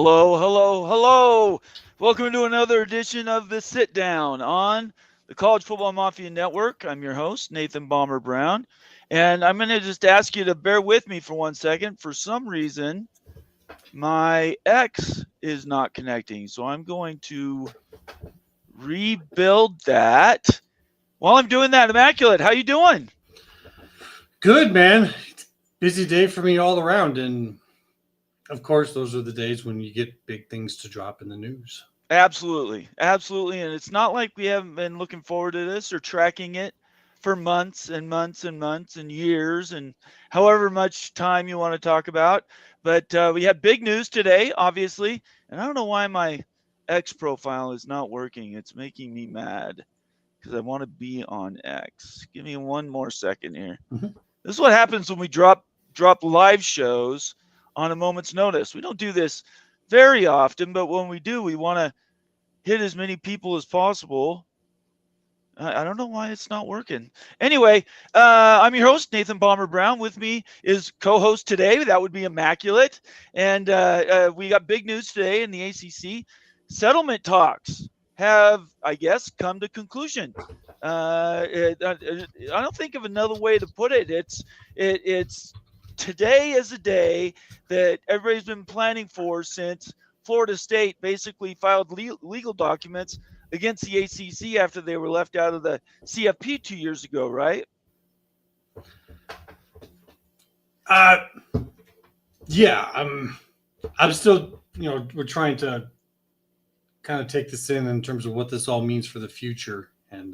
Hello, hello, hello. Welcome to another edition of The Sit Down on the College Football Mafia Network. I'm your host, Nathan Bomber Brown. And I'm going to just ask you to bear with me for 1 second. For some reason, my X is not connecting. So I'm going to rebuild that. While I'm doing that, Immaculate, how you doing? Good, man. Busy day for me all around. And of course, those are the days when you get big things to drop in the news. Absolutely. Absolutely. And it's not like we haven't been looking forward to this or tracking it for months and months and months and years and however much time you want to talk about. But we had big news today, obviously. And I don't know why my X profile is not working. It's making me mad because I want to be on X. Give me one more second here. Mhm. This is what happens when we drop live shows on a moment's notice. We don't do this very often, but when we do, we want to hit as many people as possible. I don't know why it's not working. Anyway, I'm your host, Nathan Bomber Brown. With me is co-host today. That would be Immaculate. And we got big news today in the ACC. Settlement talks have, I guess, come to conclusion. I don't think of another way to put it. It's today is a day that everybody's been planning for since Florida State basically filed legal documents against the ACC after they were left out of the CFP 2 years ago, right? Yeah, I'm still, we're trying to kind of take this in terms of what this all means for the future. And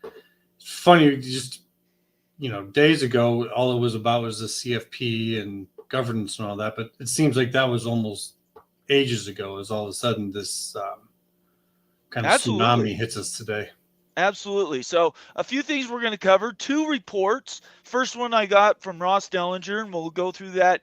it's funny, just, days ago, all it was about was the CFP and governance and all that. But it seems like that was almost ages ago, as all of a sudden this kind of tsunami hits us today. Absolutely. So a few things we're going to cover. 2 reports. First one I got from Ross Dellenger, and we'll go through that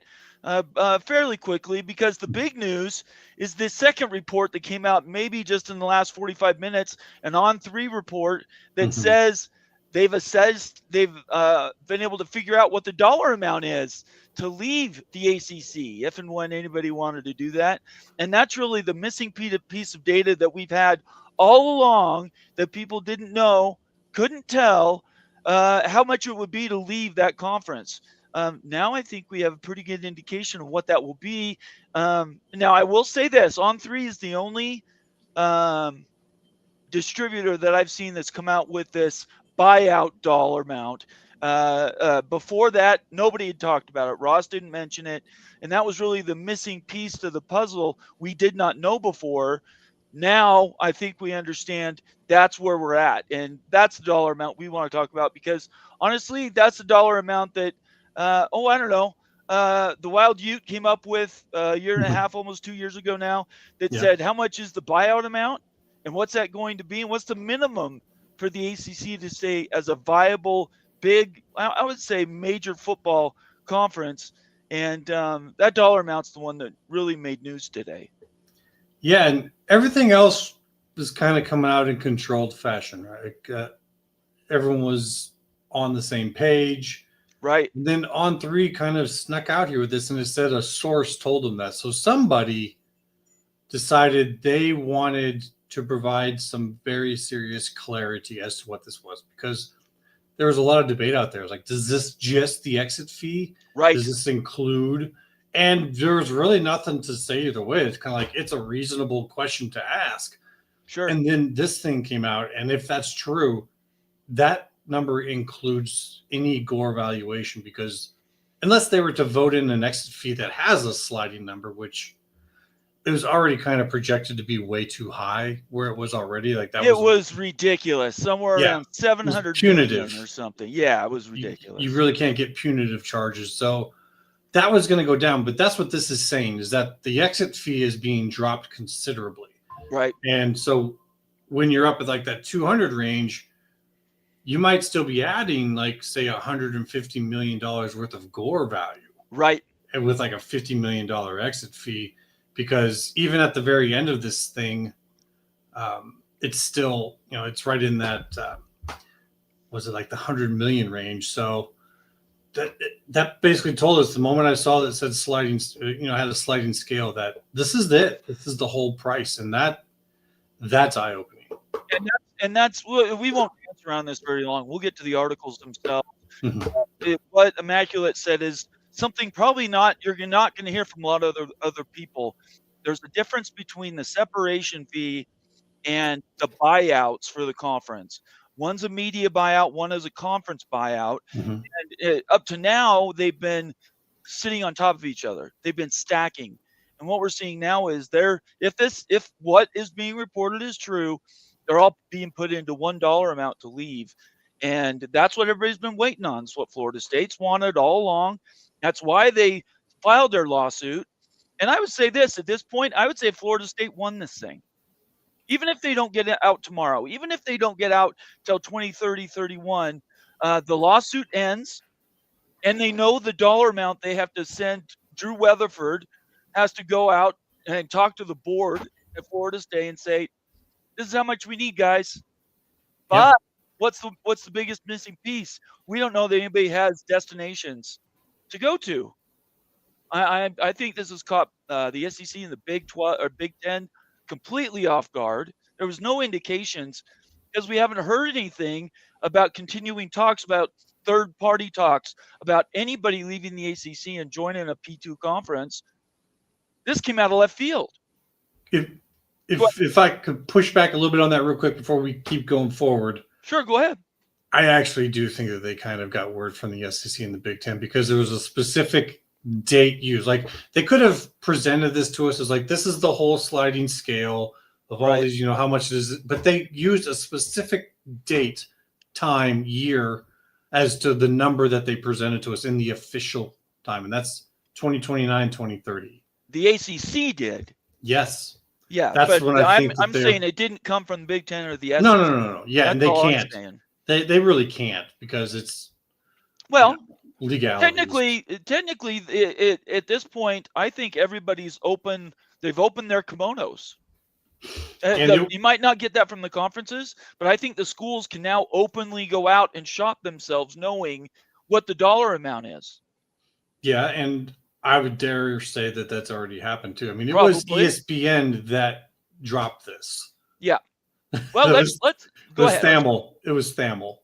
fairly quickly because the big news is the second report that came out maybe just in the last 45 minutes, an On3 report that says they've been able to figure out what the dollar amount is to leave the ACC if and when anybody wanted to do that. And that's really the missing piece of data that we've had all along that people didn't know, couldn't tell how much it would be to leave that conference. Now I think we have a pretty good indication of what that will be. Now I will say this, On3 is the only distributor that I've seen that's come out with this buyout dollar amount. Before that, nobody had talked about it. Ross didn't mention it. And that was really the missing piece to the puzzle we did not know before. Now I think we understand that's where we're at. And that's the dollar amount we want to talk about because honestly, that's the dollar amount that, I don't know. The Wild Ute came up with a year and a half, almost 2 years ago now, that said, how much is the buyout amount and what's that going to be? And what's the minimum for the ACC to stay as a viable, big, I would say major football conference? And that dollar amount's the one that really made news today. Yeah, and everything else was kind of coming out in controlled fashion, right? Everyone was on the same page. Right. And then On3 kind of snuck out here with this, and it said a source told them that. So somebody decided they wanted to provide some very serious clarity as to what this was, because there was a lot of debate out there. It was like, does this just the exit fee? Right. Does this include? And there's really nothing to say either way. It's kind of like, it's a reasonable question to ask. Sure. And then this thing came out. And if that's true, that number includes any Gore valuation, because unless they were to vote in an exit fee that has a sliding number, which it was already kind of projected to be way too high where it was already. Like that was ridiculous. Somewhere around 700 million or something. Yeah, it was ridiculous. You really can't get punitive charges. So that was going to go down, but that's what this is saying, is that the exit fee is being dropped considerably. Right. And so when you're up at like that 200 range, you might still be adding like, say, $150 million worth of Gore value. Right. And with like a $50 million exit fee, because even at the very end of this thing, it's still, it's right in that, was it like the 100 million range? So that basically told us the moment I saw that said sliding, had a sliding scale, that this is it. This is the whole price, and that's eye opening. And that's we won't dance around this very long. We'll get to the articles themselves. Mm-hmm. What Immaculate said is something probably you're not going to hear from a lot of other people. There's a difference between the separation fee and the buyouts for the conference. One's a media buyout, one is a conference buyout. Mm-hmm. And up to now, they've been sitting on top of each other. They've been stacking. And what we're seeing now is if what is being reported is true, they're all being put into $1 amount to leave. And that's what everybody's been waiting on. It's what Florida State's wanted all along. That's why they filed their lawsuit. And I would say this, at this point, I would say Florida State won this thing. Even if they don't get it out tomorrow, even if they don't get out till 2030, 31, the lawsuit ends, and they know the dollar amount they have to send. Drew Weatherford has to go out and talk to the board at Florida State and say, this is how much we need, guys. But what's the biggest missing piece? We don't know that anybody has destinations to go to. I think this has caught the SEC and the Big 12 or Big 10 completely off guard. There was no indications because we haven't heard anything about continuing talks, about third-party talks, about anybody leaving the ACC and joining a P2 conference. This came out of left field. If I could push back a little bit on that real quick before we keep going forward. Sure, go ahead. I actually do think that they kind of got word from the SEC and the Big Ten because there was a specific date used. Like they could have presented this to us as like, this is the whole sliding scale of all these, how much it is, but they used a specific date, time, year as to the number that they presented to us in the official time. And that's 2029, 2030. The ACC did. Yes. Yeah. That's what I'm saying it didn't come from the Big Ten or the SEC. No. Yeah. That's and they can't. They really can't because it's legality. Technically, at this point, I think everybody's open. They've opened their kimonos. You might not get that from the conferences, but I think the schools can now openly go out and shop themselves knowing what the dollar amount is. Yeah, and I would dare say that that's already happened too. I mean, it was ESPN that dropped this. Yeah. Well, let's go ahead. It was Thamel.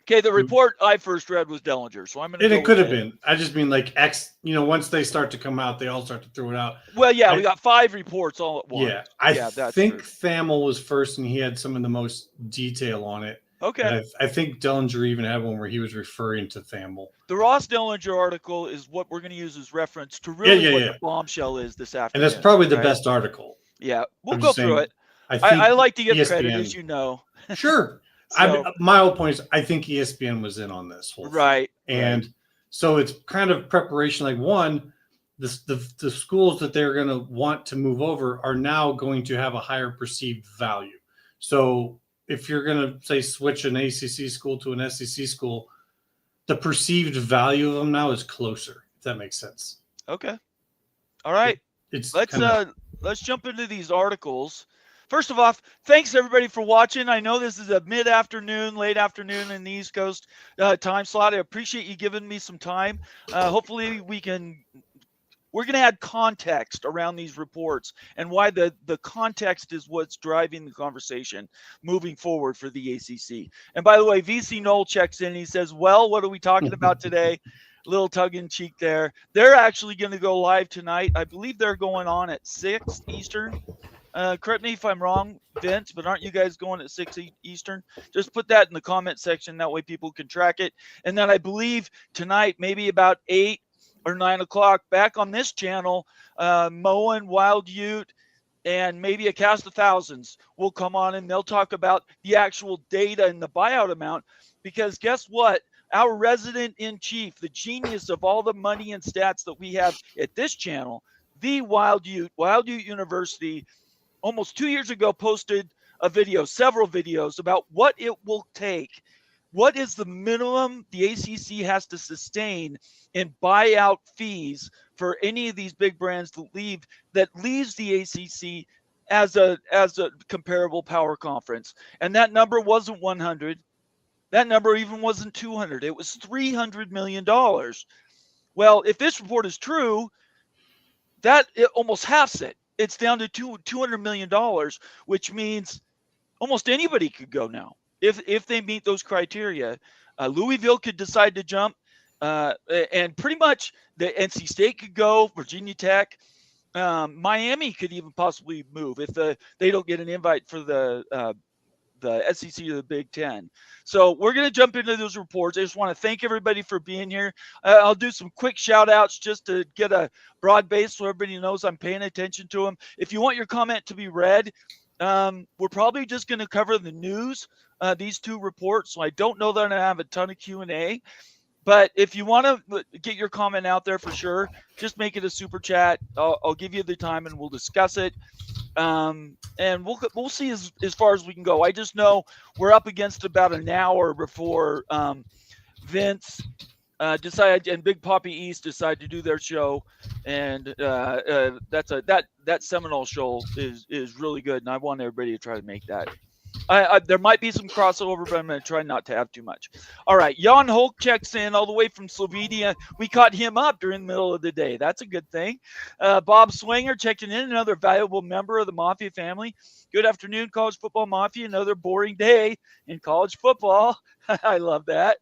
Okay, the report I first read was Dellenger, so I'm going to. And it could have been. I just mean like once they start to come out, they all start to throw it out. Well, yeah, we got 5 reports all at once. Yeah, I think Thamel was first, and he had some of the most detail on it. Okay. I think Dellenger even had one where he was referring to Thamel. The Ross Dellenger article is what we're going to use as reference to really what the bombshell is this afternoon. And that's probably the best article. Yeah, we'll go through it. I like to give ESPN credit, as you know. Sure. So, my whole point is I think ESPN was in on this whole thing. And so it's kind of preparation. Like one, the schools that they're going to want to move over are now going to have a higher perceived value. So if you're going to say switch an ACC school to an SEC school, the perceived value of them now is closer, if that makes sense. Okay. All right. Let's jump into these articles. First of all, thanks everybody for watching. I know this is a mid-afternoon, late afternoon in the East Coast time slot. I appreciate you giving me some time. Hopefully we're going to add context around these reports and why the context is what's driving the conversation moving forward for the ACC. And by the way, VC Knoll checks in. He says, well, what are we talking about today? Little tug-in-cheek there. They're actually going to go live tonight. I believe they're going on at 6 Eastern. Correct me if I'm wrong, Vince, but aren't you guys going at 6 Eastern? Just put that in the comment section. That way people can track it. And then I believe tonight, maybe about 8 or 9 o'clock, back on this channel, Moen, Wild Ute, and maybe a cast of thousands will come on and they'll talk about the actual data and the buyout amount. Because guess what? Our resident-in-chief, the genius of all the money and stats that we have at this channel, the Wild Ute University, almost 2 years ago posted several videos about what it will take. What is the minimum the ACC has to sustain in buyout fees for any of these big brands that leaves the ACC as a comparable power conference? And that number wasn't 100. That number even wasn't 200. It was $300 million. Well, if this report is true, that it almost halves it. It's down to $200 million, which means almost anybody could go now if they meet those criteria. Louisville could decide to jump, and pretty much the NC State could go, Virginia Tech. Miami could even possibly move if they don't get an invite for the SEC or the Big Ten. So we're going to jump into those reports. I just want to thank everybody for being here. I'll do some quick shout outs just to get a broad base so everybody knows I'm paying attention to them. If you want your comment to be read, we're probably just going to cover the news, these two reports. So I don't know that I'm going to have a ton of Q&A. But if you want to get your comment out there for sure, just make it a super chat. I'll give you the time and we'll discuss it. And we'll see as far as we can go. I just know we're up against about an hour before Vince decided and Big Poppy East decide to do their show, and that Seminole show is really good, and I want everybody to try to make that. There might be some crossover, but I'm going to try not to have too much. All right, Jan Hulk checks in all the way from Slovenia. We caught him up during the middle of the day. That's a good thing. Bob Swinger checking in, another valuable member of the Mafia family. Good afternoon, College Football Mafia. Another boring day in college football. I love that.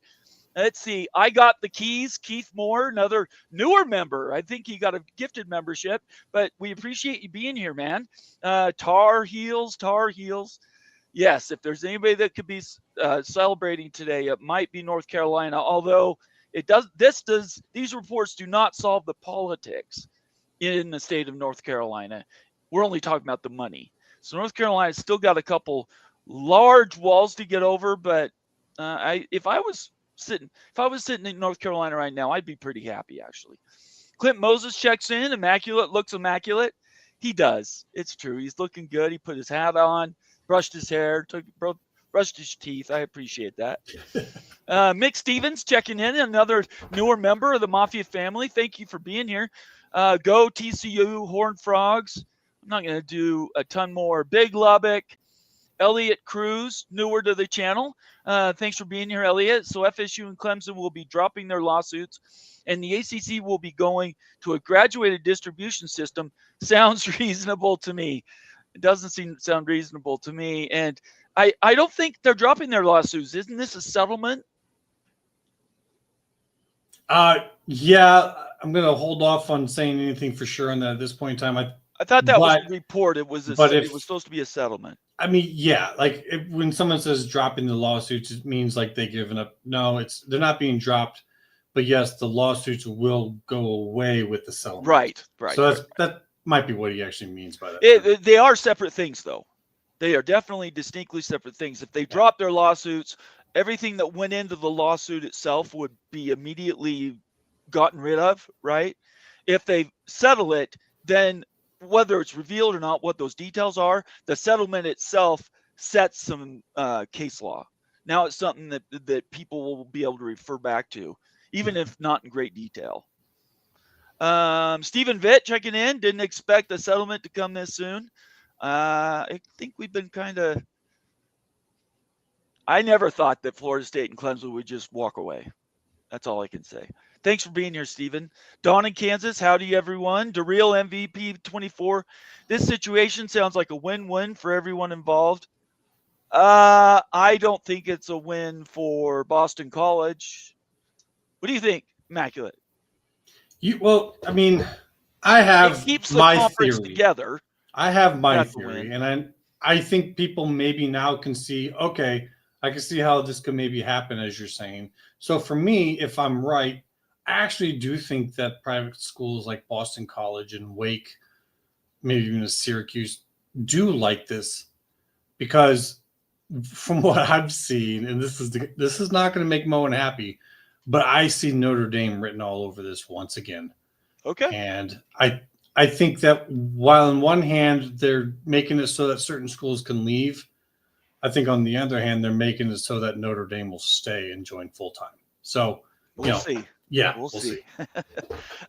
Let's see. I got the keys. Keith Moore, another newer member. I think he got a gifted membership, but we appreciate you being here, man. Tar Heels. Yes, if there's anybody that could be celebrating today, it might be North Carolina. Although these reports do not solve the politics in the state of North Carolina. We're only talking about the money. So North Carolina's still got a couple large walls to get over. But if I was sitting in North Carolina right now, I'd be pretty happy actually. Clint Moses checks in. Immaculate, looks immaculate. He does. It's true. He's looking good. He put his hat on. Brushed his hair, brushed his teeth. I appreciate that. Mick Stevens checking in, another newer member of the Mafia family. Thank you for being here. Go TCU, Horned Frogs. I'm not going to do a ton more. Big Lubbock, Elliot Cruz, newer to the channel. Thanks for being here, Elliot. So FSU and Clemson will be dropping their lawsuits, and the ACC will be going to a graduated distribution system. Sounds reasonable to me. It doesn't sound reasonable to me. And I don't think they're dropping their lawsuits. Isn't this a settlement? Yeah, I'm going to hold off on saying anything for sure on that at this point in time. I thought that was a report. It was supposed to be a settlement. I mean, yeah, like when someone says dropping the lawsuits, it means like they've given up. No, they're not being dropped. But yes, the lawsuits will go away with the settlement. Right. So that might be what he actually means by that. They are separate things, though. They are definitely distinctly separate things. If they drop their lawsuits, everything that went into the lawsuit itself would be immediately gotten rid of, right? If they settle it, then whether it's revealed or not what those details are, the settlement itself sets some case law. Now it's something that people will be able to refer back to, even if not in great detail. Stephen Vitt checking in. Didn't expect the settlement to come this soon. I think we've been I never thought that Florida State and Clemson would just walk away. That's all I can say. Thanks for being here, Stephen. Dawn in Kansas. Howdy, everyone. DeReal MVP 24. This situation sounds like a win-win for everyone involved. I don't think it's a win for Boston College. What do you think, Immaculate? I mean, I have it keeps the my conference theory together. I have my theory, and I think people maybe now can see, okay, I can see how this could maybe happen, as you're saying. So for me, if I'm right, I actually do think that private schools like Boston College and Wake, maybe even Syracuse, do like this, because from what I've seen, and this is not going to make Moen happy, but I see Notre Dame written all over this once again. Okay. And I think that while on one hand they're making it so that certain schools can leave, I think on the other hand they're making it so that Notre Dame will stay and join full time. So we'll see. Yeah, we'll see.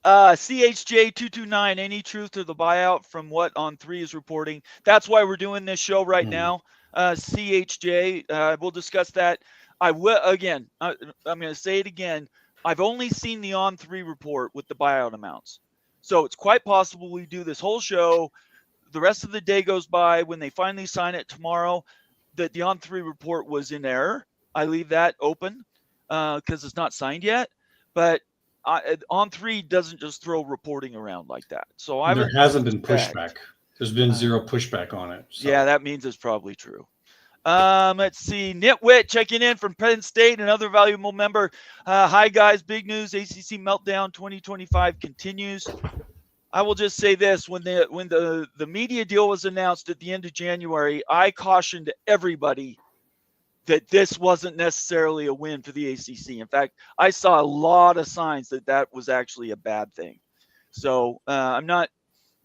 CHJ229. Any truth to the buyout from what On3 is reporting? That's why we're doing this show right now. CHJ. We'll discuss that. I will again. I'm going to say it again. I've only seen the On3 report with the buyout amounts, so it's quite possible we do this whole show. The rest of the day goes by. When they finally sign it tomorrow, that the On3 report was in error. I leave that open because it's not signed yet. But On3 doesn't just throw reporting around like that. So there hasn't been pushback. There's been zero pushback on it. So. Yeah, that means it's probably true. Let's see. Nitwit checking in from Penn State, another valuable member. Hi, guys. Big news. ACC Meltdown 2025 continues. I will just say this. When the media deal was announced at the end of January, I cautioned everybody that this wasn't necessarily a win for the ACC. In fact, I saw a lot of signs that that was actually a bad thing. So I'm not.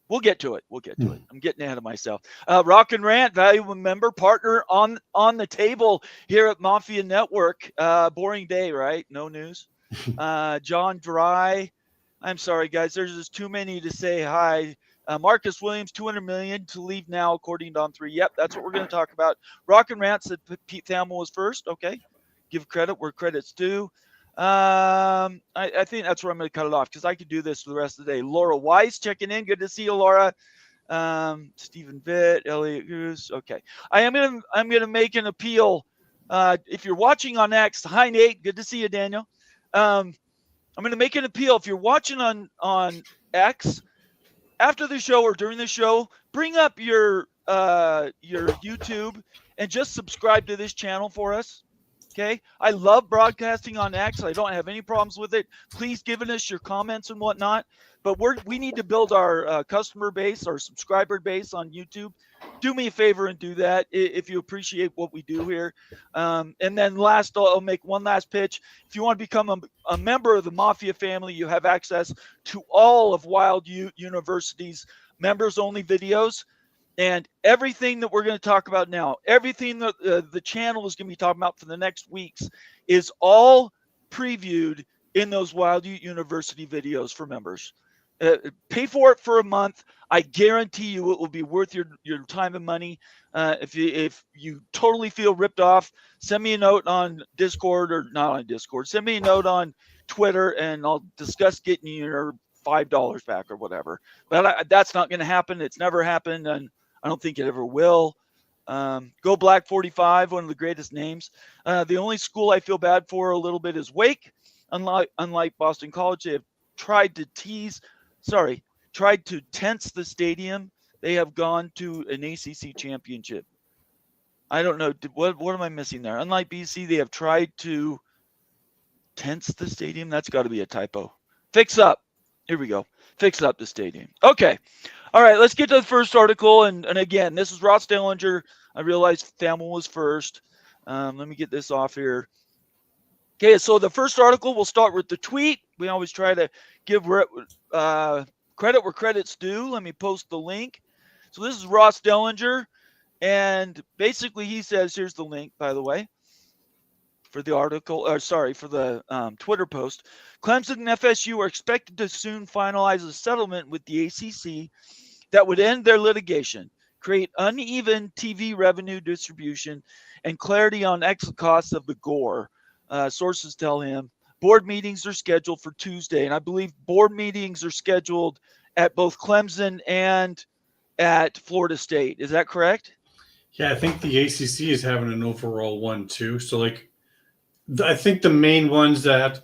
We'll get to it. I'm getting ahead of myself. Rock and Rant, valuable member, partner on the table here at Mafia Network. Boring day, right? No news. John Dry. I'm sorry, guys. There's just too many to say hi. Marcus Williams, $200 million to leave now, according to On3. Yep, that's what we're going to talk about. Rock and Rant said Pete Thamel was first. Okay. Give credit where credit's due. I think that's where I'm going to cut it off because I could do this for the rest of the day. Laura Weiss checking in. Good to see you, Laura. Stephen Vitt, Elliot Goose. Okay. I'm gonna make an appeal. If you're watching on X, hi Nate. Good to see you, Daniel. I'm gonna make an appeal. If you're watching on X, after the show or during the show, bring up your YouTube and just subscribe to this channel for us. Okay. I love broadcasting on X. I don't have any problems with it. Please give us your comments and whatnot. But we need to build our customer base, our subscriber base on YouTube. Do me a favor and do that if you appreciate what we do here. And then last, I'll make one last pitch. If you want to become a member of the Mafia family, you have access to all of Wild University's members-only videos. And everything that we're going to talk about now, everything that the channel is going to be talking about for the next weeks is all previewed in those Wild University videos for members. Pay for it for a month. I guarantee you it will be worth your time and money. If you totally feel ripped off, send me a note on Discord, or not on Discord. Send me a note on Twitter, and I'll discuss getting you your $5 back or whatever. But that's not going to happen. It's never happened, and I don't think it ever will. Go Black 45, one of the greatest names. The only school I feel bad for a little bit is Wake. Unlike Boston College, they have tried to tense the stadium. They have gone to an ACC championship. I don't know. What am I missing there? Unlike BC, they have tried to tense the stadium. That's got to be a typo. Fix up. Here we go. Fix up the stadium. Okay. All right. Let's get to the first article. And again, this is Ross Dellenger. I realized Thamel was first. Let me get this off here. Okay. So the first article, we'll start with the tweet. We always try to give credit where credit's due. Let me post the link. So this is Ross Dellenger. And basically he says, here's the link, by the way, for the article, for the Twitter post. Clemson and FSU are expected to soon finalize a settlement with the ACC that would end their litigation, create uneven TV revenue distribution, and clarity on exit costs of the gore. Sources tell him. Board meetings are scheduled for Tuesday, and I believe board meetings are scheduled at both Clemson and at Florida State. Is that correct? Yeah, I think the ACC is having an overall one too. So, I think the main ones that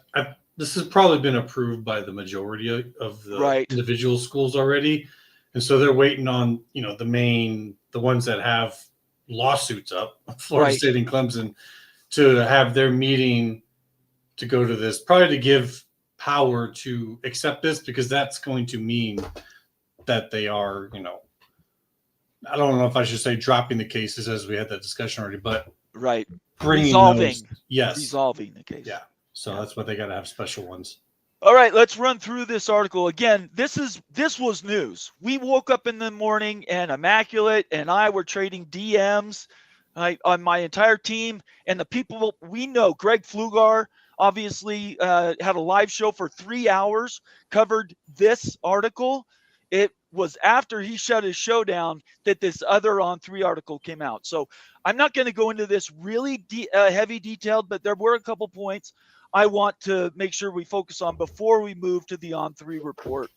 this has probably been approved by the majority of the individual schools already, and so they're waiting on the ones that have lawsuits up, Florida State and Clemson, to have their meeting to go to this, probably to give power to accept this, because that's going to mean that they are, I don't know if I should say dropping the cases, as we had that discussion already, but resolving the case. Yeah. So that's why they got to have special ones. All right, let's run through this article. Again, this was news. We woke up in the morning and Immaculate and I were trading DMs on my entire team, and the people we know. Greg Flugar obviously had a live show for 3 hours, covered this article. was after he shut his show down that this other On3 article came out. So I'm not going to go into this really heavy detailed, but there were a couple points I want to make sure we focus on before we move to the On3 report.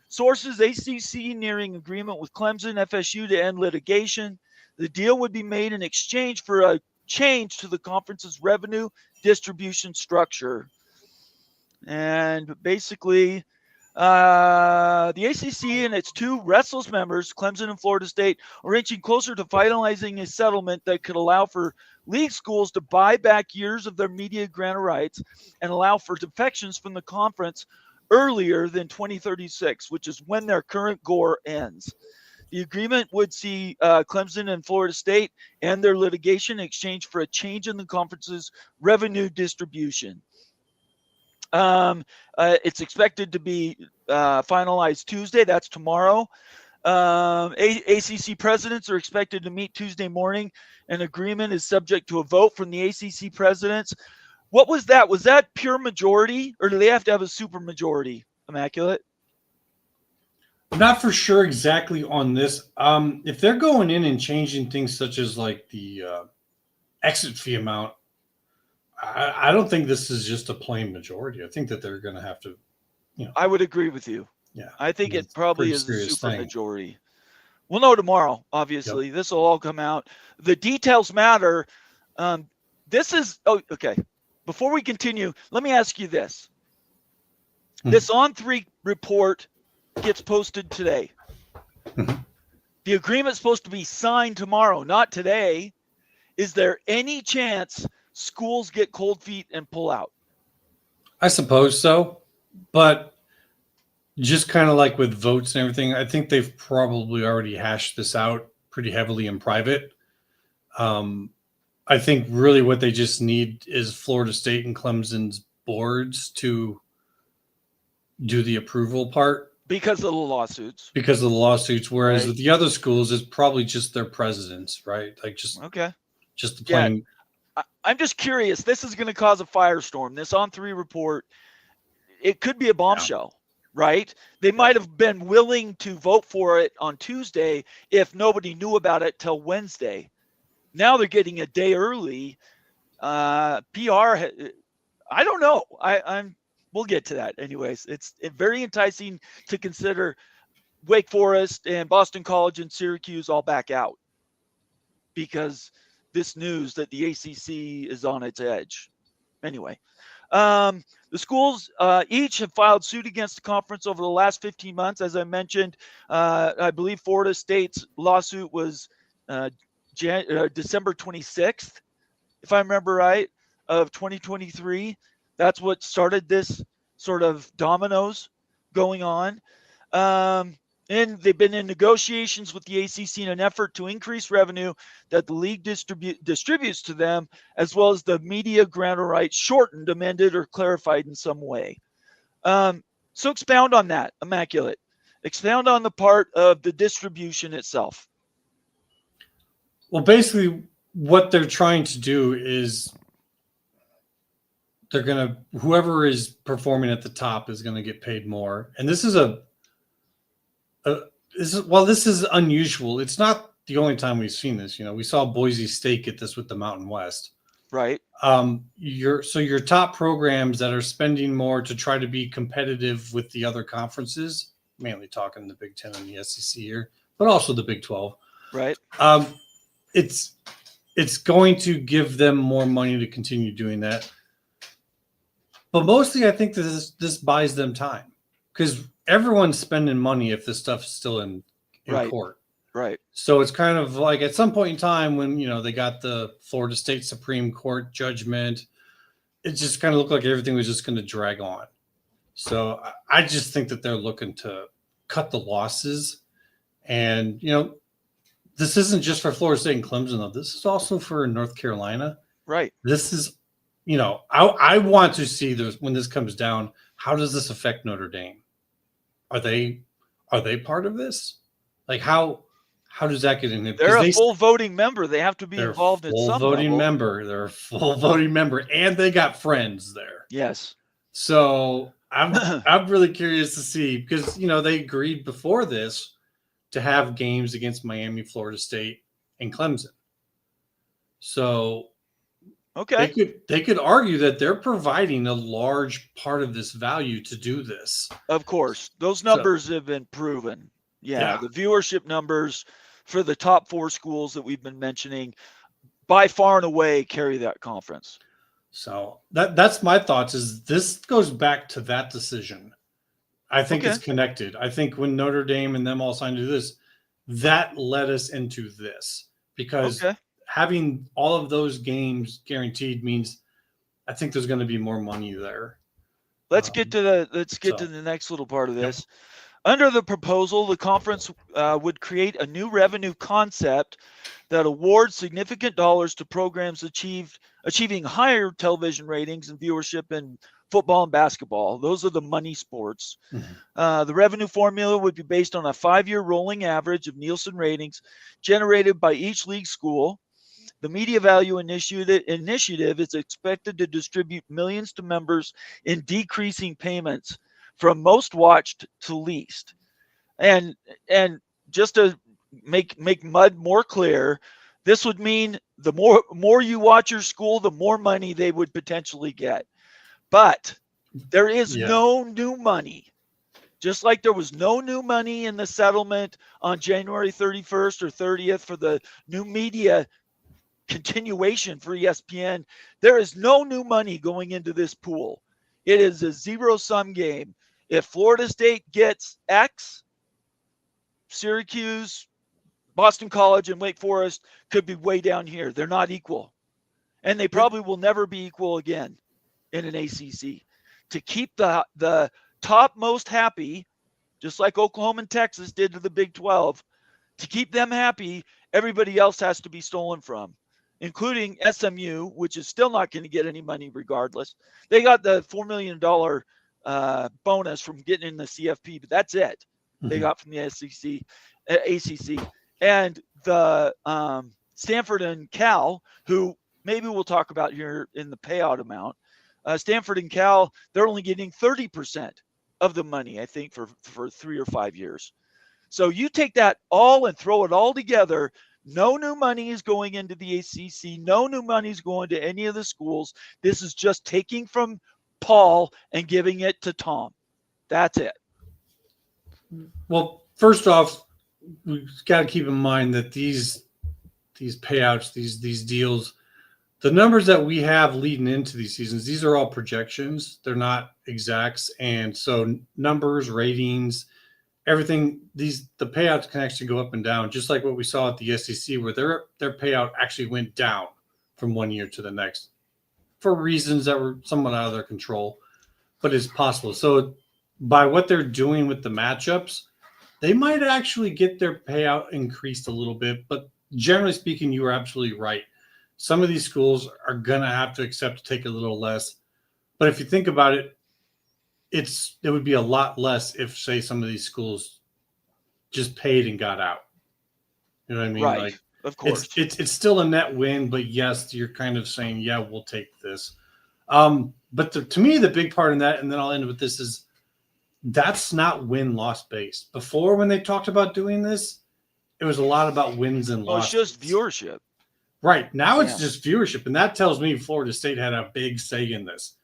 Sources: ACC nearing agreement with Clemson, FSU to end litigation. The deal would be made in exchange for a change to the conference's revenue distribution structure. And basically, the ACC and its two restless members, Clemson and Florida State, are inching closer to finalizing a settlement that could allow for league schools to buy back years of their media grant rights and allow for defections from the conference earlier than 2036, which is when their current GOR ends. The agreement would see Clemson and Florida State end their litigation in exchange for a change in the conference's revenue distribution. It's expected to be finalized Tuesday. That's tomorrow. ACC presidents are expected to meet Tuesday morning. An agreement is subject to a vote from the ACC presidents. What was that? Was that pure majority, or do they have to have a super majority? Immaculate? I'm not for sure exactly on this. If they're going in and changing things such as like the exit fee amount, I don't think this is just a plain majority. I think that they're going to have to, I would agree with you. Yeah. I think it probably is a super thing. majority. We'll know tomorrow, obviously. Yep. This will all come out. The details matter. Okay. Before we continue, let me ask you this. This On3 report gets posted today. The agreement's supposed to be signed tomorrow, not today. Is there any chance schools get cold feet and pull out? I suppose so, but just kind of like with votes and everything, I think they've probably already hashed this out pretty heavily in private. I think really what they just need is Florida State and Clemson's boards to do the approval part. Because of the lawsuits. Whereas with the other schools, it's probably just their presidents, right? Like just the plain. Yeah. I'm just curious. This is going to cause a firestorm. This On3 report, it could be a bombshell, right? They might have been willing to vote for it on Tuesday if nobody knew about it till Wednesday. Now they're getting a day early. PR, I don't know. We'll get to that. Anyways, it's very enticing to consider Wake Forest and Boston College and Syracuse all back out because this news that the ACC is on its edge. Anyway, the schools each have filed suit against the conference over the last 15 months. As I mentioned, I believe Florida State's lawsuit was December 26th, if I remember right, of 2023. That's what started this sort of dominoes going on. And they've been in negotiations with the ACC in an effort to increase revenue that the league distributes to them, as well as the media grant rights shortened, amended, or clarified in some way. So expound on that, Immaculate. Expound on the part of the distribution itself. Well, basically what they're trying to do is whoever is performing at the top is going to get paid more. And this is this is unusual. It's not the only time we've seen this. We saw Boise State get this with the Mountain West. Right. Your top programs that are spending more to try to be competitive with the other conferences, mainly talking the Big Ten and the SEC here, but also the Big 12. Right. It's going to give them more money to continue doing that. But mostly I think this buys them time because everyone's spending money if this stuff's still in court. Right. So it's kind of like at some point in time when, they got the Florida State Supreme Court judgment, it just kind of looked like everything was just going to drag on. So I just think that they're looking to cut the losses. And, this isn't just for Florida State and Clemson, though. This is also for North Carolina. Right. This is, I want to see when this comes down, how does this affect Notre Dame? Are they part of this? Like how does that get in there? They're a full voting member. They have to be involved in some level. They're a full voting member, and they got friends there. Yes. So I'm really curious to see, because they agreed before this to have games against Miami, Florida State, and Clemson. So Okay. they could argue that they're providing a large part of this value to do this. Of course, those So numbers have been proven. Yeah, yeah, the viewership numbers for the top 4 schools that we've been mentioning by far and away carry that conference. so that's my thoughts. Is this goes back to that decision? I think Okay. it's connected. I think when Notre Dame and them all signed to this, that led us into this, because Okay. having all of those games guaranteed means I think there's going to be more money there. Let's get to So the next little part of yep. this. Under the proposal, the conference would create a new revenue concept that awards significant dollars to programs achieving higher television ratings and viewership in football and basketball. Those are the money sports. Mhm. The revenue formula would be based on a 5-year rolling average of Nielsen ratings generated by each league school. The Media Value Initiative is expected to distribute millions to members in decreasing payments from most watched to least. And just to make mud more clear, this would mean the more you watch your school, the more money they would potentially get. But there is no new money. Just like there was no new money in the settlement on January 31st or 30th for the new media continuation for ESPN, there is no new money going into this pool. It is a zero-sum game. If Florida State gets X, Syracuse, Boston College, and Wake Forest could be way down here. They're not equal. And they probably will never be equal again in an ACC. To keep the top most happy, just like Oklahoma and Texas did to the Big 12, to keep them happy, everybody else has to be stolen from, including SMU, which is still not going to get any money regardless. They got the $4 million bonus from getting in the CFP, but that's it. They got from the ACC. And the Stanford and Cal, who maybe we'll talk about here in the payout amount. Stanford and Cal, they're only getting 30% of the money, I think, for 3 or 5 years. So you take that all and throw it all together. No new money is going into the ACC. No new money is going to any of the schools. This is just taking from Paul and giving it to Tom. That's it. Well, first off, we've got to keep in mind that these payouts, these deals, the numbers that we have leading into these seasons, these are all projections. They're not exacts. And so numbers, ratings, everything, the payouts can actually go up and down, just like what we saw at the SEC, where their payout actually went down from one year to the next for reasons that were somewhat out of their control, but it's possible. So by what they're doing with the matchups, they might actually get their payout increased a little bit. But generally speaking, you are absolutely right. Some of these schools are going to have to accept to take a little less. But if you think about it, it would be a lot less if, say, some of these schools just paid and got out. You know what I mean? Right. Like, of course. It's still a net win, but yes, you're kind of saying, yeah, we'll take this. But to me, the big part in that, and then I'll end with this, is that's not win-loss based. Before, when they talked about doing this, it was a lot about wins and losses. It's just viewership. Right. Now it's just viewership. And that tells me Florida State had a big say in this,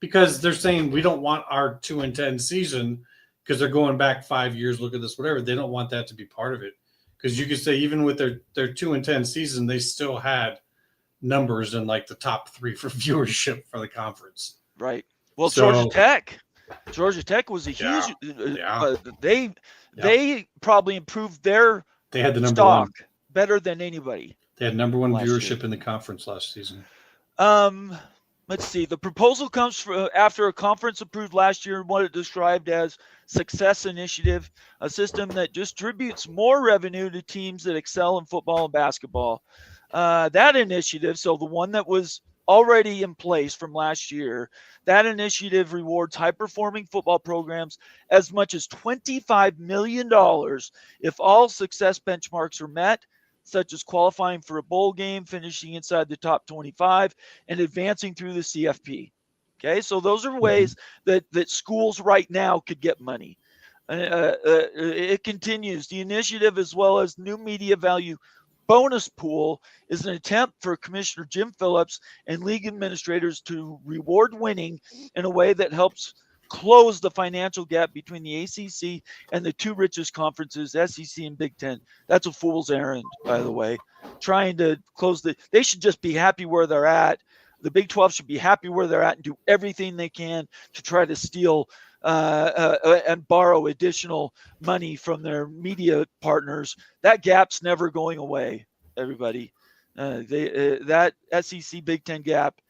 because they're saying we don't want our 2-10 season, because they're going back 5 years, look at this, whatever. They don't want that to be part of it. Because you could say even with their 2-10 season, they still had numbers in like the top 3 for viewership for the conference. Right. Well, so, Georgia Tech was a huge. They probably improved their they had the number stock one better than anybody. They had number one viewership in the conference last season. Let's see. The proposal comes after a conference approved last year what it described as Success Initiative, a system that distributes more revenue to teams that excel in football and basketball. That initiative, so the one that was already in place from last year, that initiative rewards high-performing football programs as much as $25 million if all success benchmarks are met, such as qualifying for a bowl game, finishing inside the top 25, and advancing through the CFP. Okay, so those are ways that schools right now could get money. It continues. The initiative, as well as new media value bonus pool, is an attempt for Commissioner Jim Phillips and league administrators to reward winning in a way that helps close the financial gap between the ACC and the two richest conferences, SEC and Big Ten. That's a fool's errand, by the way. Trying to close they should just be happy where they're at. The Big 12 should be happy where they're at and do everything they can to try to steal and borrow additional money from their media partners. That gap's never going away, everybody. That SEC Big Ten gap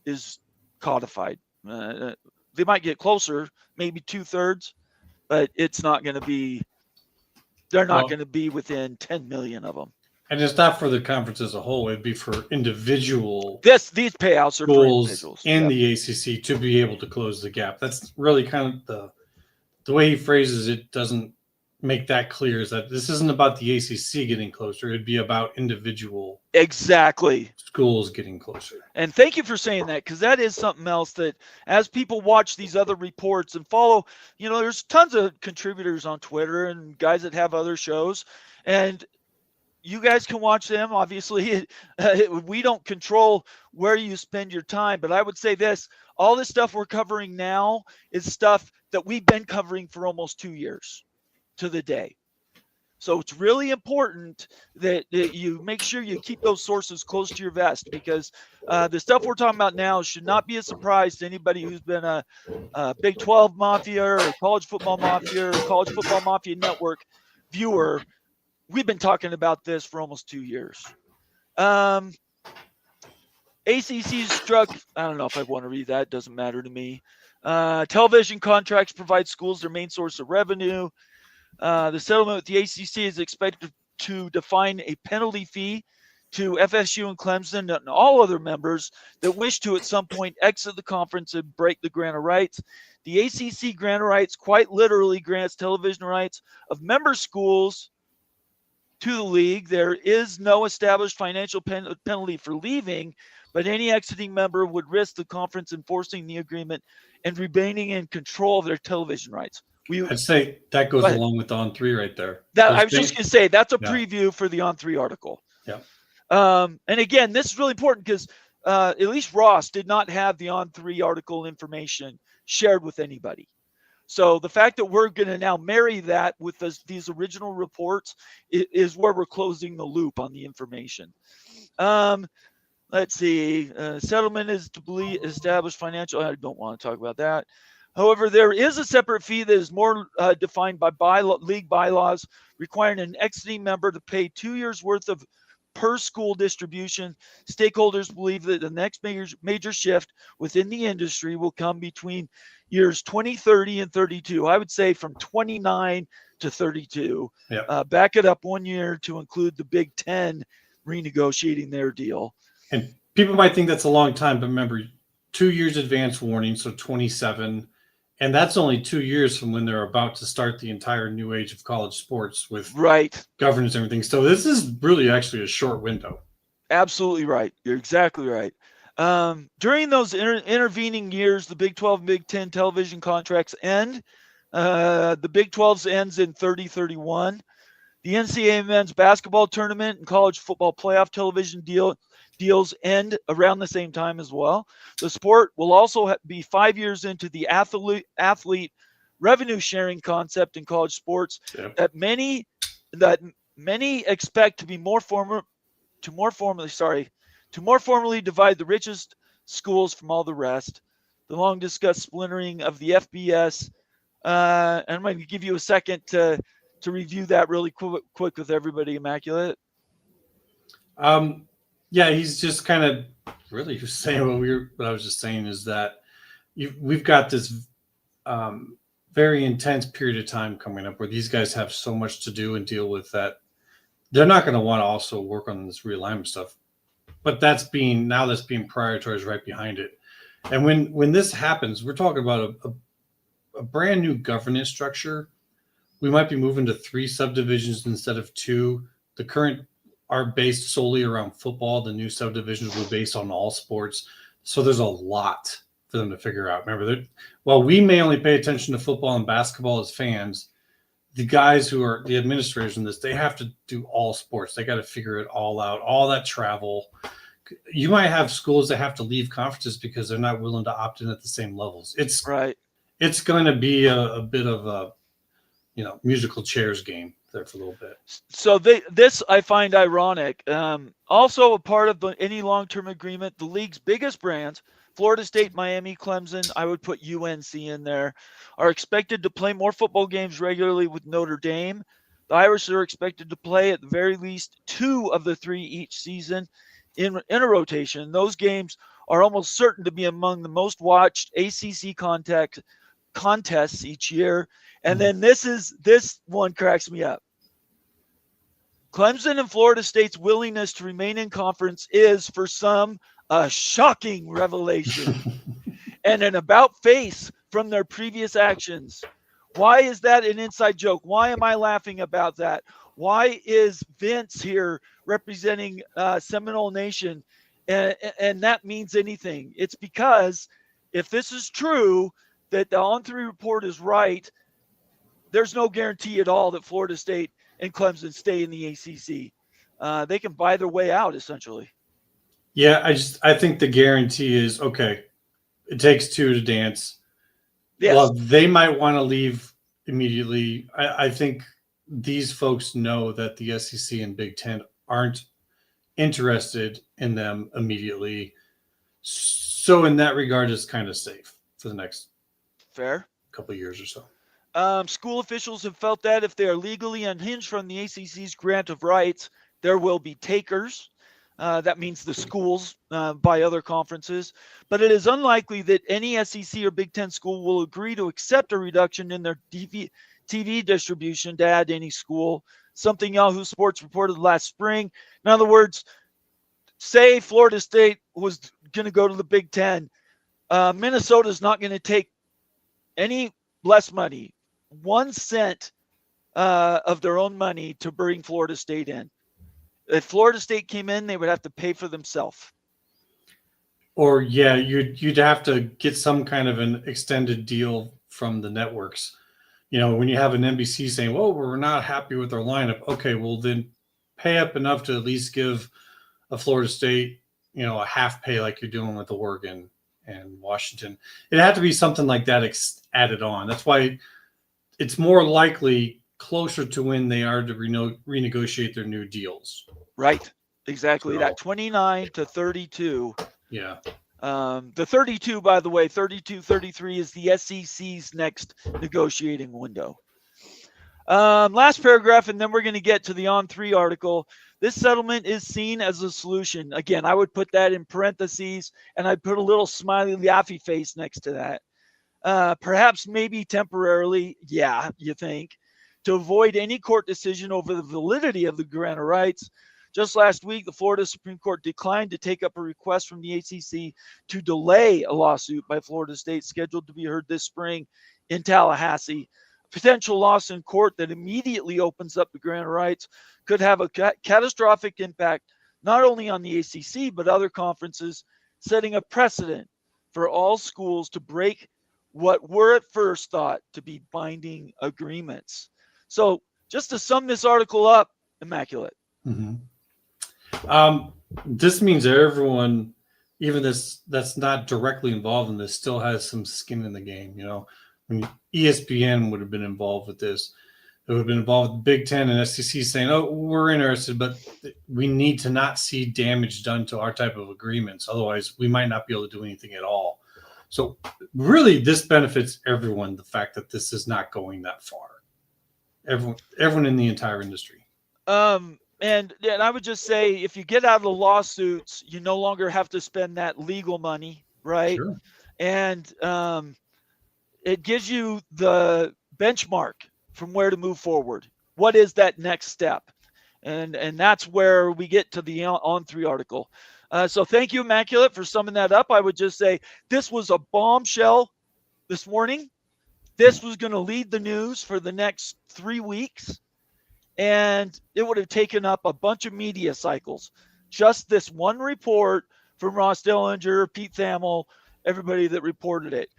is codified. They might get closer, maybe 2/3, but it's not going to be. They're not going to be within 10 million of them. And it's not for the conference as a whole; it'd be for individual. These payouts are for individuals in the ACC to be able to close the gap. That's really kind of the way he phrases it. Doesn't make that clear. Is that this isn't about the ACC getting closer? It'd be about individual schools getting closer. And thank you for saying that, because that is something else that, as people watch these other reports and follow, there's tons of contributors on Twitter and guys that have other shows, and you guys can watch them. Obviously, we don't control where you spend your time, but I would say this: all this stuff we're covering now is stuff that we've been covering for almost 2 years to the day. So it's really important that you make sure you keep those sources close to your vest, because the stuff we're talking about now should not be a surprise to anybody who's been a Big 12 Mafia or College Football Mafia or College Football Mafia Network viewer. We've been talking about this for almost 2 years. ACC struck, I don't know if I want to read that. It doesn't matter to me. Television contracts provide schools their main source of revenue. The settlement with the ACC is expected to define a penalty fee to FSU and Clemson and all other members that wish to at some point exit the conference and break the grant of rights. The ACC grant of rights quite literally grants television rights of member schools to the league. There is no established financial penalty for leaving, but any exiting member would risk the conference enforcing the agreement and remaining in control of their television rights. I'd say that goes along with the On3 right there. I was just going to say that's a preview for the On3 article. Yeah. And again, this is really important because at least Ross did not have the On3 article information shared with anybody. So the fact that we're going to now marry that with these original reports is where we're closing the loop on the information. Let's see. Settlement is to establish financial. I don't want to talk about that. However, there is a separate fee that is more defined by league bylaws, requiring an exiting member to pay 2 years' worth of per school distribution. Stakeholders believe that the next major shift within the industry will come between years 2030 and 32. I would say from 29 to 32. Yep. Back it up 1 year to include the Big Ten renegotiating their deal. And people might think that's a long time, but remember, 2 years advance warning, so 27. And that's only 2 years from when they're about to start the entire new age of college sports with governance and everything. So this is really actually a short window. Absolutely right. You're exactly right. During those intervening years, the Big 12 and Big 10 television contracts end. The Big 12's ends in 30-31. The NCAA men's basketball tournament and college football playoff television deals end around the same time as well. The sport will also be 5 years into the athlete revenue sharing concept in college sports that many expect to more formally divide the richest schools from all the rest. The long discussed splintering of the FBS. And I'm going to give you a second to review that really quick with everybody. Immaculate. Yeah, he's just kind of really just saying what I was just saying is that we've got this very intense period of time coming up where these guys have so much to do and deal with that they're not going to want to also work on this realignment stuff. But that's being prioritized right behind it. And when this happens, we're talking about a brand new governance structure. We might be moving to 3 subdivisions instead of 2. The current are based solely around football. The new subdivisions were based on all sports. So there's a lot for them to figure out. Remember that while we may only pay attention to football and basketball as fans, the guys who are the administrators in this, they have to do all sports. They got to figure it all out, all that travel. You might have schools that have to leave conferences because they're not willing to opt in at the same levels. It's right. It's going to be a bit of a, musical chairs game there for a little bit. So this I find ironic. Also a part of any long-term agreement, the league's biggest brands, Florida State, Miami, Clemson, I would put UNC in there, are expected to play more football games regularly with Notre Dame. The Irish are expected to play at the very least 2 of the 3 each season in a rotation. Those games are almost certain to be among the most watched ACC contests each year. And then this one cracks me up. Clemson and Florida State's willingness to remain in conference is, for some, a shocking revelation and an about-face from their previous actions. Why is that an inside joke? Why am I laughing about that? Why is Vince here representing Seminole Nation and that means anything? It's because if this is true, that the On3 report is right, there's no guarantee at all that Florida State and Clemson stay in the ACC. They can buy their way out, essentially. Yeah, I think the guarantee is, okay, it takes 2 to dance. Yes. Well, they might want to leave immediately. I think these folks know that the SEC and Big Ten aren't interested in them immediately. So in that regard, it's kind of safe for the next couple of years or so. School officials have felt that if they are legally unhinged from the ACC's grant of rights, there will be takers. That means the schools by other conferences. But it is unlikely that any SEC or Big Ten school will agree to accept a reduction in their TV distribution to add any school, something Yahoo Sports reported last spring. In other words, say Florida State was going to go to the Big Ten. Minnesota's not going to take any less money, 1 cent of their own money to bring Florida State in. If Florida State came in, they would have to pay for themselves. Or you'd have to get some kind of an extended deal from the networks. When you have an NBC saying, well, we're not happy with our lineup. Okay, well then pay up enough to at least give a Florida State, a half pay like you're doing with Oregon and Washington. It had to be something like that added on. That's why it's more likely closer to when they are to renegotiate their new deals. Right. Exactly. So, that 29 to 32. Yeah. The 32, by the way, 32-33 is the SEC's next negotiating window. Last paragraph, and then we're going to get to the On3 article. This settlement is seen as a solution. Again, I would put that in parentheses, and I'd put a little smiley laughy face next to that. Perhaps maybe temporarily, yeah, you think, to avoid any court decision over the validity of the grant of rights. Just last week, the Florida Supreme Court declined to take up a request from the ACC to delay a lawsuit by Florida State scheduled to be heard this spring in Tallahassee. A potential loss in court that immediately opens up the grant of rights could have a catastrophic impact not only on the ACC but other conferences, setting a precedent for all schools to break what were at first thought to be binding agreements. So just to sum this article up, immaculate. Mm-hmm. This means everyone, even that's not directly involved in this, still has some skin in the game. When ESPN would have been involved with this, it would have been involved with Big Ten and SEC saying, "Oh, we're interested, but we need to not see damage done to our type of agreements. Otherwise, we might not be able to do anything at all." So, really, this benefits everyone. The fact that this is not going that far, everyone in the entire industry. And I would just say, if you get out of the lawsuits, you no longer have to spend that legal money, right? Sure. And it gives you the benchmark from where to move forward. What is that next step? And that's where we get to the On3 article. So thank you, Immaculate, for summing that up. I would just say this was a bombshell this morning. This was going to lead the news for the next 3 weeks. And it would have taken up a bunch of media cycles. Just this one report from Ross Dellenger, Pete Thamel, everybody that reported it.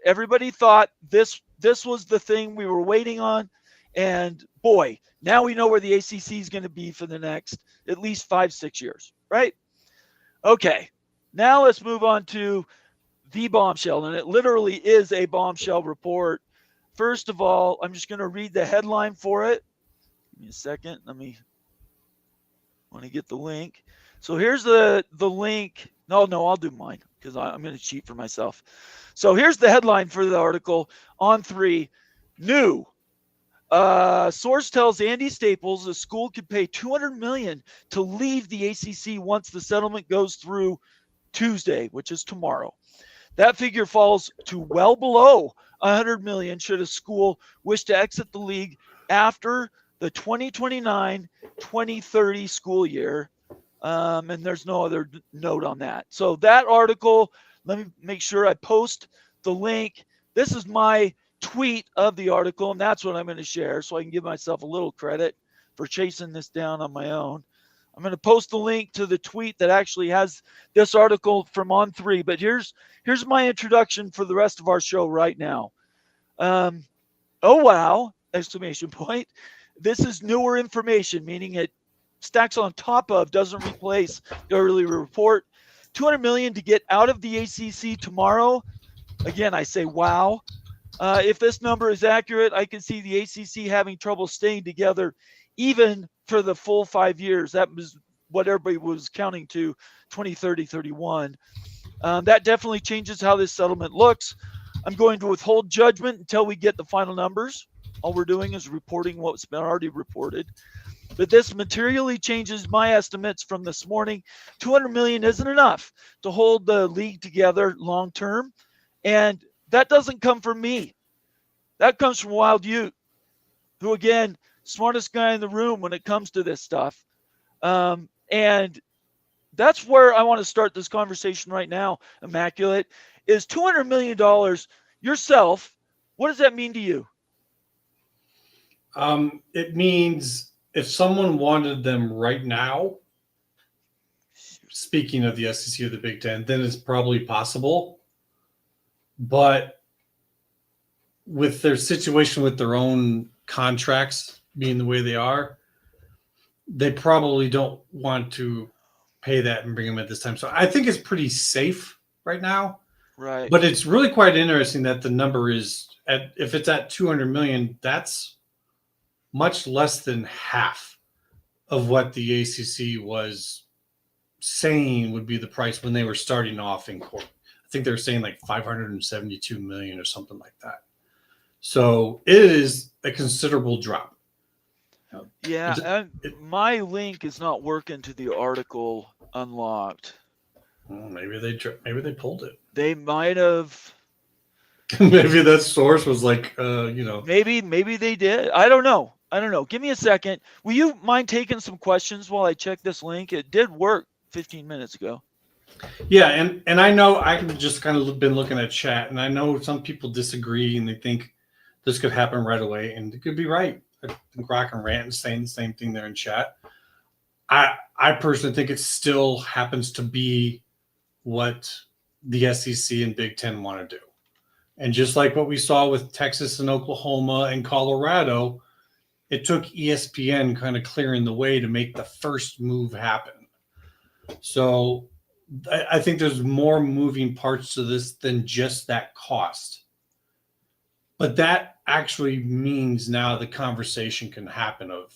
Everybody thought this was the thing we were waiting on. And boy, now we know where the ACC is going to be for the next at least 5-6 years, right? Okay, now let's move on to the bombshell. And it literally is a bombshell report. First of all, I'm just going to read the headline for it. Give me a second. I want to get the link. So here's the link. No, I'll do mine because I'm going to cheat for myself. So here's the headline for the article on 3. New. Source tells Andy Staples the school could pay $200 million to leave the ACC once the settlement goes through Tuesday, which is tomorrow. That figure falls to well below $100 million should a school wish to exit the league after the 2029-2030 school year. And there's no other note on that. So that article, let me make sure I post the link. This is my tweet of the article, and that's what I'm going to share so I can give myself a little credit for chasing this down on my own. I'm going to post the link to the tweet that actually has this article from On3. But here's my introduction for the rest of our show right now. Oh, wow, exclamation point. This is newer information, meaning it stacks on top of, doesn't replace the earlier report. $200 million to get out of the ACC tomorrow. Again, I say, wow. If this number is accurate, I can see the ACC having trouble staying together even for the full 5 years. That was what everybody was counting to, 2030, 31. That definitely changes how this settlement looks. I'm going to withhold judgment until we get the final numbers. All we're doing is reporting what's been already reported. But this materially changes my estimates from this morning. $200 million isn't enough to hold the league together long term. And that doesn't come from me. That comes from Wild Ute, who, again, smartest guy in the room when it comes to this stuff. And that's where I want to start this conversation right now, Immaculate, is $200 million yourself. What does that mean to you? It means if someone wanted them right now, speaking of the SEC or the Big Ten, then it's probably possible. But with their situation with their own contracts being the way they are, they probably don't want to pay that and bring them at this time. So I think it's pretty safe right now. Right. But it's really quite interesting that the number is if it's at 200 million, that's much less than half of what the ACC was saying would be the price when they were starting off in court. I think they were saying like 572 million or something like that. So it is a considerable drop. Yeah, my link is not working to the article unlocked. Well, maybe they pulled it. They might have. Maybe that source was like, Maybe they did. I don't know. Give me a second. Will you mind taking some questions while I check this link? It did work 15 minutes ago. Yeah, and I know I've just kind of been looking at chat, and I know some people disagree and they think this could happen right away, and it could be right. I think Rock and Rant is saying the same thing there in chat. I personally think it still happens to be what the SEC and Big Ten want to do. And just like what we saw with Texas and Oklahoma and Colorado, it took ESPN kind of clearing the way to make the first move happen. So I think there's more moving parts to this than just that cost. But that actually means now the conversation can happen of,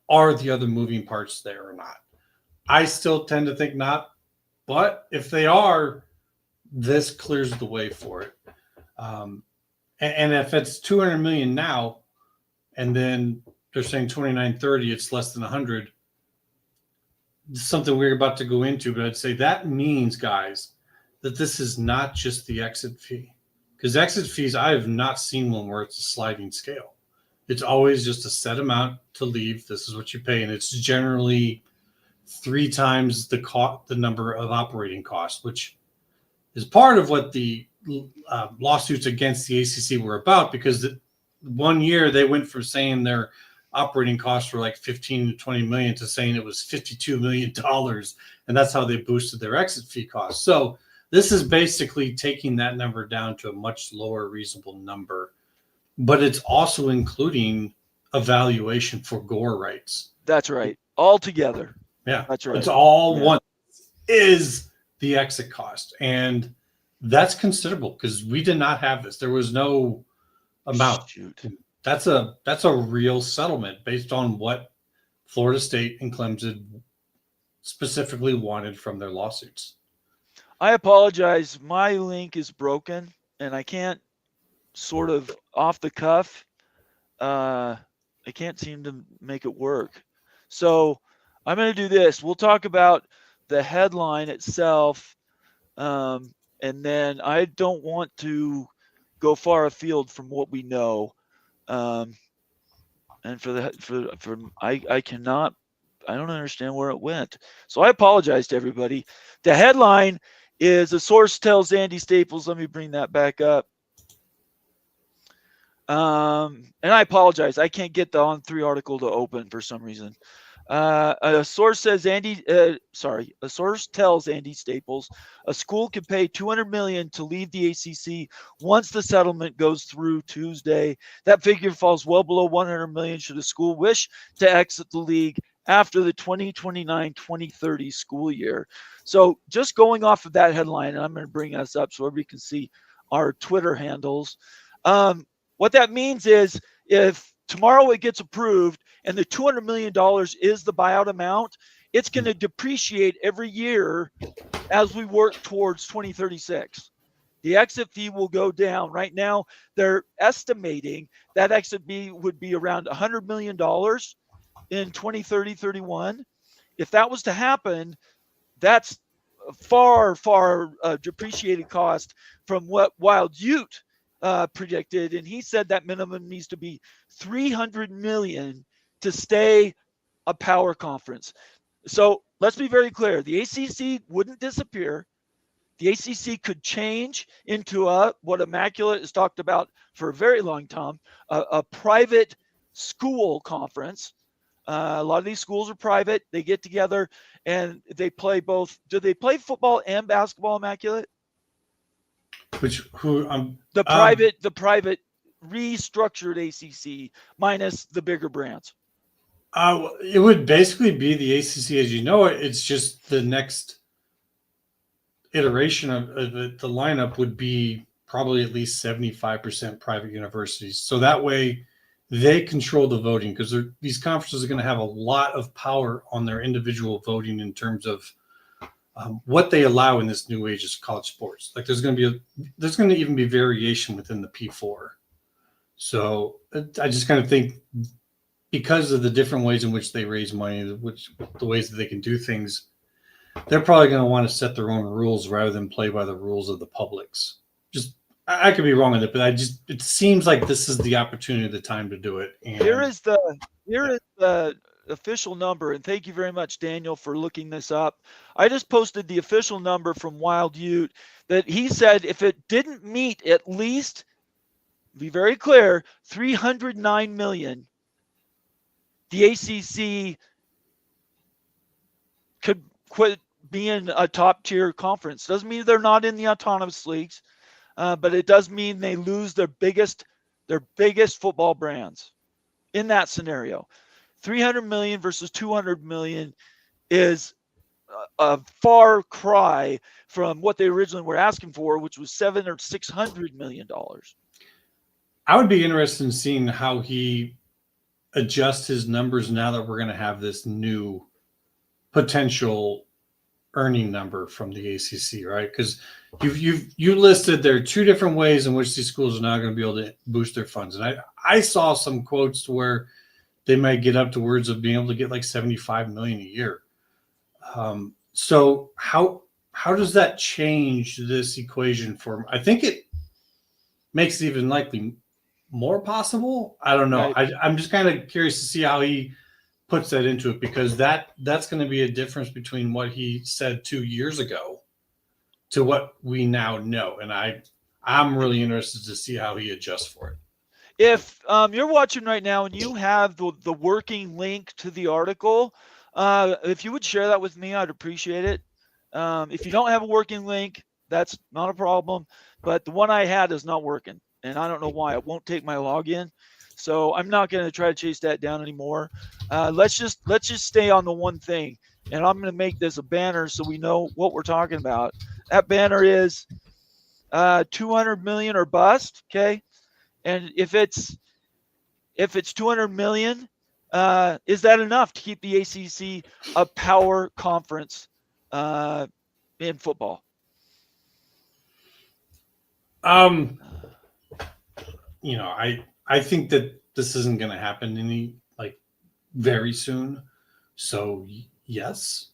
are the other moving parts there or not? I still tend to think not, but if they are, this clears the way for it. And if it's 200 million now, and then they're saying 29-30, it's less than 100. Something we're about to go into, but I'd say that means, guys, that this is not just the exit fee. Because exit fees, I have not seen one where it's a sliding scale. It's always just a set amount to leave. This is what you pay, and it's generally 3 times the number of operating costs, which is part of what the lawsuits against the ACC were about, because 1 year they went from saying their operating costs were like 15 to 20 million to saying it was $52 million. And that's how they boosted their exit fee costs. So This is basically taking that number down to a much lower reasonable number, but it's also including evaluation for gore rights. That's right. All together. Yeah, that's right. It's all one is the exit cost, and that's considerable because we did not have this. There was no amount. Shoot. That's a real settlement based on what Florida State and Clemson specifically wanted from their lawsuits. I apologize. My link is broken, and I can't sort of off the cuff. I can't seem to make it work. So I'm going to do this. We'll talk about the headline itself, and then I don't want to go far afield from what we know. And I cannot. I don't understand where it went. So I apologize to everybody. The headline is a source tells Andy Staples. Let me bring that back up. And I apologize. I can't get the On3 article to open for some reason. A source tells Andy Staples a school could pay $200 million to leave the ACC once the settlement goes through Tuesday. That figure falls well below $100 million should a school wish to exit the league after the 2029-2030 school year. So just going off of that headline, and I'm going to bring us up so everybody can see our Twitter handles. What that means is if tomorrow it gets approved and the $200 million is the buyout amount, it's going to depreciate every year as we work towards 2036. The exit fee will go down. Right now, they're estimating that exit fee would be around $100 million in 2030-31. If that was to happen, that's far depreciated cost from what Wild Ute predicted, and he said that minimum needs to be $300 million to stay a power conference. So let's be very clear: the ACC wouldn't disappear. The ACC could change into what Immaculate has talked about for a very long time, a private school conference. A lot of these schools are private. They get together and they play both. Do they play football and basketball, Immaculate? The private restructured ACC minus the bigger brands. It would basically be the ACC as you know it. It's just the next iteration of the lineup would be probably at least 75% private universities. So that way they control the voting because these conferences are going to have a lot of power on their individual voting in terms of what they allow in this new age of college sports. Like there's going to even be variation within the P4. So I just kind of think because of the different ways in which they raise money, the ways that they can do things, they're probably going to want to set their own rules rather than play by the rules of the publics. Just I could be wrong with it, but it seems like this is the opportunity, the time to do it. And here is the official number, and thank you very much, Daniel, for looking this up. I just posted the official number from Wild Ute that he said if it didn't meet at least, be very clear, $309 million, the ACC could quit being a top-tier conference. Doesn't mean they're not in the autonomous leagues, but it does mean they lose their biggest football brands in that scenario. $300 million versus $200 million is a far cry from what they originally were asking for, which was $700 or $600 million. I would be interested in seeing how he adjusts his numbers now that we're going to have this new potential earning number from the ACC, right? Because you listed there are two different ways in which these schools are now going to be able to boost their funds, and I saw some quotes to where they might get up to words of being able to get like $75 million a year. So how does that change this equation for him? I think it makes it even likely more possible. I don't know. Right. I'm just kind of curious to see how he puts that into it, because that's going to be a difference between what he said 2 years ago to what we now know. And I'm really interested to see how he adjusts for it. If you're watching right now and you have the working link to the article, if you would share that with me, I'd appreciate it. If you don't have a working link, That's not a problem. But the one I had is not working, and I don't know why. It won't take my login. So I'm not going to try to chase that down anymore. Let's just stay on the one thing, and I'm going to make this a banner so we know what we're talking about. That banner is 200 million or bust. Okay, and if it's 200 million, is that enough to keep the ACC a power conference in football? I think that this isn't going to happen very soon. So yes.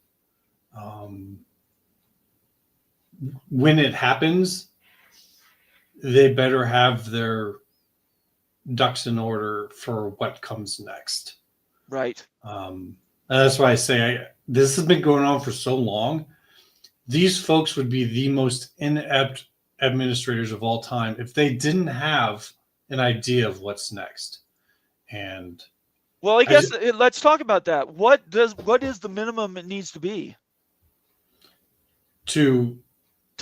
When it happens, they better have their ducks in order for what comes next. Right. That's why I say this has been going on for so long. These folks would be the most inept administrators of all time if they didn't have an idea of what's next. And well, I guess let's talk about that. What is the minimum it needs to be to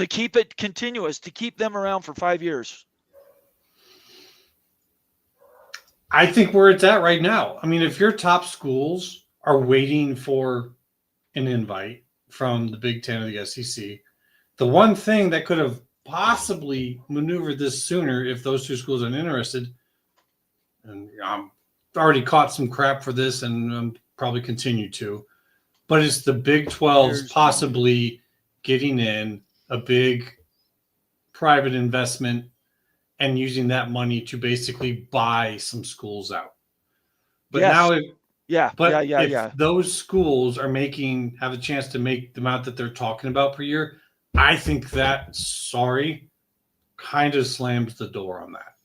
keep it continuous, to keep them around for 5 years? I think where it's at right now. I mean, if your top schools are waiting for an invite from the Big Ten or the SEC, the one thing that could have possibly maneuvered this sooner if those two schools aren't interested, and I'm already caught some crap for this and probably continue to, but it's the Big 12's possibly getting in a big private investment and using that money to basically buy some schools out. But if those schools are have a chance to make the amount that they're talking about per year, I think that, kind of slams the door on that.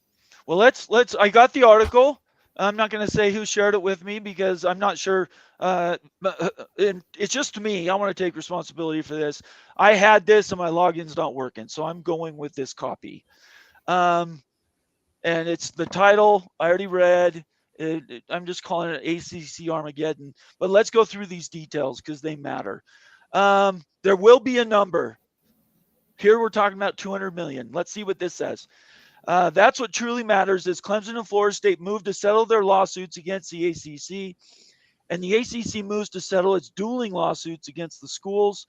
Well, let's I got the article. I'm not going to say who shared it with me because I'm not sure. It's just me. I want to take responsibility for this. I had this and my login's not working, so I'm going with this copy. And it's the title I already read. I'm just calling it ACC Armageddon. But let's go through these details because they matter. There will be a number. Here we're talking about 200 million. Let's see what this says. That's what truly matters is Clemson and Florida State moved to settle their lawsuits against the ACC, and the ACC moves to settle its dueling lawsuits against the schools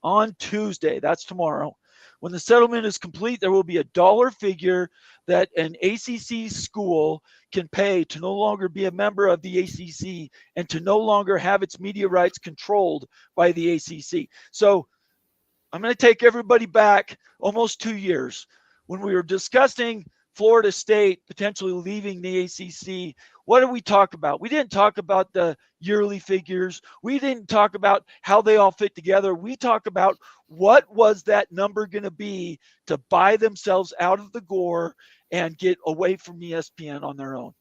on Tuesday. That's tomorrow. When the settlement is complete, there will be a dollar figure that an ACC school can pay to no longer be a member of the ACC and to no longer have its media rights controlled by the ACC. So I'm going to take everybody back almost 2 years. When we were discussing Florida State potentially leaving the ACC, what did we talk about? We didn't talk about the yearly figures. We didn't talk about how they all fit together. We talked about what was that number going to be to buy themselves out of the gore and get away from ESPN on their own.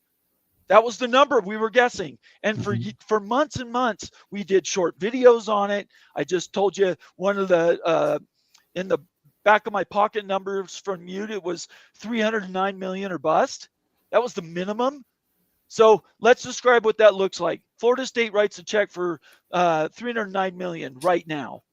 That was the number we were guessing. And for months and months, we did short videos on it. I just told you one of the, in the back of my pocket numbers from Mute, it was 309 million or bust. That was the minimum. So let's describe what that looks like. Florida State writes a check for 309 million right now.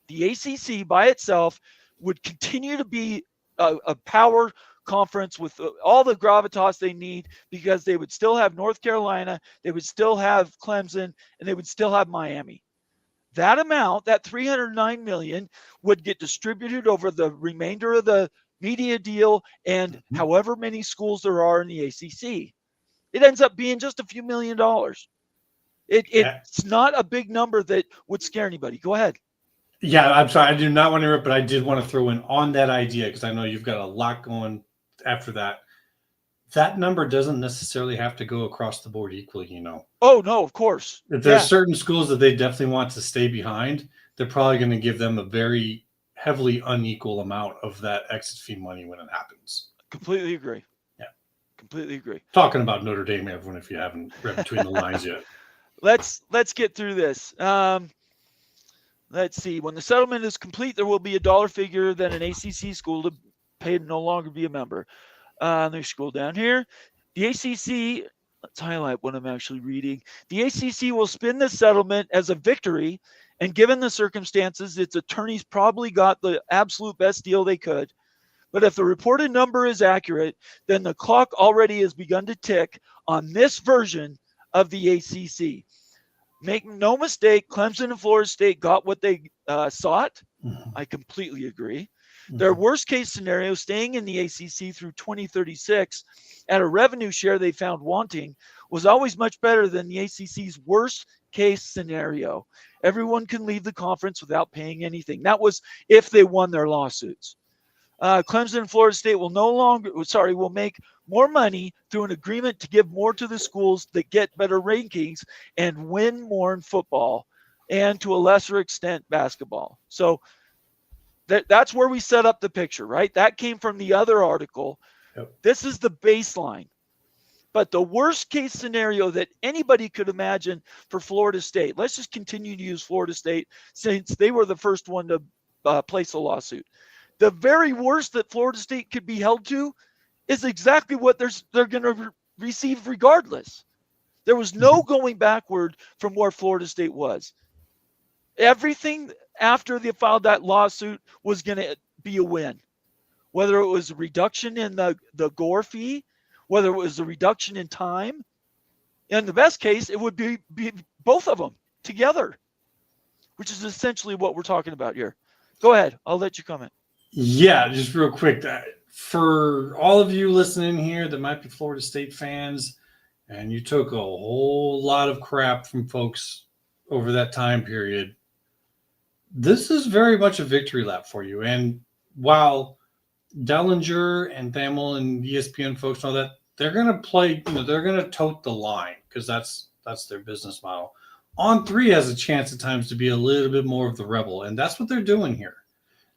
The ACC by itself would continue to be a power conference with all the gravitas they need because they would still have North Carolina, they would still have Clemson, and they would still have Miami. That amount, that 309 million, would get distributed over the remainder of the media deal and however many schools there are in the ACC. It ends up being just a few $1 million. It's not a big number that would scare anybody. Go ahead. Yeah, I'm sorry. I do not want to interrupt, but I did want to throw in on that idea because I know you've got a lot going after that. That number doesn't necessarily have to go across the board equally, Oh, no, of course. If there's certain schools that they definitely want to stay behind, they're probably going to give them a very heavily unequal amount of that exit fee money when it happens. Completely agree. Yeah. Completely agree. Talking about Notre Dame, everyone, if you haven't read between the lines yet. Let's get through this. Let's see. When the settlement is complete, there will be a dollar figure that an ACC school to pay to no longer be a member. Let me scroll down here. The ACC, let's highlight what I'm actually reading. The ACC will spin this settlement as a victory And given the circumstances, its attorneys probably got the absolute best deal they could. But if the reported number is accurate, then the clock already has begun to tick on this version of the ACC. Make no mistake, Clemson and Florida State got what they sought. Mhm. I completely agree. Mhm. Their worst case scenario, staying in the ACC through 2036 at a revenue share they found wanting, was always much better than the ACC's worst case scenario. Everyone can leave the conference without paying anything. That was if they won their lawsuits. Clemson and Florida State will make more money through an agreement to give more to the schools that get better rankings and win more in football and to a lesser extent basketball. So that's where we set up the picture, right? That came from the other article. Yep. This is the baseline. But the worst case scenario that anybody could imagine for Florida State, let's just continue to use Florida State since they were the first one to place a lawsuit. The very worst that Florida State could be held to is exactly what they're going to receive regardless. There was no going backward from where Florida State was. Everything after they filed that lawsuit was going to be a win, whether it was a reduction in the Gore fee, whether it was a reduction in time. In the best case, it would be both of them together, which is essentially what we're talking about here. Go ahead. I'll let you comment. Yeah, just real quick. For all of you listening here that might be Florida State fans, and you took a whole lot of crap from folks over that time period, this is very much a victory lap for you. And while Dellenger and Thamel and ESPN folks know that, they're going to play, they're going to tote the line because that's their business model. On3 has a chance at times to be a little bit more of the rebel, and that's what they're doing here.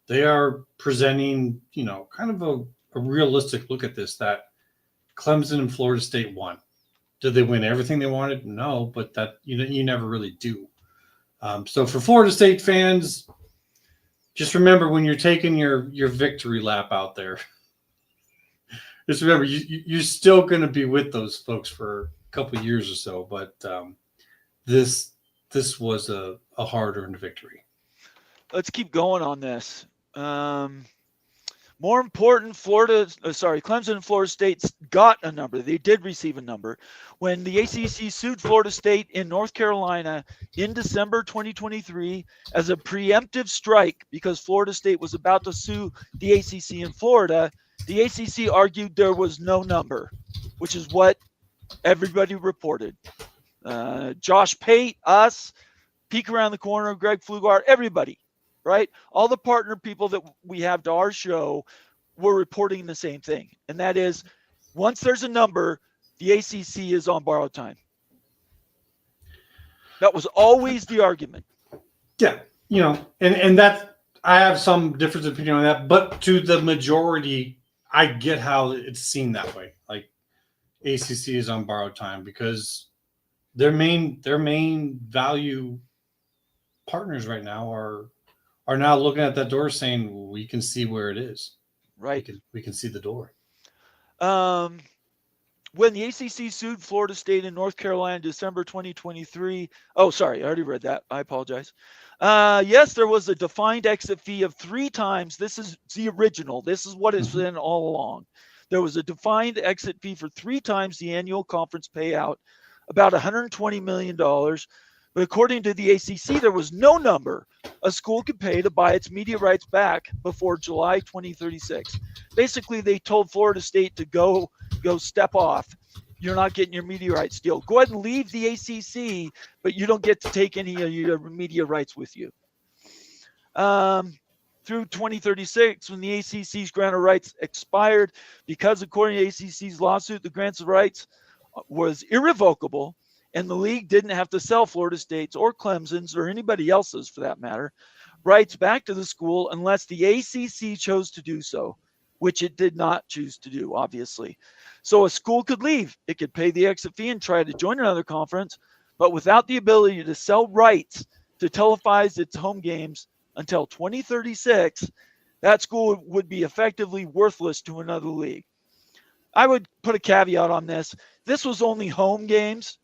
They are presenting, kind of a realistic look at this, that Clemson and Florida State won. Did they win everything they wanted? No, but that you never really do. So for Florida State fans, just remember when you're taking your victory lap out there, just remember you're still going to be with those folks for a couple of years or so. But this was a hard-earned victory. Let's keep going on this. More important, Clemson and Florida State got a number. They did receive a number. When the ACC sued Florida State in North Carolina in December 2023 as a preemptive strike because Florida State was about to sue the ACC in Florida, the ACC argued there was no number, which is what everybody reported. Josh Pate, us, Peek Around the Corner, Greg Flugart, everybody. Right? All the partner people that we have to our show were reporting the same thing. And that is, once there's a number, the ACC is on borrowed time. That was always the argument. Yeah. And that I have some difference of opinion on that, but to the majority, I get how it's seen that way. Like ACC is on borrowed time because their main value partners right now are now looking at that door saying, we can see where it is. Right. We can see the door. When the ACC sued Florida State in North Carolina in December 2023. Oh, sorry. I already read that. I apologize. Yes, there was a defined exit fee of 3 times. This is the original. This is what it's been all along. There was a defined exit fee for 3 times the annual conference payout, about $120 million. But according to the ACC, there was no number a school could pay to buy its media rights back before July 2036. Basically, they told Florida State to go step off. You're not getting your media rights deal. Go ahead and leave the ACC, but you don't get to take any of your media rights with you. Through 2036, when the ACC's grant of rights expired, because according to ACC's lawsuit, the grants of rights was irrevocable, and the league didn't have to sell Florida State's or Clemson's or anybody else's, for that matter, rights back to the school unless the ACC chose to do so, which it did not choose to do, obviously. So a school could leave. It could pay the exit fee and try to join another conference, but without the ability to sell rights to televise its home games until 2036, that school would be effectively worthless to another league. I would put a caveat on this. This was only home games.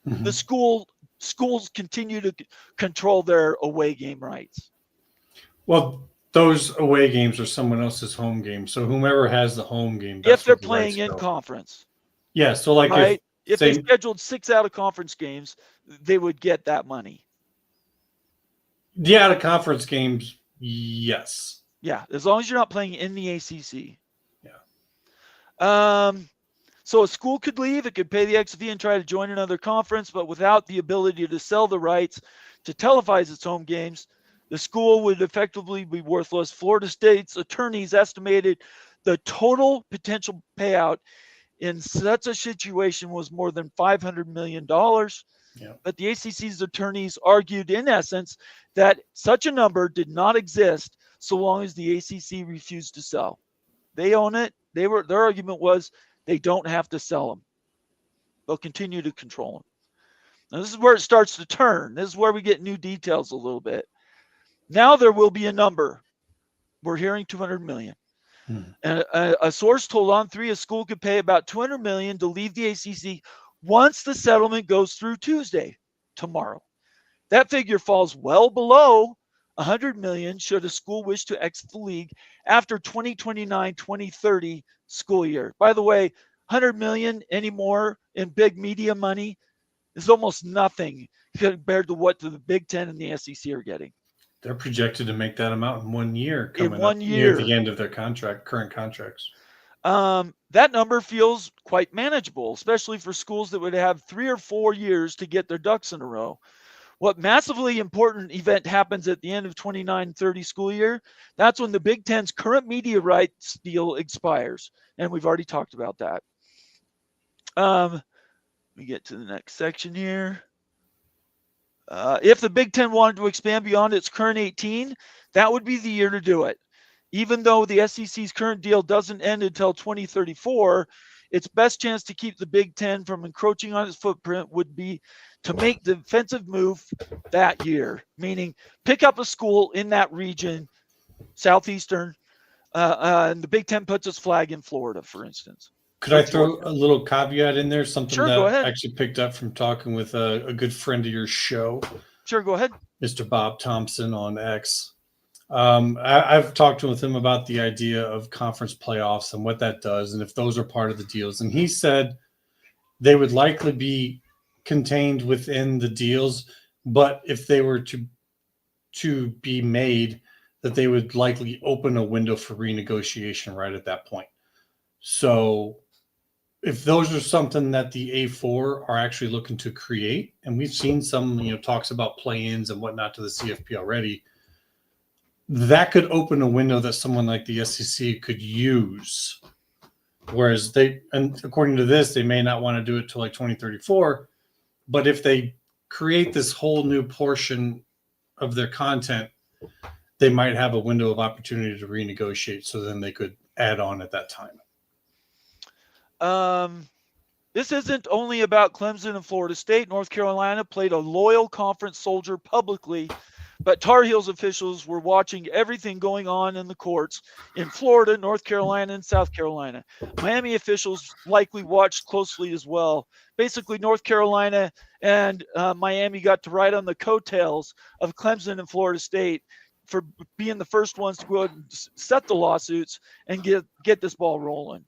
The school schools continue to control their away game rights. Well, those away games are someone else's home game. So whomever has the home game, If that's they're where the rights playing in go. conference, Yeah. So like right? If they say, scheduled 6 out of conference games, they would get that money. the out of conference games, yes. Yeah, as long as you're not playing in the ACC. Yeah. So a school could leave, it could pay the exit fee and try to join another conference, but without the ability to sell the rights to televise its home games, the school would effectively be worthless. Florida State's attorneys estimated the total potential payout in such a situation was more than $500 million. Yeah. But the ACC's attorneys argued, in essence, that such a number did not exist so long as the ACC refused to sell. They own it. Their argument was they don't have to sell them. They'll continue to control them. Now, this is where it starts to turn. This is where we get new details a little bit. Now there will be a number. We're hearing 200 million. And a source told On3 a school could pay about 200 million to leave the ACC once the settlement goes through Tuesday, tomorrow. That figure falls well below 100 million should a school wish to exit the league after 2029-2030 school year. By the way, 100 million anymore in big media money is almost nothing compared to what the Big Ten and the SEC are getting. They're projected to make that amount in 1 year, In 1 year, near the end of their current contracts. That number feels quite manageable, especially for schools that would have 3 or 4 years to get their ducks in a row. What massively important event happens at the end of 29-30 school year? That's when the Big Ten's current media rights deal expires, and we've already talked about that. We get to the next section here. If the Big Ten wanted to expand beyond its current 18, that would be the year to do it. Even though the SEC's current deal doesn't end until 2034, its best chance to keep the Big Ten from encroaching on its footprint would be to make the defensive move that year, meaning pick up a school in that region, southeastern, and the Big Ten puts its flag in Florida, for instance. Could I throw a little caveat in there? Something Sure, that go ahead. I actually picked up from talking with a good friend of your show. Sure, go ahead. Mr. Bob Thompson on X. I've talked with him about the idea of conference playoffs and what that does and if those are part of the deals. And he said they would likely be contained within the deals, but if they were to be made, that they would likely open a window for renegotiation right at that point. So if those are something that the A4 are actually looking to create, and we've seen some, talks about play-ins and whatnot to the CFP already, that could open a window that someone like the SEC could use. Whereas and according to this, they may not want to do it till like 2034. But if they create this whole new portion of their content, they might have a window of opportunity to renegotiate. So then they could add on at that time. This isn't only about Clemson and Florida State. North Carolina played a loyal conference soldier publicly, but Tar Heels officials were watching everything going on in the courts in Florida, North Carolina, and South Carolina. Miami officials likely watched closely as well. Basically, North Carolina and Miami got to ride on the coattails of Clemson and Florida State for being the first ones to go ahead and set the lawsuits and get this ball rolling.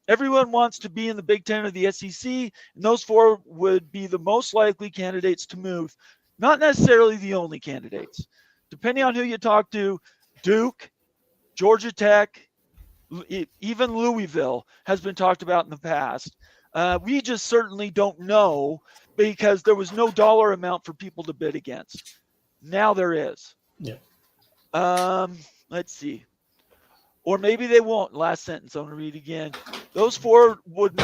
Everyone wants to be in the Big Ten or the SEC, and those four would be the most likely candidates to move. Not necessarily the only candidates. Depending on who you talk to, Duke, Georgia Tech, even Louisville has been talked about in the past. We just certainly don't know because there was no dollar amount for people to bid against. Now there is. Yeah. Let's see. Or maybe they won't. Last sentence, I'm going to read again. Those four would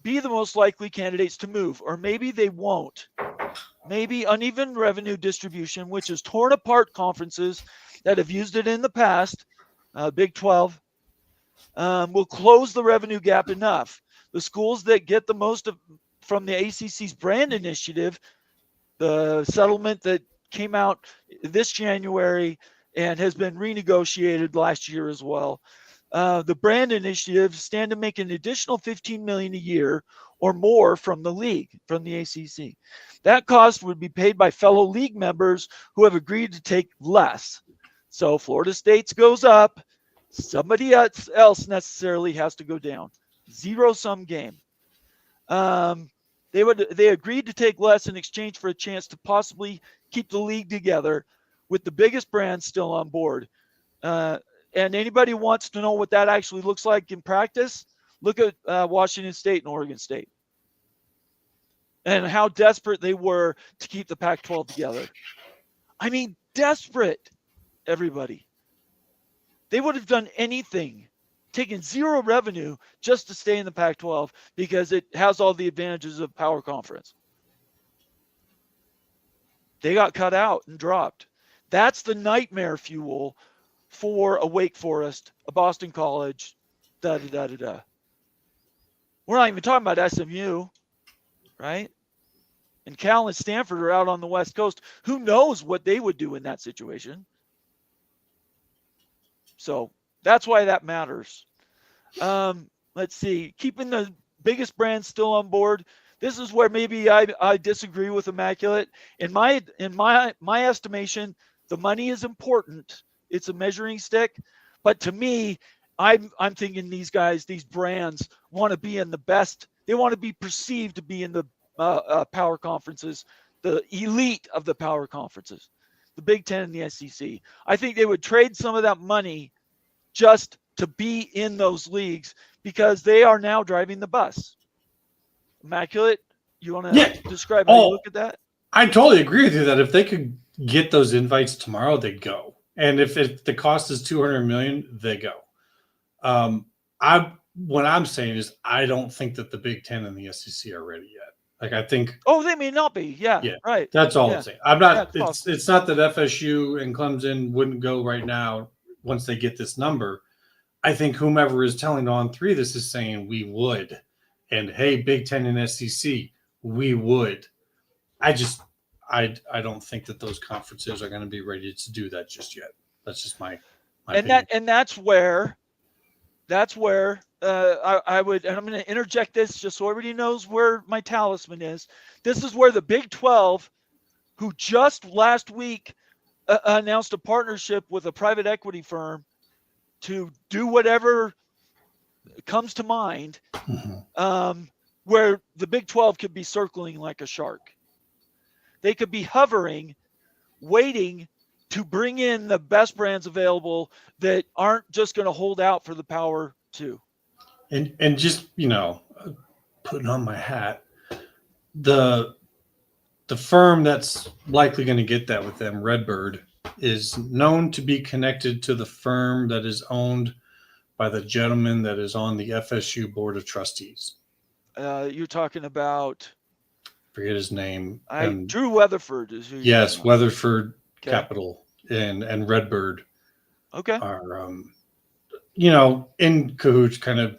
be the most likely candidates to move, or maybe they won't. Maybe uneven revenue distribution, which has torn apart conferences that have used it in the past, Big 12, will close the revenue gap enough. The schools that get the most from the ACC's brand initiative, the settlement that came out this January and has been renegotiated last year as well, The brand initiatives stand to make an additional $15 million a year or more from the league, from the ACC. That cost would be paid by fellow league members who have agreed to take less. So Florida State's goes up, somebody else necessarily has to go down. Zero-sum game. They agreed to take less in exchange for a chance to possibly keep the league together with the biggest brands still on board. And anybody wants to know what that actually looks like in practice, look at Washington State and Oregon State and how desperate they were to keep the Pac-12 together. I mean, desperate, everybody. They would have done anything, taken zero revenue just to stay in the Pac-12 because it has all the advantages of power conference. They got cut out and dropped. That's the nightmare fuel for a Wake Forest, a Boston College, da-da-da-da-da. We're not even talking about SMU, right? And Cal and Stanford are out on the West Coast. Who knows what they would do in that situation? So that's why that matters. Let's see. Keeping the biggest brands still on board. This is where maybe I disagree with Immaculate. In my estimation, the money is important. It's a measuring stick. But to me, I'm thinking these guys, these brands want to be in the best. They want to be perceived to be in the power conferences, the elite of the power conferences, the Big Ten and the SEC. I think they would trade some of that money just to be in those leagues because they are now driving the bus. Immaculate, you want to describe how you look at that? I totally agree with you that if they could get those invites tomorrow, they'd go. And if the cost is $200 million, they go. What I'm saying is I don't think that the Big Ten and the SEC are ready yet. Like I think. Oh, they may not be. Yeah. Right. That's all I'm saying. I'm not. Yeah, it's not that FSU and Clemson wouldn't go right now once they get this number. I think whomever is telling On3 this is saying we would, and hey, Big Ten and SEC, we would. I don't think that those conferences are going to be ready to do that just yet. That's just my opinion. That's where I would, and I'm going to interject this just so everybody knows where my talisman is. This is where the Big 12, who just last week announced a partnership with a private equity firm to do whatever comes to mind, where the Big 12 could be circling like a shark. They could be hovering, waiting to bring in the best brands available that aren't just going to hold out for the power too. And just, putting on my hat, the firm that's likely going to get that with them, Redbird, is known to be connected to the firm that is owned by the gentleman that is on the FSU Board of Trustees. You're talking about? Forget his name. Drew Weatherford is who. Yes, Weatherford Capital and Redbird. Okay. Are in cahoots, kind of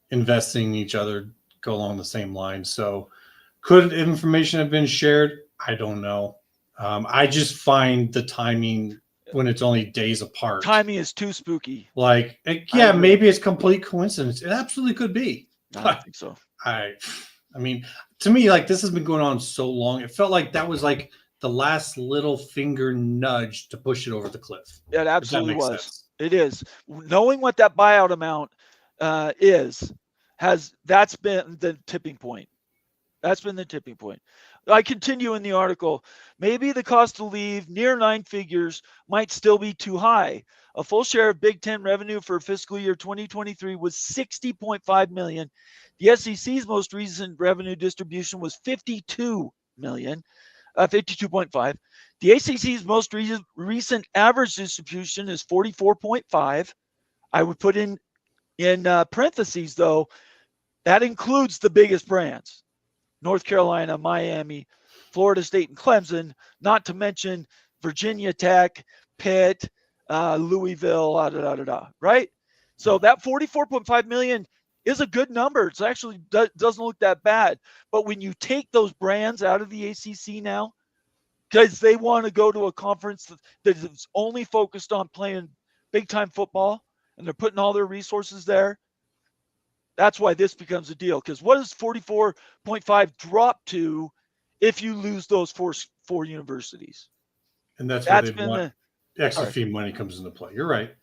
investing in each other, go along the same lines. So could information have been shared? I don't know. I just find the timing when it's only days apart. Timing is too spooky. Like, maybe it's complete coincidence. It absolutely could be. I don't think so. I mean, to me, like, this has been going on so long. It felt like that was like the last little finger nudge to push it over the cliff. It absolutely was. Sense. It is. Knowing what that buyout amount that's been the tipping point. That's been the tipping point. I continue in the article. Maybe the cost to leave near 9 figures might still be too high. A full share of Big Ten revenue for fiscal year 2023 was $60.5 million. The SEC's most recent revenue distribution was $52 million, 52.5. The ACC's most recent average distribution is 44.5. I would put in parentheses, though, that includes the biggest brands. North Carolina, Miami, Florida State, and Clemson, not to mention Virginia Tech, Pitt, Louisville, right? So that 44.5 million is a good number. It's actually doesn't look that bad. But when you take those brands out of the ACC now, because they want to go to a conference that is only focused on playing big-time football, and they're putting all their resources there. That's why this becomes a deal. Because what does 44.5 drop to if you lose those four universities? And that's where they been want exit fee money comes into play. You're right.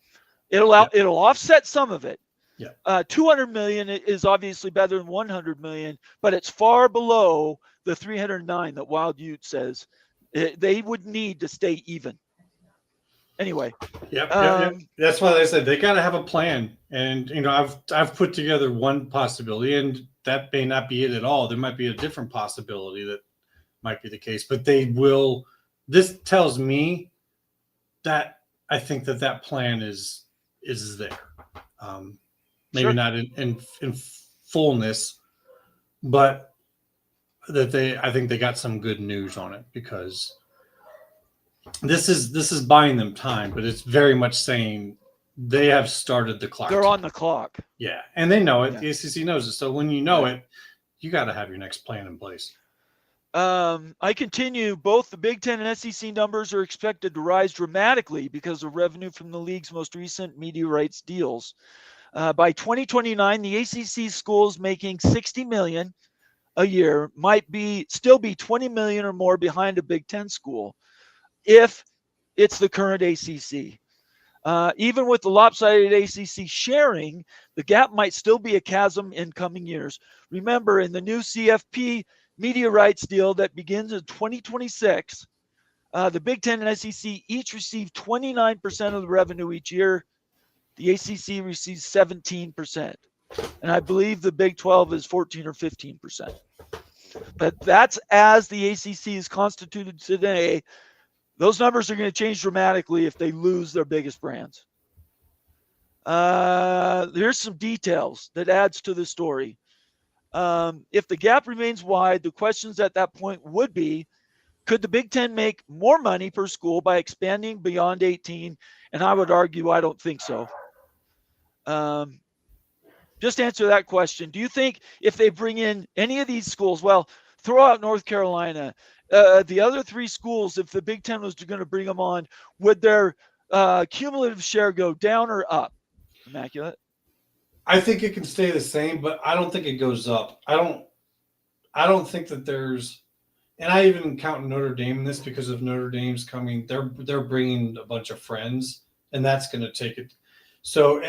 It'll offset some of it. Yeah. 200 million is obviously better than 100 million, but it's far below the 309 that Wild Ute says they would need to stay even. Anyway. Yep. That's why they said they got to have a plan. And, I've put together one possibility, and that may not be it at all. There might be a different possibility that might be the case, but this tells me that I think that plan is there. Maybe not in fullness, but I think they got some good news on it, because this is buying them time, but it's very much saying they have started the clock. They're on the clock. Yeah, and they know it. Yeah. The ACC knows it. So when you know it, you got to have your next plan in place. I continue. Both the Big Ten and SEC numbers are expected to rise dramatically because of revenue from the league's most recent media rights deals. By 2029, the ACC schools making $60 million a year might still be $20 million or more behind a Big Ten school if it's the current ACC. Even with the lopsided ACC sharing, the gap might still be a chasm in coming years. Remember, in the new CFP media rights deal that begins in 2026, the Big Ten and SEC each receive 29% of the revenue each year. The ACC receives 17%. And I believe the Big 12 is 14 or 15%. But that's as the ACC is constituted today. Those numbers are going to change dramatically if they lose their biggest brands. There's some details that adds to the story. If the gap remains wide, the questions at that point would be, could the Big Ten make more money per school by expanding beyond 18? And I would argue I don't think so. Just answer that question. Do you think if they bring in any of these schools, well, throw out North Carolina, the other three schools, if the Big Ten was going to bring them on, would their cumulative share go down or up? Immaculate. I think it can stay the same, but I don't think it goes up. I don't think that there's, and I even count Notre Dame in this because of Notre Dame's coming. They're bringing a bunch of friends, and that's going to take it. So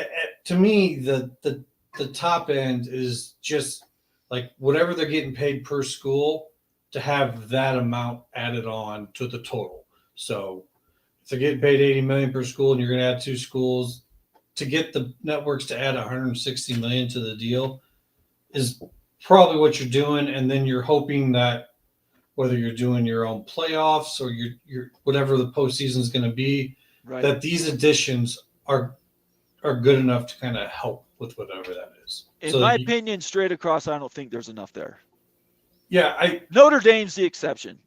to me, the top end is just like whatever they're getting paid per school to have that amount added on to the total. So if they're getting paid $80 million per school and you're going to add two schools, to get the networks to add $160 million to the deal is probably what you're doing. And then you're hoping that whether you're doing your own playoffs or your whatever the postseason is going to be, right, that these additions are good enough to kind of help with whatever that is. In my opinion, straight across, I don't think there's enough there. Yeah, Notre Dame's the exception.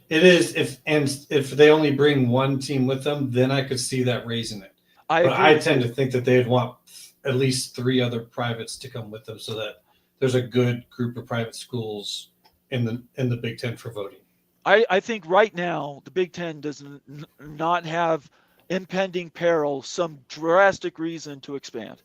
It is. If they only bring one team with them, then I could see that raising it. I tend to think that they'd want at least three other privates to come with them, so that there's a good group of private schools in the Big Ten for voting. I think right now the Big Ten does not have impending peril some drastic reason to expand.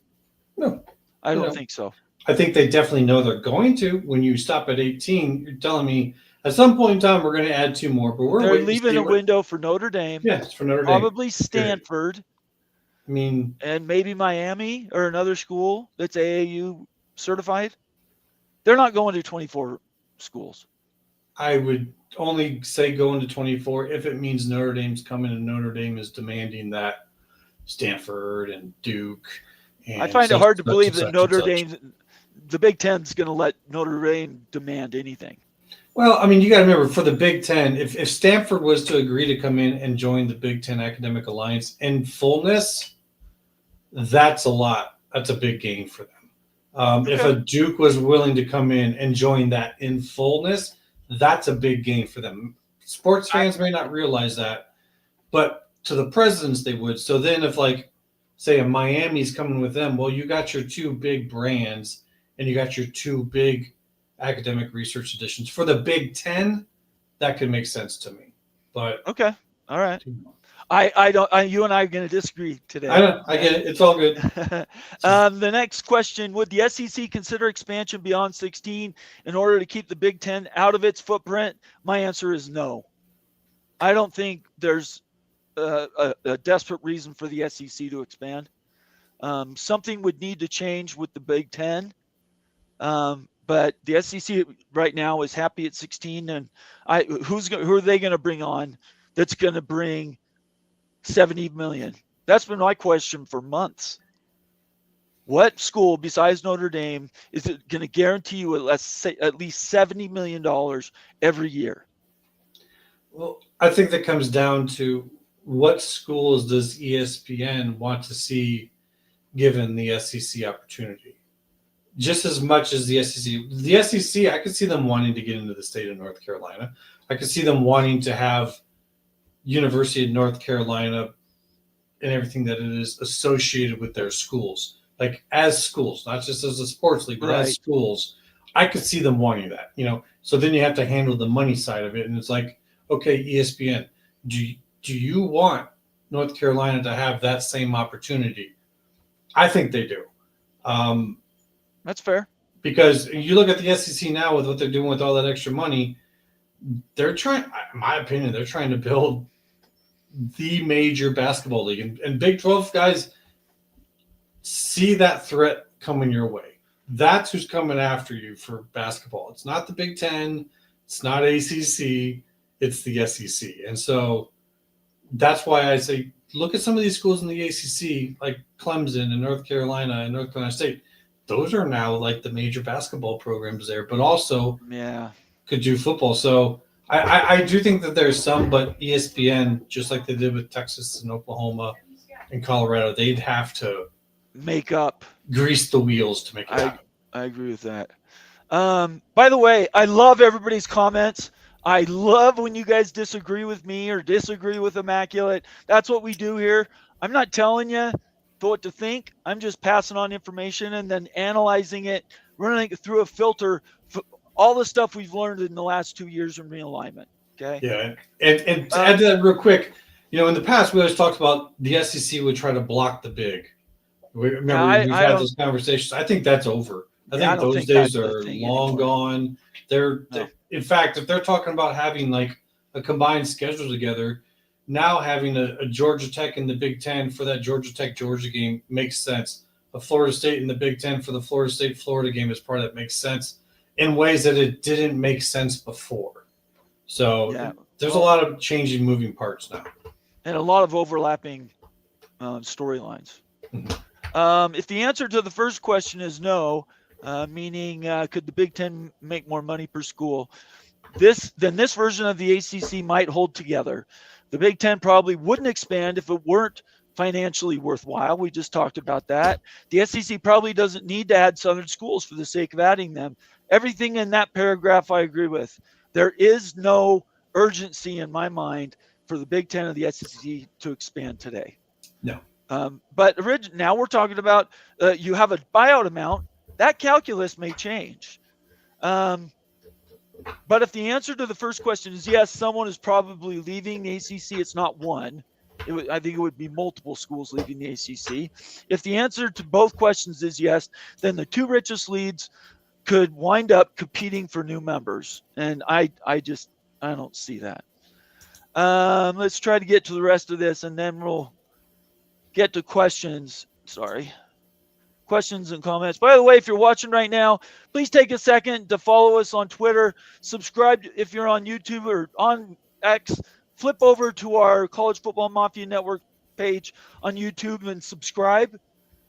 No, I don't think so. I think they definitely know they're going to. When you stop at 18, you're telling me at some point in time we're going to add two more, but they're leaving a window for Notre Dame. Yes, for Notre Dame. Probably Stanford. I mean, and maybe Miami or another school that's AAU certified. They're not going to 24 schools. I would only say going to 24 if it means Notre Dame's coming and Notre Dame is demanding that Stanford and Duke. And I find it hard to believe that Notre Dame, the Big Ten's going to let Notre Dame demand anything. Well, I mean, you got to remember for the Big Ten, if Stanford was to agree to come in and join the Big Ten Academic Alliance in fullness, that's a lot. That's a big gain for them. If a Duke was willing to come in and join that in fullness, that's a big gain for them. Sports fans may not realize that, but to the presidents, they would. So then if, like, say a Miami's coming with them, well, you got your two big brands and you got your two big academic research editions. For the Big Ten, that could make sense to me. But okay. All right. I don't. You and I are going to disagree today. I know. I get it. It's all good. The next question: would the SEC consider expansion beyond 16 in order to keep the Big Ten out of its footprint? My answer is no. I don't think there's a desperate reason for the SEC to expand. Something would need to change with the Big Ten, but the SEC right now is happy at 16. And who are they going to bring on? That's going to bring 70 million. That's been my question for months. What school besides Notre Dame is it going to guarantee you at least $70 million every year? Well, I think that comes down to what schools does ESPN want to see given the SEC opportunity? Just as much as the SEC. The SEC, I could see them wanting to get into the state of North Carolina. I could see them wanting to have University of North Carolina and everything that it is associated with their schools. Like as schools, not just as a sports league, but as schools. I could see them wanting that, So then you have to handle the money side of it. And it's like, okay, ESPN, do you want North Carolina to have that same opportunity? I think they do. That's fair. Because you look at the SEC now with what they're doing with all that extra money, they're trying, in my opinion, they're trying to build the major basketball league. And Big 12 guys see that threat coming your way. That's who's coming after you for basketball. It's not the Big 10. It's not ACC. It's the SEC. And so that's why I say look at some of these schools in the ACC, like Clemson and North Carolina and North Carolina State. Those are now like the major basketball programs there, but also could do football. So I do think that there's some, but ESPN, just like they did with Texas and Oklahoma and Colorado, they'd have to make up, grease the wheels to make it happen. I agree with that. By the way, I love everybody's comments. I love when you guys disagree with me or disagree with Immaculate. That's what we do here. I'm not telling you what to think. I'm just passing on information and then analyzing it, running it through a filter, all the stuff we've learned in the last 2 years in realignment. Okay. Yeah. And to add to that real quick, in the past, we always talked about the SEC would try to block the big. We've had those conversations. I think that's over. I think those days are long gone. In fact, if they're talking about having like a combined schedule together, now having a Georgia Tech in the Big Ten for that Georgia Tech-Georgia game makes sense. A Florida State in the Big Ten for the Florida State-Florida game is part of that makes sense in ways that it didn't make sense before. So there's a lot of changing moving parts now. And a lot of overlapping storylines. Mm-hmm. If the answer to the first question is no, meaning could the Big Ten make more money per school, this version of the ACC might hold together. The Big Ten probably wouldn't expand if it weren't financially worthwhile. We just talked about that. The SEC probably doesn't need to add Southern schools for the sake of adding them. Everything in that paragraph I agree with. There is no urgency in my mind for the Big Ten and the SEC to expand today. No. But now we're talking about you have a buyout amount. That calculus may change. But if the answer to the first question is yes, someone is probably leaving the ACC, it's not one. I think it would be multiple schools leaving the ACC. If the answer to both questions is yes, then the two richest leagues could wind up competing for new members. And I don't see that. Let's try to get to the rest of this, and then we'll get to questions. Questions and comments. By the way, if you're watching right now, please take a second to follow us on Twitter. Subscribe if you're on YouTube or on X. Flip over to our College Football Mafia Network page on YouTube and subscribe.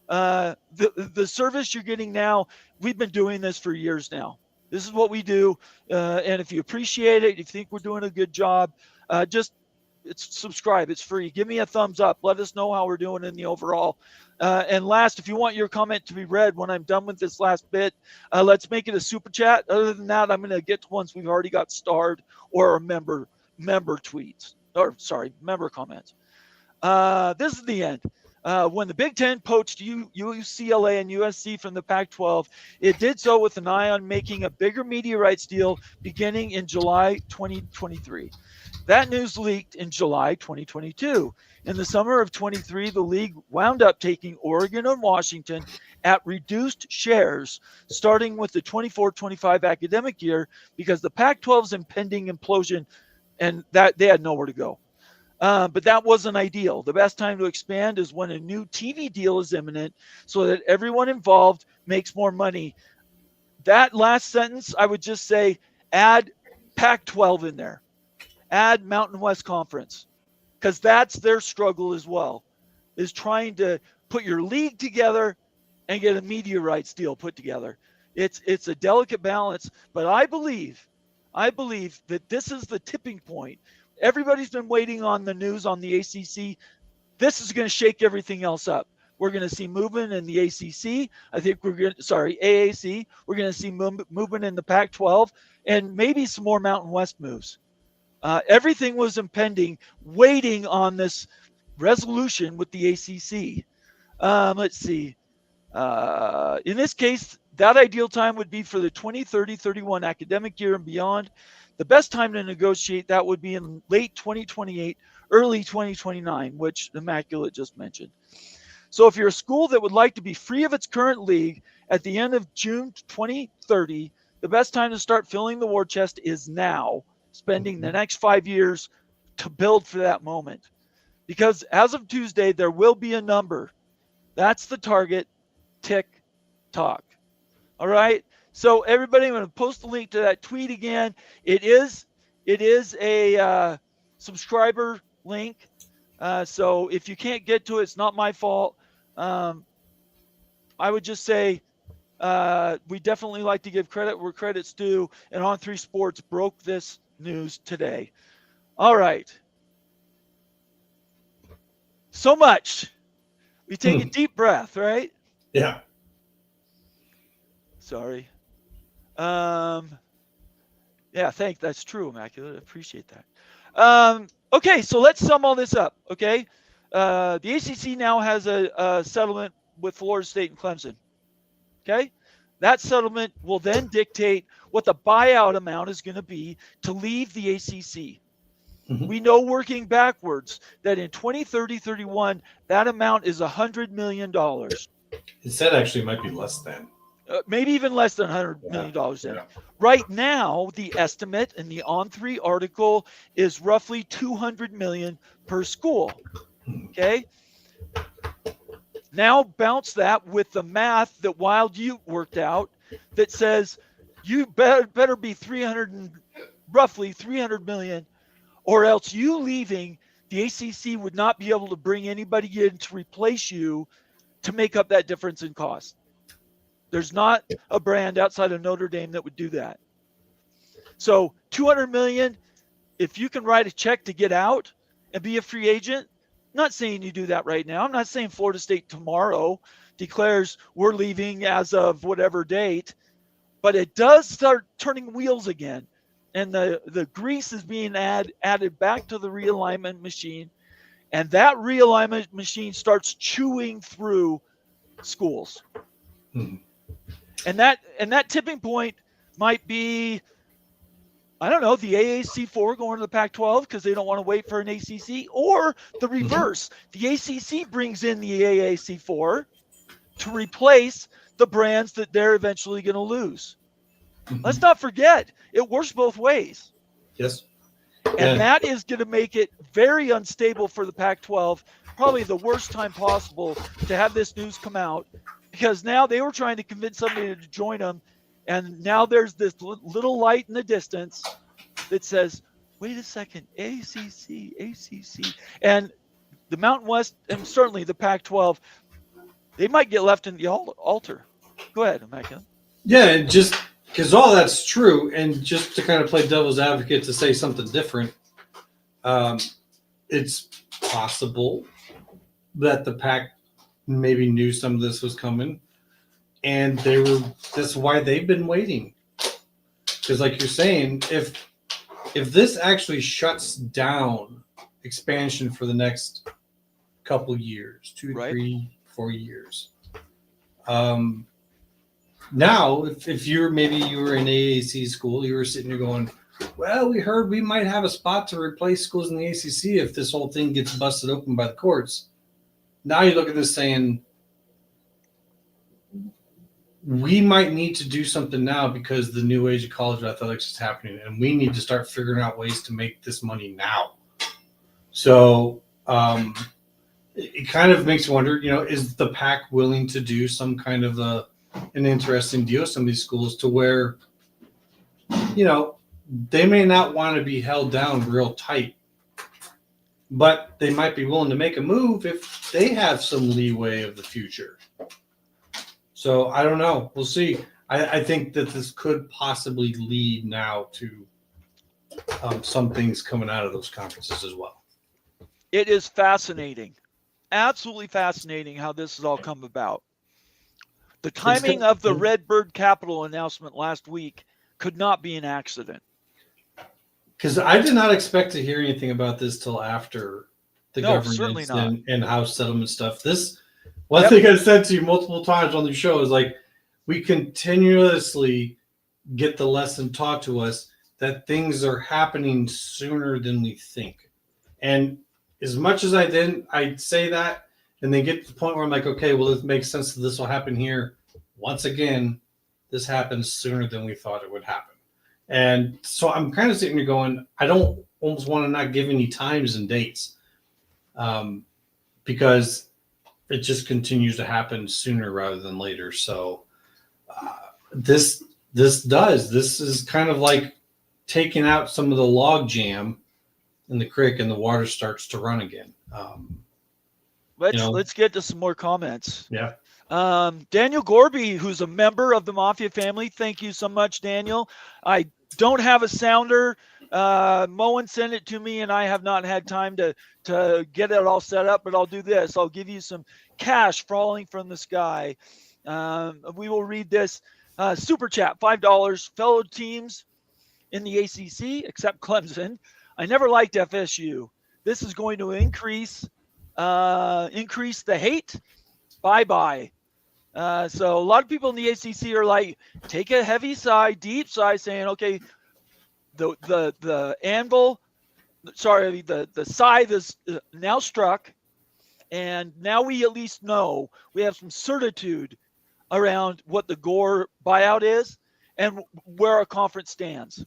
The service you're getting now, we've been doing this for years now. This is what we do. And if you appreciate it, if you think we're doing a good job, subscribe. It's free. Give me a thumbs up. Let us know how we're doing in the overall. And last, if you want your comment to be read when I'm done with this last bit, let's make it a super chat. Other than that, I'm going to get to ones we've already got starred or member tweets member comments. This is the end. When the Big Ten poached UCLA and USC from the Pac-12, it did so with an eye on making a bigger media rights deal beginning in July 2023. That news leaked in July 2022. In the summer of 23, the league wound up taking Oregon and Washington at reduced shares, starting with the 24-25 academic year, because the Pac-12's impending implosion, and that they had nowhere to go. But that wasn't ideal. The best time to expand is when a new TV deal is imminent so that everyone involved makes more money. That last sentence, I would just say add Pac-12 in there. Add Mountain West Conference, because that's their struggle as well, is trying to put your league together and get a media rights deal put together. It's a delicate balance, but I believe that this is the tipping point. Everybody's been waiting on the news on the ACC. This is going to shake everything else up. We're going to see movement in the ACC. I think AAC. We're going to see movement in the Pac-12 and maybe some more Mountain West moves. Everything was impending, waiting on this resolution with the ACC. Let's see. In this case, that ideal time would be for the 2030-31 academic year and beyond. The best time to negotiate that would be in late 2028, early 2029, which Immaculate just mentioned. So if you're a school that would like to be free of its current league at the end of June 2030, the best time to start filling the war chest is now, spending the next 5 years to build for that moment. Because as of Tuesday, there will be a number. That's the target. Tick tock. All right. So everybody, I'm going to post the link to that tweet again. It is a subscriber link. So if you can't get to it, it's not my fault. I would just say we definitely like to give credit where credit's due. And On3 Sports broke this news today. All right. So much. We take a deep breath, right? Yeah. Sorry. Yeah, that's true, Immaculate. I appreciate that. Okay, so let's sum all this up, okay? The ACC now has a settlement with Florida State and Clemson, okay? That settlement will then dictate what the buyout amount is going to be to leave the ACC. Mm-hmm. We know working backwards that in 2030-31, that amount is $100 million. It said actually might be less than. Maybe even less than $100 million. Yeah. Right now, the estimate in the On3 article is roughly $200 million per school. Okay. Now bounce that with the math that Wild Ute worked out that says you better be roughly 300 million, or else you leaving, the ACC would not be able to bring anybody in to replace you to make up that difference in cost. There's not a brand outside of Notre Dame that would do that. So 200 million, if you can write a check to get out and be a free agent, I'm not saying you do that right now. I'm not saying Florida State tomorrow declares we're leaving as of whatever date, but it does start turning wheels again. And the grease is being added back to the realignment machine. And that realignment machine starts chewing through schools. Hmm. And that tipping point might be, I don't know, the AAC4 going to the Pac-12 because they don't want to wait for an ACC, or the reverse. The ACC brings in the AAC4 to replace the brands that they're eventually going to lose. Mm-hmm. Let's not forget, it works both ways. Yes. And that is going to make it very unstable for the Pac-12, probably the worst time possible to have this news come out, because now they were trying to convince somebody to join them, and now there's this little light in the distance that says, wait a second, ACC. And the Mountain West, and certainly the Pac-12, they might get left in the altar. Go ahead, Micah. Yeah, just because all that's true, and just to kind of play devil's advocate to say something different, it's possible that the Pac maybe knew some of this was coming, and that's why they've been waiting. Because like you're saying, if this actually shuts down expansion for the next couple years, 2, right, 3, 4 years, now if you were in AAC school, you were sitting there going, well, we heard we might have a spot to replace schools in the ACC if this whole thing gets busted open by the courts. Now you look at this saying, we might need to do something now because the new age of college athletics is happening, and we need to start figuring out ways to make this money now. So it kind of makes you wonder, is the PAC willing to do some kind of an interesting deal with some of these schools to where, they may not want to be held down real tight, but they might be willing to make a move if they have some leeway of the future. So I don't know. We'll see. I think that this could possibly lead now to some things coming out of those conferences as well. It is fascinating, absolutely fascinating how this has all come about. The timing of the Redbird Capital announcement last week could not be an accident. Because I did not expect to hear anything about this till after the governance and House settlement stuff. One thing I said to you multiple times on the show is like, we continuously get the lesson taught to us that things are happening sooner than we think. And as much as I'd say that, and then get to the point where I'm like, okay, well, it makes sense that this will happen here. Once again, this happens sooner than we thought it would happen. And so I'm kind of sitting here going, I don't almost want to not give any times and dates because it just continues to happen sooner rather than later. So this is kind of like taking out some of the log jam in the creek and the water starts to run again. Let's get to some more comments. Yeah. Daniel Gorby, who's a member of the Mafia family. Thank you so much, Daniel. I don't have a sounder. Moen sent it to me, and I have not had time to get it all set up, but I'll do this. I'll give you some cash falling from the sky. We will read this. Super chat, $5. Fellow teams in the ACC, except Clemson. I never liked FSU. This is going to increase the hate. Bye-bye. So a lot of people in the ACC are like, take a heavy sigh, deep sigh, saying, okay, the anvil, sorry, the scythe is now struck, and now we at least know, we have some certitude around what the Gore buyout is and where our conference stands.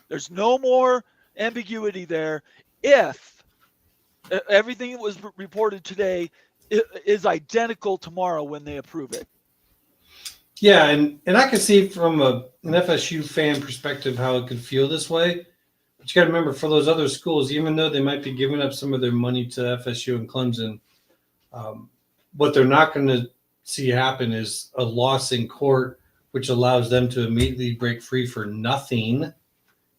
There's no more ambiguity there. If everything that was reported today is identical tomorrow when they approve it. Yeah, and I can see from an FSU fan perspective how it could feel this way. But you got to remember, for those other schools, even though they might be giving up some of their money to FSU and Clemson, what they're not going to see happen is a loss in court, which allows them to immediately break free for nothing.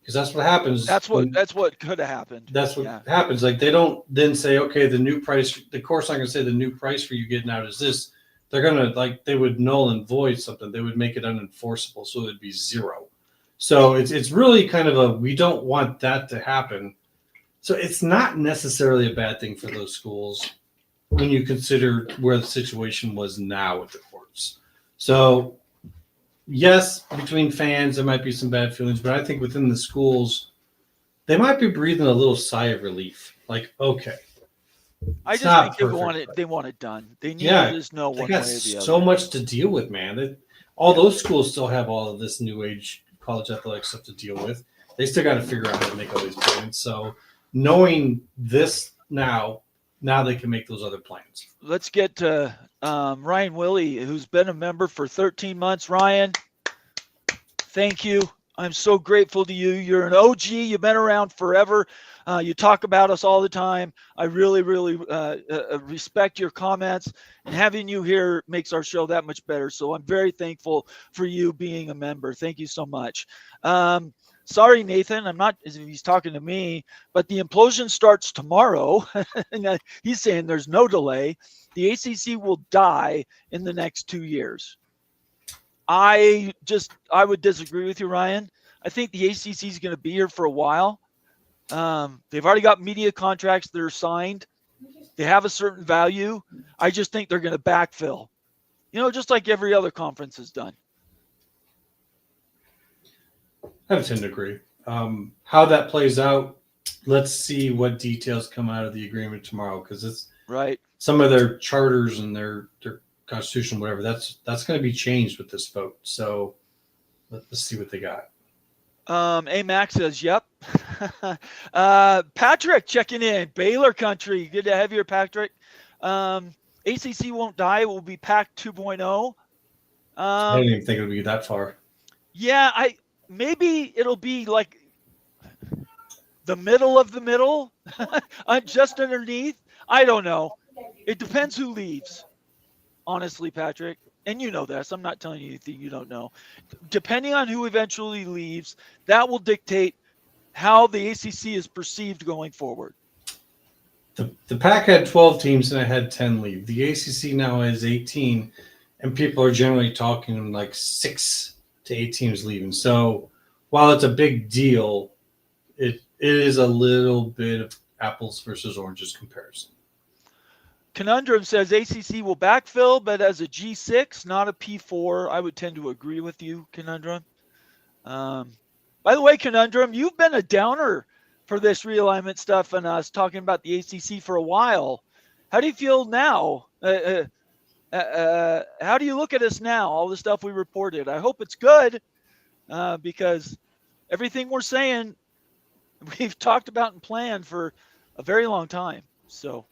Because that's what happens. That's what could have happened. That's what happens. Like, they don't then say, okay, the new price. The court's not going to say the new price for you getting out is this. They're going to, they would null and void something. They would make it unenforceable, so it would be zero. So it's really kind of we don't want that to happen. So it's not necessarily a bad thing for those schools when you consider where the situation was now with the courts. So yes, between fans, there might be some bad feelings, but I think within the schools, they might be breathing a little sigh of relief. Like, okay. I just think they want it done. They need to just know one way or the other. So much to deal with, man. All those schools still have all of this new age college athletic stuff to deal with. They still got to figure out how to make all these plans. So knowing this now they can make those other plans. Let's get to Ryan Willie, who's been a member for 13 months. Ryan, thank you. I'm so grateful to you. You're an OG. You've been around forever. You talk about us all the time. I really, really respect your comments, and having you here makes our show that much better. So I'm very thankful for you being a member. Thank you so much. Sorry, Nathan, I'm not as if he's talking to me, but the implosion starts tomorrow. And he's saying there's no delay. The ACC will die in the next 2 years. I would disagree with you, Ryan. I think the ACC is going to be here for a while. They've already got media contracts that are signed. They have a certain value. I just think they're going to backfill, just like every other conference has done. I tend to agree. How that plays out, let's see what details come out of the agreement tomorrow, because it's Right. some of their charters and their constitution, whatever. That's going to be changed with this vote. So let's see what they got. A Max says, "Yep." Patrick checking in, Baylor country. Good to have you here, Patrick. ACC won't die. It will be Pac 2.0. I didn't even think it would be that far. Yeah, maybe it'll be like the middle of the middle, just underneath. I don't know. It depends who leaves, honestly, Patrick. And you know this. I'm not telling you anything you don't know. Depending on who eventually leaves, that will dictate how the ACC is perceived going forward. The Pac had 12 teams and it had 10 leave. The ACC now has 18, and people are generally talking like 6 to 8 teams leaving. So while it's a big deal, it is a little bit of apples versus oranges comparison. Conundrum says ACC will backfill, but as a G6, not a P4. I would tend to agree with you, Conundrum. By the way, Conundrum, you've been a downer for this realignment stuff and us talking about the ACC for a while. How do you feel now? How do you look at us now, all the stuff we reported? I hope it's good because everything we're saying, we've talked about and planned for a very long time. So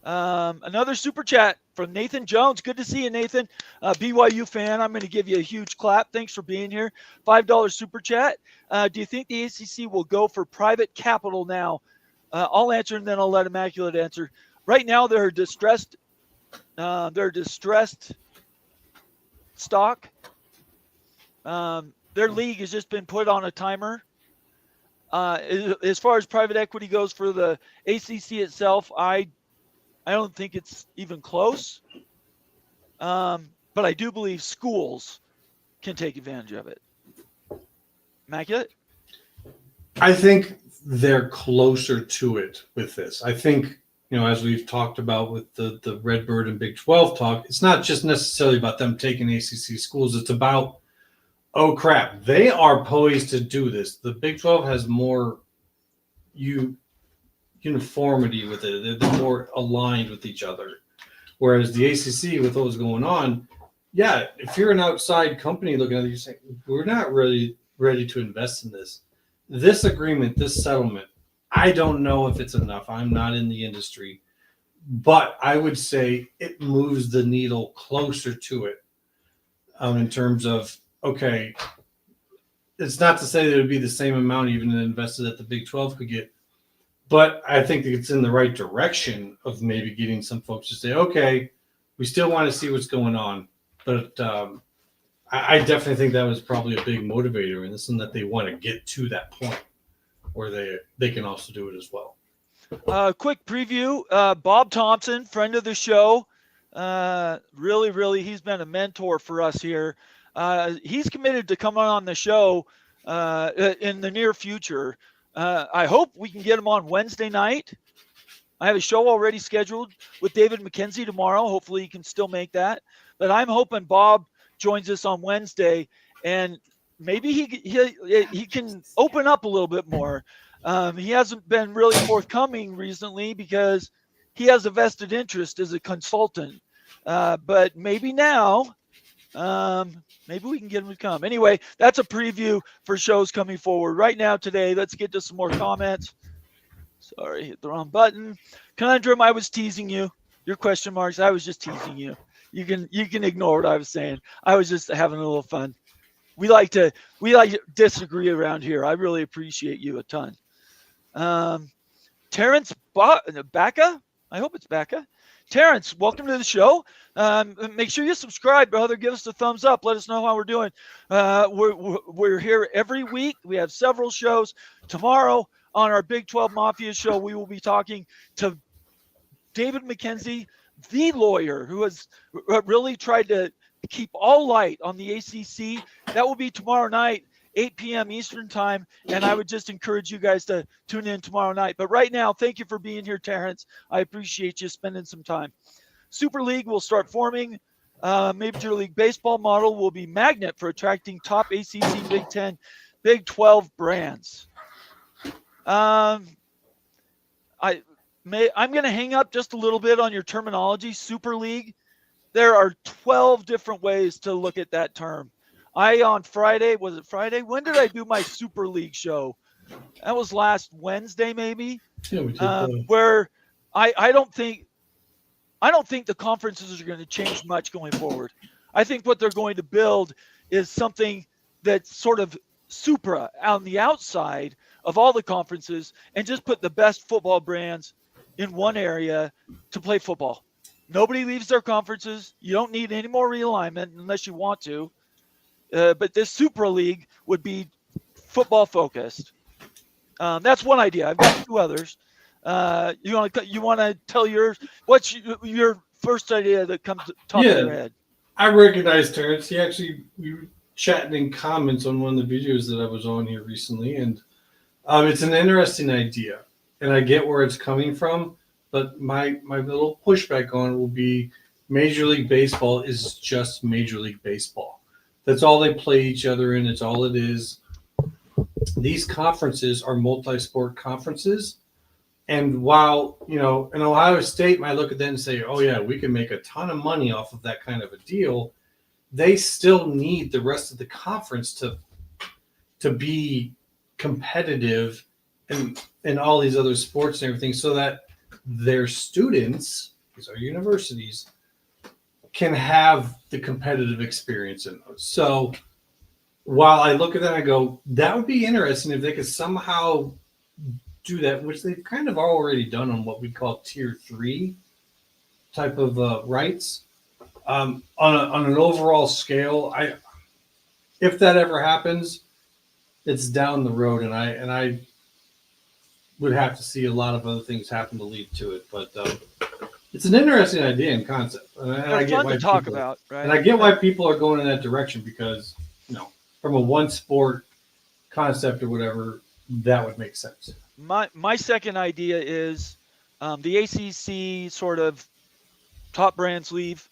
another super chat from Nathan Jones. Good to see you, Nathan. BYU fan. I'm going to give you a huge clap. Thanks for being here. $5 super chat. Do you think the ACC will go for private capital now? I'll answer and then I'll let Immaculate answer. Right now, they're distressed. They're distressed stock. Their league has just been put on a timer. As far as private equity goes for the ACC itself, I don't think it's even close. But I do believe schools can take advantage of it. Immaculate? I think they're closer to it with this. I think, as we've talked about with the Redbird and Big 12 talk, it's not just necessarily about them taking ACC schools. It's about, oh crap, they are poised to do this. The Big 12 has more uniformity with it. They're more aligned with each other. Whereas the ACC, with what was going on, yeah, if you're an outside company looking at it, you're saying, we're not really ready to invest in this. This agreement, this settlement, I don't know if it's enough. I'm not in the industry. But I would say it moves the needle closer to it in terms of, okay, it's not to say that it would be the same amount even invested that the Big 12 could get. But I think that it's in the right direction of maybe getting some folks to say, okay, we still want to see what's going on. But I definitely think that was probably a big motivator in this, and that they want to get to that point where they can also do it as well. Quick preview. Bob Thompson, friend of the show. Really, he's been a mentor for us here. He's committed to coming on the show in the near future. I hope we can get him on Wednesday night. I have a show already scheduled with David McKenzie tomorrow. Hopefully he can still make that. But I'm hoping Bob joins us on Wednesday, and maybe he can open up a little bit more. He hasn't been really forthcoming recently because he has a vested interest as a consultant. But maybe now, maybe we can get him to come. Anyway, that's a preview for shows coming forward. Right now, today, let's get to some more comments. Sorry, hit the wrong button. Conundrum, I was teasing you. Your question marks, I was just teasing you. You can ignore what I was saying. I was just having a little fun. We like to disagree around here. I really appreciate you a ton. Terrence Bacca? I hope it's Bacca. Terrence, welcome to the show. Make sure you subscribe, brother. Give us a thumbs up. Let us know how we're doing. We're here every week. We have several shows. Tomorrow on our Big 12 Mafia show, we will be talking to David McKenzie, the lawyer who has really tried to keep all light on the ACC. That will be tomorrow night, 8 p.m. Eastern time, and I would just encourage you guys to tune in tomorrow night. But right now, thank you for being here, Terrence. I appreciate you spending some time. Super League will start forming. Major League Baseball model will be magnet for attracting top ACC, Big 10, Big 12 brands. I'm going to hang up just a little bit on your terminology, Super League. There are 12 different ways to look at that term. On Friday, was it Friday? When did I do my Super League show? That was last Wednesday, maybe. Yeah, we did. Where I don't think the conferences are going to change much going forward. I think what they're going to build is something that's sort of supra on the outside of all the conferences and just put the best football brands in one area to play football. Nobody leaves their conferences. You don't need any more realignment unless you want to. But this Super League would be football focused. That's one idea. I've got two others. You want to tell yours? What's your first idea that comes to top of your head? I recognize Terrence. We were chatting in comments on one of the videos that I was on here recently, and it's an interesting idea, and I get where it's coming from. But my little pushback on it will be Major League Baseball is just Major League Baseball. That's all they play each other in. It's all it is. These conferences are multi-sport conferences. And while, an Ohio State might look at that and say, oh, yeah, we can make a ton of money off of that kind of a deal, they still need the rest of the conference to be competitive in all these other sports and everything so that their students, these are universities, can have the competitive experience in those. So while I look at that and I go, that would be interesting if they could somehow do that, which they've kind of already done on what we call tier 3 type of rights. On an overall scale, if that ever happens, it's down the road, and I would have to see a lot of other things happen to lead to it. But it's an interesting idea and concept, and I get why talk about, right? And I get why people are going in that direction because from a one sport concept or whatever, that would make sense. My second idea is the ACC sort of top brands leave,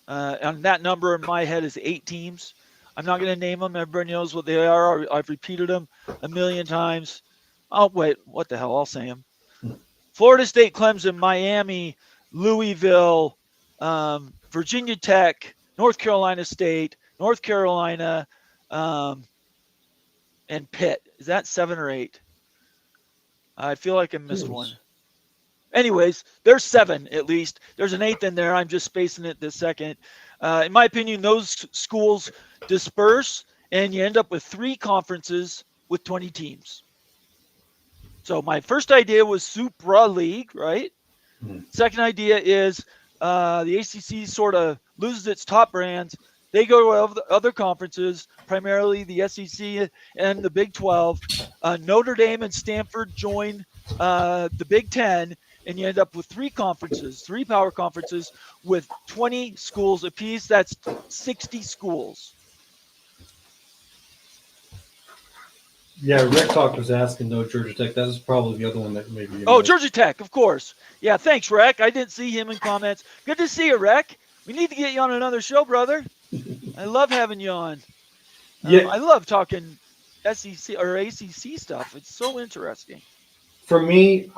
and that number in my head is 8 teams. I'm not going to name them. Everybody knows what they are. I've repeated them a million times. Oh, wait, what the hell? I'll say them. Florida State, Clemson, Miami, Louisville, Virginia Tech, North Carolina State, North Carolina, and Pitt. Is that 7 or 8? I feel like I missed one. Anyways, there's 7 at least. There's an 8th in there. I'm just spacing it this second. In my opinion, those schools disperse, and you end up with 3 conferences with 20 teams. So my first idea was Supra League, right? Second idea is the ACC sort of loses its top brands. They go to other conferences, primarily the SEC and the Big 12. Notre Dame and Stanford join the Big 10, and you end up with 3 conferences, 3 power conferences with 20 schools apiece. That's 60 schools. Yeah, Rick Talk was asking, though, Georgia Tech. That was probably the other one that maybe. Oh, Georgia Tech, of course. Yeah, thanks, Rick. I didn't see him in comments. Good to see you, Rick. We need to get you on another show, brother. I love having you on. Yeah, I love talking SEC or ACC stuff. It's so interesting. For me,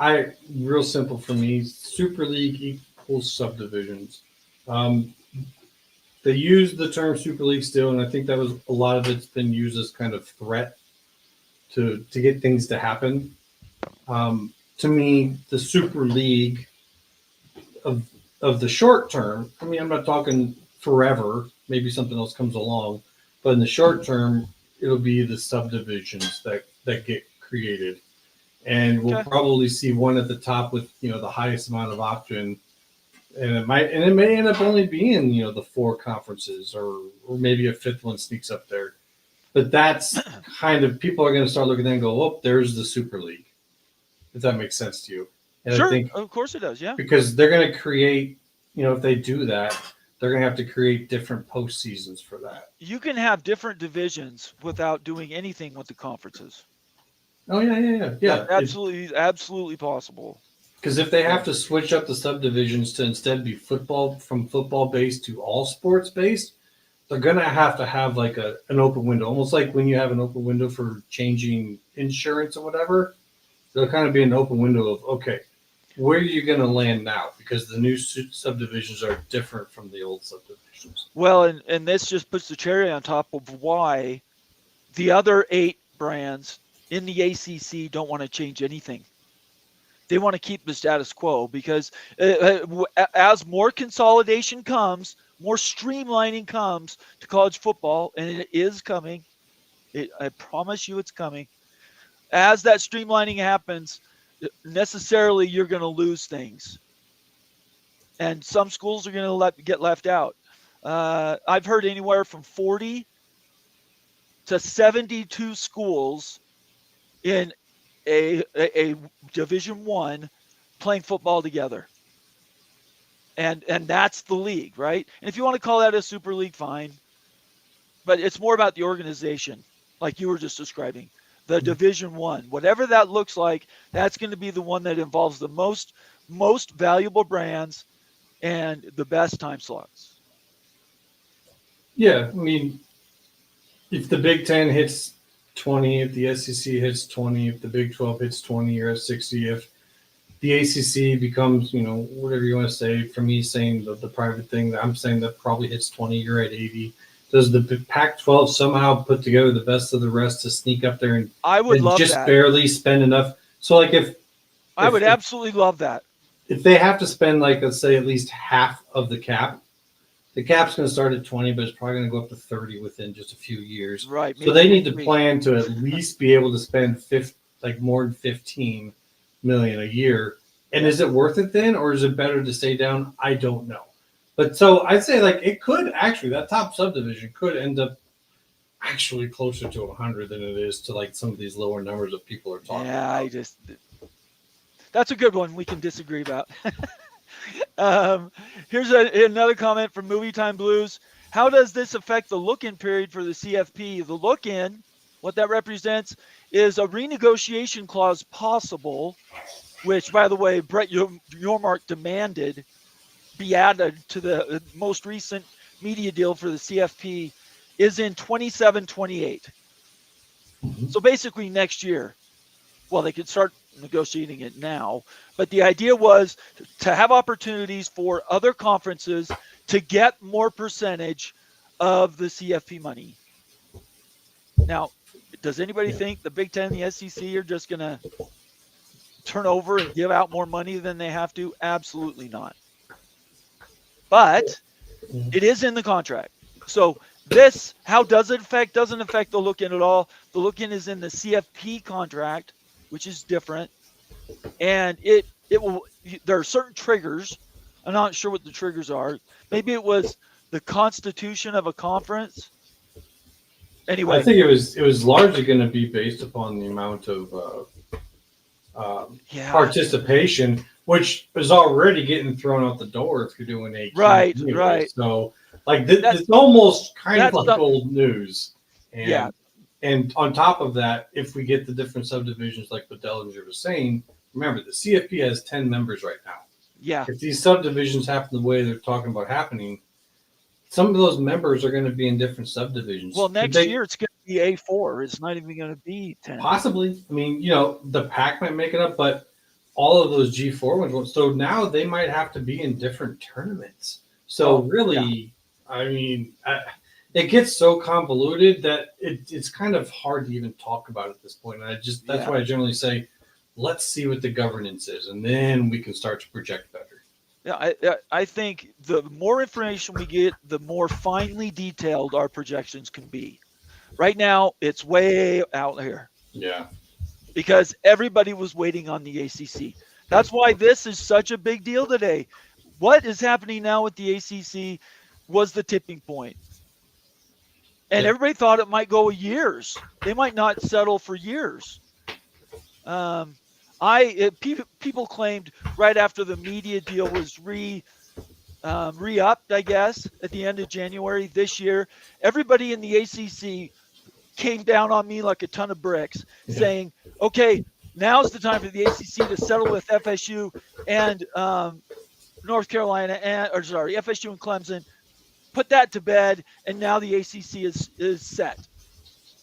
real simple for me, Super League equals subdivisions. They use the term Super League still, and I think that was a lot of it's been used as kind of threat to get things to happen. To me, the Super League of the short term, I mean, I'm not talking forever, maybe something else comes along, but in the short term, it'll be the subdivisions that get created. And we'll probably see one at the top with, the highest amount of option. And it may end up only being, the 4 conferences or maybe a 5th one sneaks up there. But that's kind of, people are going to start looking at that and go, oh, there's the Super League, if that makes sense to you. And sure, I think, of course it does, yeah. Because they're going to create, if they do that, they're going to have to create different postseasons for that. You can have different divisions without doing anything with the conferences. Oh, yeah. Absolutely possible. Because if they have to switch up the subdivisions to instead be from football-based to all sports-based, they're going to have like an open window, almost like when you have an open window for changing insurance or whatever. there'll kind of be an open window of, okay, where are you going to land now? Because the new subdivisions are different from the old subdivisions. Well, and this just puts the cherry on top of why the other 8 brands in the ACC don't want to change anything. They want to keep the status quo because as more consolidation comes, more streamlining comes to college football, and it is coming. I promise you it's coming. As that streamlining happens, necessarily you're going to lose things. And some schools are going to get left out. I've heard anywhere from 40 to 72 schools in a Division I playing football together. And that's the league, right? And if you want to call that a super league, fine. But it's more about the organization, like you were just describing. The Division I, whatever that looks like, that's going to be the one that involves the most valuable brands and the best time slots. Yeah, I mean, if the Big Ten hits 20, if the SEC hits 20, if the Big 12 hits 20, you're at 60. If the ACC becomes, whatever you want to say, for me saying the private thing, I'm saying that probably hits 20, you're at 80. Does the Pac-12 somehow put together the best of the rest to sneak up there and I would love just that. barely spend enough? So, like, I would absolutely love that. If they have to spend, like, let's say at least half of the cap's going to start at 20, but it's probably going to go up to 30 within just a few years. Right. So they need to plan to at least be able to spend more than 15 million a year. And is it worth it then, or is it better to stay down? I don't know. But so I'd say, like, it could actually, that top subdivision could end up actually closer to 100 than it is to, like, some of these lower numbers that people are talking about. That's a good one we can disagree about. Here's another comment from Movie Time Blues. How does this affect the look-in period for the CFP? The look-in, what that represents, is a renegotiation clause possible, which, by the way, Brett Yormark demanded be added to the most recent media deal for the CFP, is in 27-28. Mm-hmm. So basically next year. Well, they could start negotiating it now, but the idea was to have opportunities for other conferences to get more percentage of the CFP money. Now, does anybody think the Big Ten and the SEC are just going to turn over and give out more money than they have to? Absolutely not. But it is in the contract. So this, how does it affect? Doesn't affect the look-in at all. The look-in is in the CFP contract, which is different. And it will, there are certain triggers. I'm not sure what the triggers are. Maybe it was the constitution of a conference. Anyway, I think it was largely going to be based upon the amount of participation, which is already getting thrown out the door if you're doing a right. So, like, it's almost kind of like old news. And on top of that, if we get the different subdivisions, like what Dellenger was saying, remember the CFP has 10 members right now. Yeah. If these subdivisions happen the way they're talking about happening, some of those members are going to be in different subdivisions. Well, next year it's going to be A4. It's not even going to be 10. Possibly. I mean, the PAC might make it up, but all of those G4 ones won't. So now they might have to be in different tournaments. So I mean, it gets so convoluted that it's kind of hard to even talk about at this point. And that's why I generally say, let's see what the governance is, and then we can start to project better. Yeah, I think the more information we get, the more finely detailed our projections can be. Right now, it's way out here. Yeah. Because everybody was waiting on the ACC. That's why this is such a big deal today. What is happening now with the ACC was the tipping point. And everybody thought it might go years. They might not settle for years. People claimed right after the media deal was re-upped, I guess, at the end of January this year, everybody in the ACC came down on me like a ton of bricks, saying, okay, now's the time for the ACC to settle with FSU and North Carolina, FSU and Clemson, put that to bed, and now the ACC is set.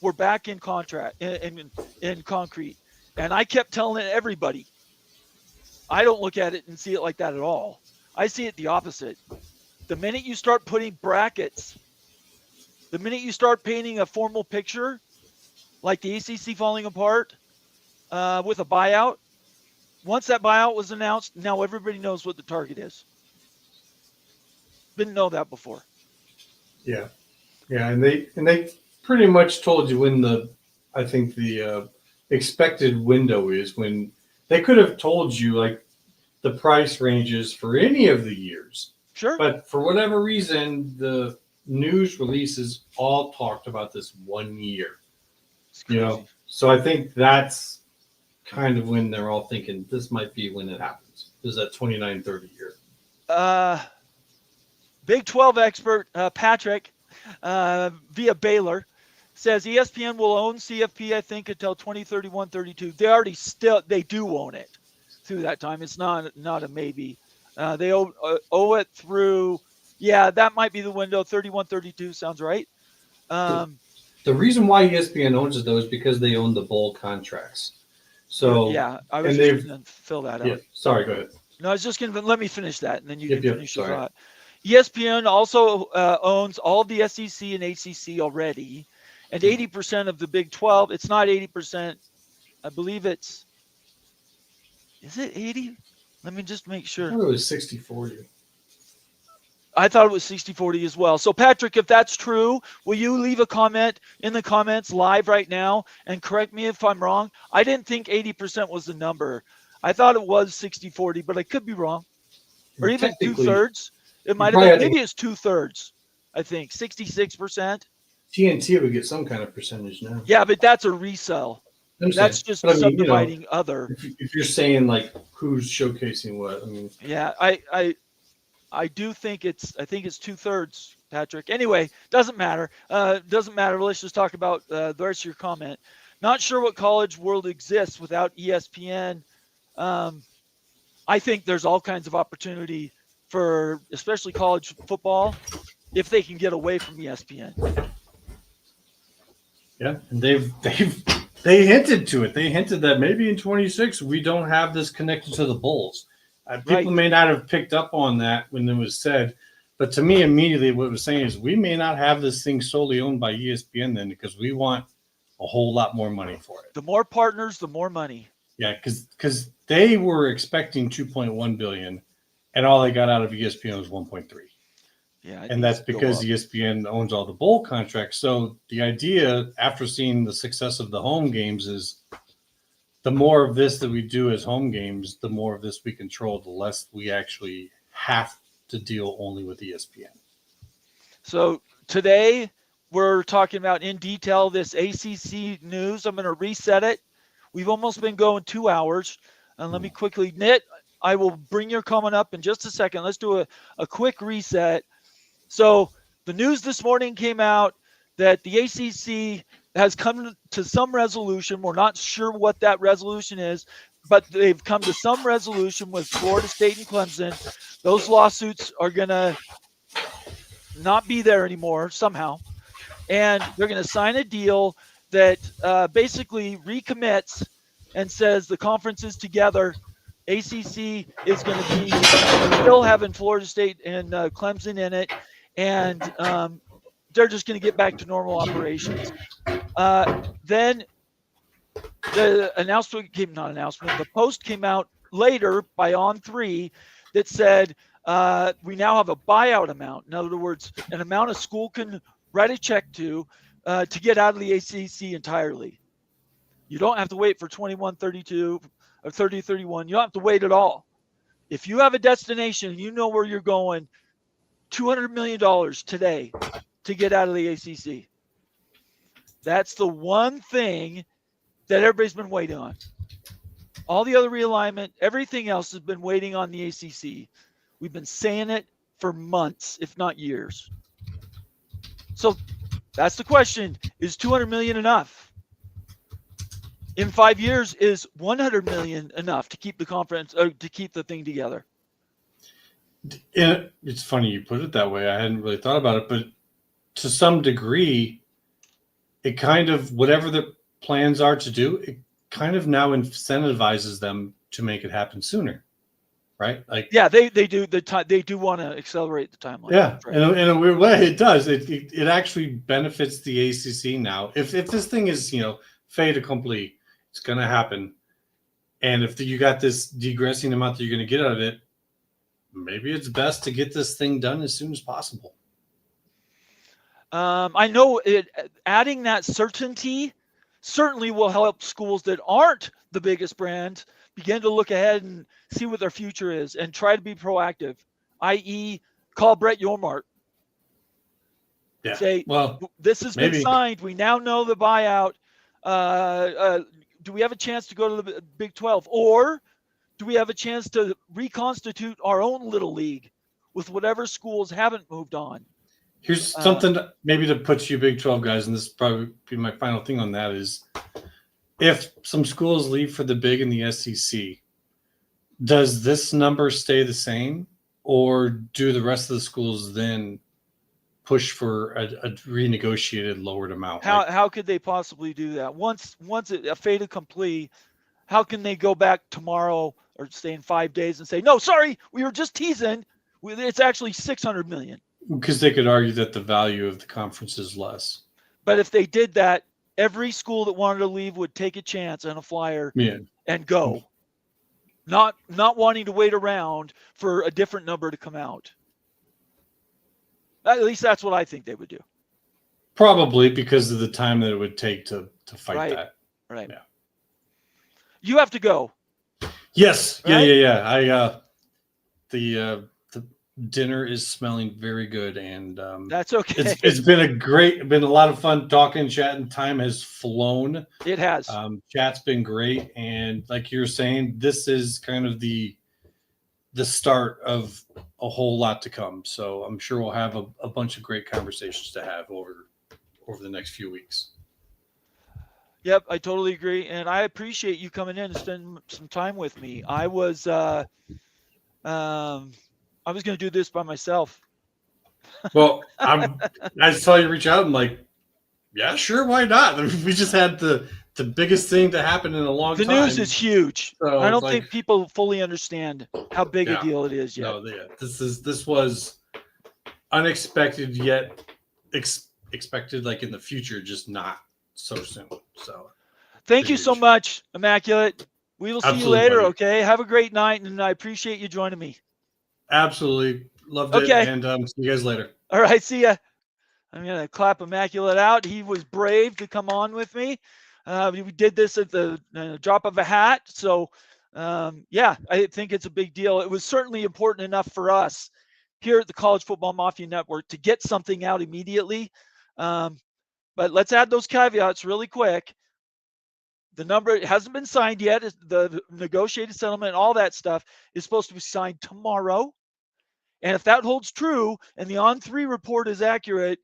We're back in contract, in concrete. And I kept telling everybody, I don't look at it and see it like that at all. I see it the opposite. The minute you start putting brackets, the minute you start painting a formal picture, like the ACC falling apart with a buyout, once that buyout was announced, now everybody knows what the target is. Didn't know that before. Yeah, and they pretty much told you when I think the expected window is, when they could have told you like the price ranges for any of the years. Sure. But for whatever reason, the news releases all talked about this 1 year. So I think that's kind of when they're all thinking this might be when it happens. Is that 29-30 year? Big 12 expert Patrick via Baylor says ESPN will own CFP, I think, until 2031-32. They do own it through that time. It's not a maybe. They owe it through, that might be the window. 31-32 sounds right. The reason why ESPN owns it, though, is because they own the bowl contracts. So I was just going to fill that out. Sorry, go ahead. No, I was just going to let me finish that, and then you can finish your sorry. thought. ESPN also owns all of the SEC and ACC already, and 80% of the Big 12. It's not 80%. I believe is it 80? Let me just make sure. I thought it was 60-40. I thought it was 60-40 as well. So, Patrick, if that's true, will you leave a comment in the comments live right now and correct me if I'm wrong? I didn't think 80% was the number. I thought it was 60-40, but I could be wrong. Or even 2/3. It might have been. Maybe it's 2/3. I think 66%. TNT would get some kind of percentage now. Yeah, but that's a resell. That's just subdividing other. If you're saying like who's showcasing what, I mean. Yeah, I do think it's 2/3, Patrick. Anyway, doesn't matter. Doesn't matter. Let's just talk about the rest of your comment. Not sure what college world exists without ESPN. I think there's all kinds of opportunity for especially college football if they can get away from ESPN. Yeah, and they hinted to it. They hinted that maybe in 26 we don't have this connected to the Bulls. People may not have picked up on that when it was said, but to me, immediately what it was saying is we may not have this thing solely owned by ESPN then, because we want a whole lot more money for it. The more partners, the more money. Yeah, because they were expecting $2.1 billion, and all they got out of ESPN was 1.3. Yeah, and that's because ESPN owns all the bowl contracts. So the idea, after seeing the success of the home games, is the more of this that we do as home games, the more of this we control, the less we actually have to deal only with ESPN. So today we're talking about in detail this ACC news. I'm going to reset it. We've almost been going 2 hours. And let me quickly, Nit, I will bring your comment up in just a second. Let's do a quick reset. So the news this morning came out that the ACC has come to some resolution. We're not sure what that resolution is, but they've come to some resolution with Florida State and Clemson. Those lawsuits are going to not be there anymore somehow. And they're going to sign a deal that basically recommits and says the conferences together, ACC is going to be still having Florida State and Clemson in it. And they're just going to get back to normal operations. Then the the post came out later by On3 that said we now have a buyout amount. In other words, an amount a school can write a check to get out of the ACC entirely. You don't have to wait for 21-32 or 30-31. You don't have to wait at all. If you have a destination and you know where you're going, $200 million today to get out of the ACC. That's the one thing that everybody's been waiting on. All the other realignment, everything else has been waiting on the ACC. We've been saying it for months, if not years. So that's the question. Is $200 million enough? In 5 years, is $100 million enough to keep the conference or to keep the thing together? And it's funny you put it that way. I hadn't really thought about it, but to some degree, it kind of, whatever the plans are to do, kind of now incentivizes them to make it happen sooner, right? Like, yeah, they do they do want to accelerate the timeline. yeah, Right. in a weird way, it does. It actually benefits the ACC now. If this thing is fait accompli, it's going to happen. And if you got this degressing amount that you're going to get out of it, maybe it's best to get this thing done as soon as possible. I know adding that certainty certainly will help schools that aren't the biggest brand begin to look ahead and see what their future is and try to be proactive, i.e., call Brett Yormark. Yeah. Say, well, this has been signed. We now know the buyout. Do we have a chance to go to the Big 12? Or do we have a chance to reconstitute our own little league with whatever schools haven't moved on? Here's something maybe to put you Big 12 guys, and this will probably be my final thing on that is, if some schools leave for the Big in the SEC, does this number stay the same, or do the rest of the schools then push for a renegotiated lowered amount? How could they possibly do that? Once a fait accompli, how can they go back tomorrow or say in 5 days and say, no, sorry, we were just teasing. It's actually $600 million. Because they could argue that the value of the conference is less. But if they did that, every school that wanted to leave would take a chance on a flyer and go, not wanting to wait around for a different number to come out. At least that's what I think they would do. Probably because of the time that it would take to fight that. Right. Yeah. You have to go. Yes. Right? Yeah. The dinner is smelling very good, and that's okay. It's been a lot of fun talking, chatting. Time has flown. It has. Chat's been great, and like you're saying, this is kind of the start of a whole lot to come. So I'm sure we'll have a bunch of great conversations to have over the next few weeks. Yep, I totally agree, and I appreciate you coming in and spending some time with me. I was going to do this by myself. Well, I saw you reach out and like, yeah, sure, why not? I mean, we just had the biggest thing to happen in a long time. The news is huge. So I don't think people fully understand how big a deal it is yet. No, this was unexpected yet expected like in the future, just not so soon. So thank you so much, Immaculate. We will see you later, buddy. Okay? Have a great night, and I appreciate you joining me. Absolutely. Loved it. And see you guys later. All right. See ya. I'm going to clap Immaculate out. He was brave to come on with me. We did this at the drop of a hat. So, I think it's a big deal. It was certainly important enough for us here at the College Football Mafia Network to get something out immediately. But let's add those caveats really quick. The number hasn't been signed yet. The negotiated settlement and all that stuff is supposed to be signed tomorrow. And if that holds true and the On3 report is accurate,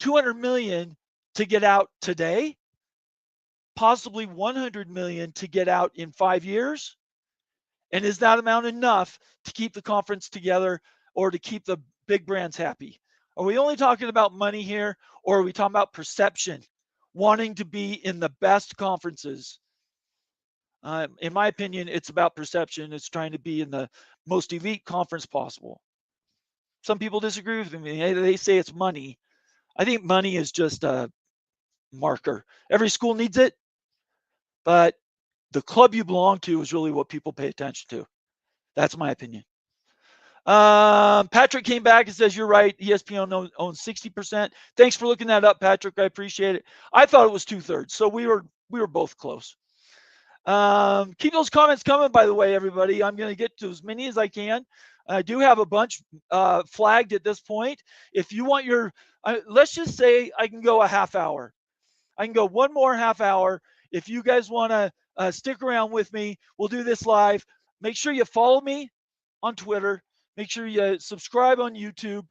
$200 million to get out today, possibly $100 million to get out in 5 years. And is that amount enough to keep the conference together or to keep the big brands happy? Are we only talking about money here, or are we talking about perception, wanting to be in the best conferences? In my opinion, it's about perception. It's trying to be in the most elite conference possible. Some people disagree with me. They say it's money. I think money is just a marker. Every school needs it, but the club you belong to is really what people pay attention to. That's my opinion. Patrick came back and says, you're right. ESPN owns 60%. Thanks for looking that up, Patrick. I appreciate it. I thought it was 2/3. So we were both close. Keep those comments coming, by the way, everybody. I'm going to get to as many as I can. I do have a bunch flagged at this point. If you want let's just say I can go a half hour. I can go one more half hour. If you guys want to stick around with me, we'll do this live. Make sure you follow me on Twitter. Make sure you subscribe on YouTube.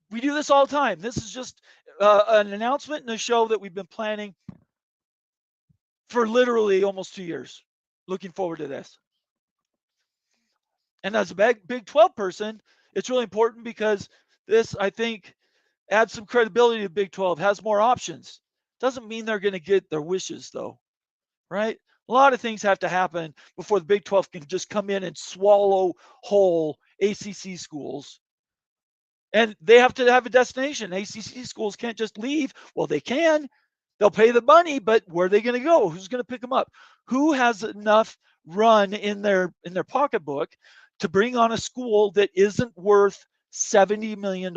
We do this all the time. This is just an announcement and a show that we've been planning for literally almost 2 years. Looking forward to this. And as a Big 12 person, it's really important because this, I think, adds some credibility to Big 12, has more options. Doesn't mean they're going to get their wishes, though, right? A lot of things have to happen before the Big 12 can just come in and swallow whole ACC schools. And they have to have a destination. ACC schools can't just leave. Well, they can. They'll pay the money, but where are they going to go? Who's going to pick them up? Who has enough run in their pocketbook to bring on a school that isn't worth $70 million,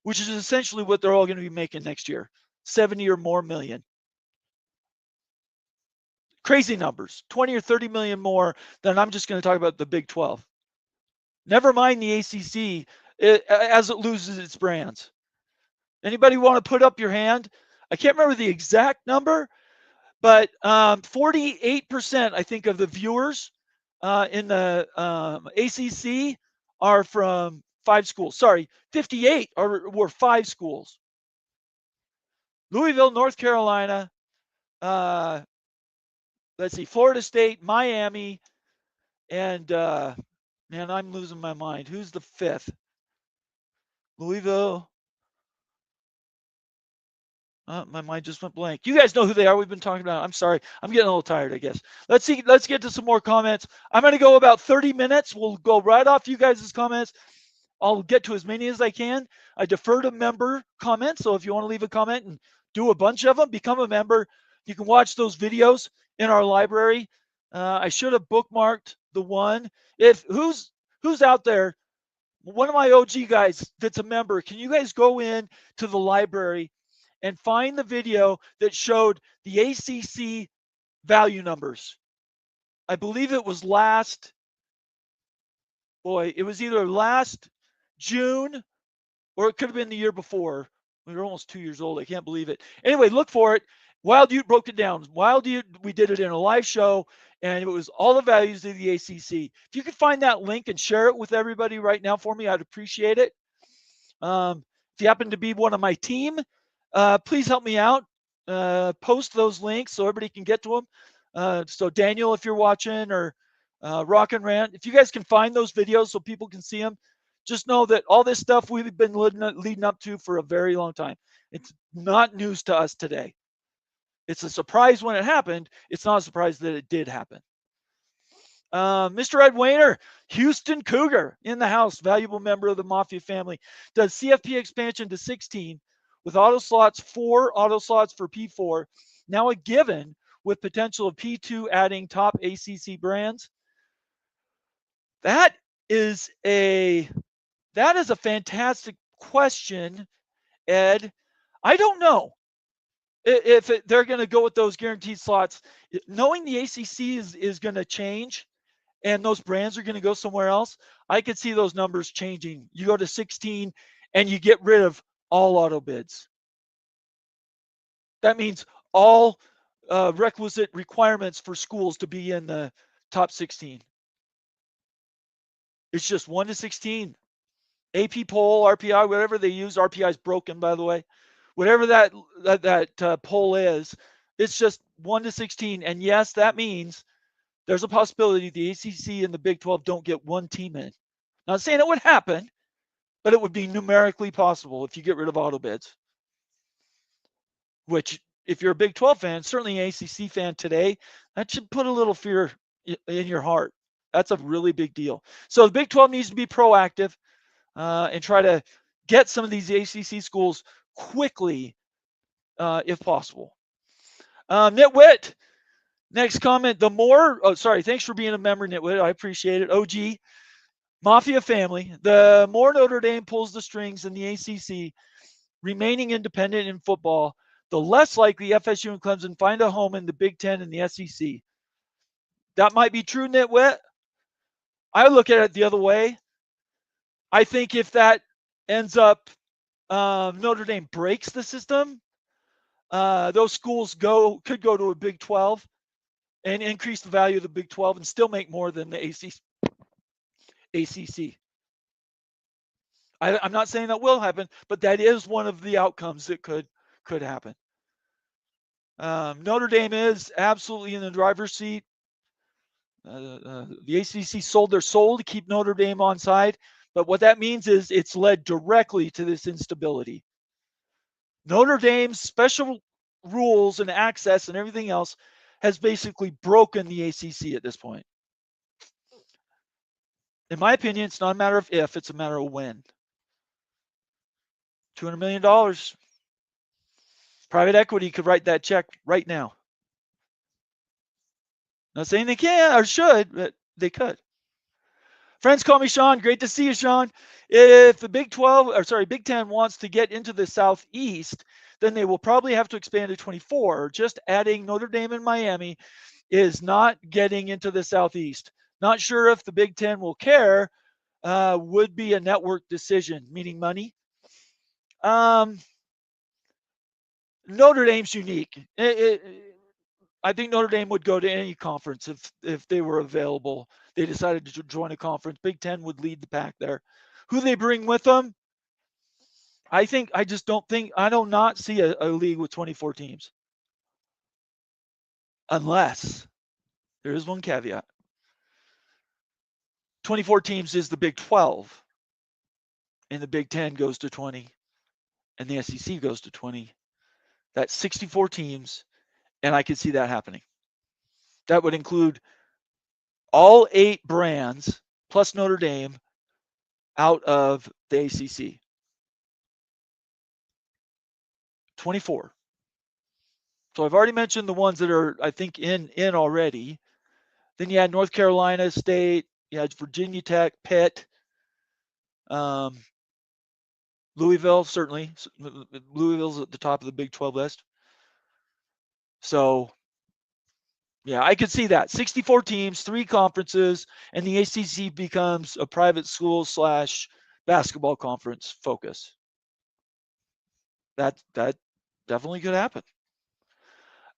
which is essentially what they're all going to be making next year, 70 or more million. Crazy numbers, 20 or 30 million more than I'm just going to talk about the Big 12. Never mind the ACC as it loses its brands. Anybody want to put up your hand? I can't remember the exact number, but 48%, I think, of the viewers in the ACC are from 5 schools. Sorry, 58 were 5 schools. Louisville, North Carolina, let's see, Florida State, Miami, and man, I'm losing my mind. Who's the 5th? Louisville. My mind just went blank. You guys know who they are. We've been talking about. I'm sorry. I'm getting a little tired, I guess. Let's see. Let's get to some more comments. I'm going to go about 30 minutes. We'll go right off you guys' comments. I'll get to as many as I can. I defer to member comments. So if you want to leave a comment and do a bunch of them, become a member. You can watch those videos in our library. I should have bookmarked the one. If who's out there, one of my OG guys that's a member, can you guys go in to the library and find the video that showed the ACC value numbers? I believe it was it was either last June or it could have been the year before. We were almost 2 years old. I can't believe it. Anyway, look for it. Wild Ute broke it down. Wild Ute, we did it in a live show, and it was all the values of the ACC. If you could find that link and share it with everybody right now for me, I'd appreciate it. If you happen to be one of my team, please help me out. Post those links so everybody can get to them. So Daniel, if you're watching, or Rock and Rant, if you guys can find those videos so people can see them, just know that all this stuff we've been leading up to for a very long time. It's not news to us today. It's a surprise when it happened. It's not a surprise that it did happen. Mr. Ed Wayner, Houston Cougar in the house, valuable member of the Mafia family, does CFP expansion to 16 with 4 auto slots for P4, now a given with potential of P2 adding top ACC brands. That is a fantastic question, Ed. I don't know if they're going to go with those guaranteed slots. Knowing the ACC is going to change and those brands are going to go somewhere else, I could see those numbers changing. You go to 16 and you get rid of all auto bids. That means all requisite requirements for schools to be in the top 16. It's just 1 to 16. AP poll, RPI, whatever they use. RPI is broken, by the way. Whatever that poll is, it's just 1 to 16. And yes, that means there's a possibility the ACC and the Big 12 don't get one team in. Not saying it would happen, but it would be numerically possible if you get rid of auto bids. Which, if you're a Big 12 fan, certainly an ACC fan today, that should put a little fear in your heart. That's a really big deal. So the Big 12 needs to be proactive and try to get some of these ACC schools quickly, if possible. Nitwit, next comment. Thanks for being a member, Nitwit. I appreciate it. OG, Mafia family. The more Notre Dame pulls the strings in the ACC, remaining independent in football, the less likely FSU and Clemson find a home in the Big Ten and the SEC. That might be true, Nitwit. I look at it the other way. I think if that ends up Notre Dame breaks the system, those schools could go to a Big 12 and increase the value of the Big 12 and still make more than the ACC. I'm not saying that will happen, but that is one of the outcomes that could happen. Notre Dame is absolutely in the driver's seat. The ACC sold their soul to keep Notre Dame on side, but what that means is it's led directly to this instability. Notre Dame's special rules and access and everything else has basically broken the ACC at this point. In my opinion, it's not a matter of if, it's a matter of when. $200 million. Private equity could write that check right now. Not saying they can or should, but they could. Friends call me Sean. Great to see you, Sean. If the Big 10 wants to get into the Southeast, then they will probably have to expand to 24. Just adding Notre Dame and Miami is not getting into the Southeast. Not sure if the Big 10 will care. Would be a network decision, meaning money. Notre Dame's unique. I think Notre Dame would go to any conference if they were available. They decided to join a conference. Big 10 would lead the pack there. Who they bring with them? I do not see a league with 24 teams. Unless, there is one caveat. 24 teams is the Big 12. And the Big 10 goes to 20. And the SEC goes to 20. That's 64 teams. And I could see that happening. That would include all 8 brands plus Notre Dame out of the ACC. 24. So I've already mentioned the ones that are, I think, in already. Then you had North Carolina State, you had Virginia Tech, Pitt, Louisville, certainly. Louisville's at the top of the Big 12 list. So, yeah, I could see that. 64 teams, 3 conferences, and the ACC becomes a private school / basketball conference focus. That definitely could happen.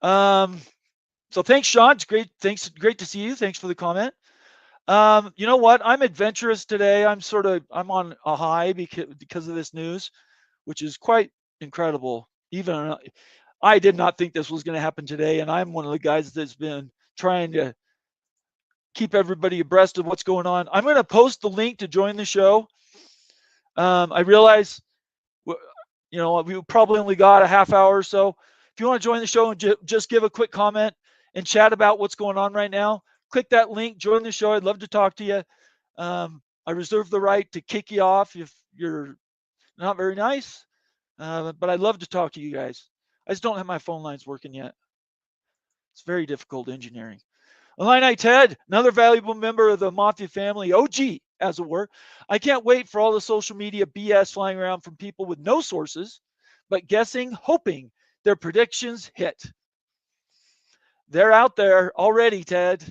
So thanks, Sean. It's great. Thanks. Great to see you. Thanks for the comment. You know what? I'm adventurous today. I'm on a high because of this news, which is quite incredible. Even I did not think this was going to happen today, and I'm one of the guys that's been trying to keep everybody abreast of what's going on. I'm going to post the link to join the show. I realize, we probably only got a half hour or so. If you want to join the show and just give a quick comment and chat about what's going on right now, click that link, join the show. I'd love to talk to you. I reserve the right to kick you off if you're not very nice, but I'd love to talk to you guys. I just don't have my phone lines working yet. It's very difficult engineering. Illini Ted, another valuable member of the Mafia family, OG, as it were. I can't wait for all the social media BS flying around from people with no sources, but guessing, hoping their predictions hit. They're out there already, Ted.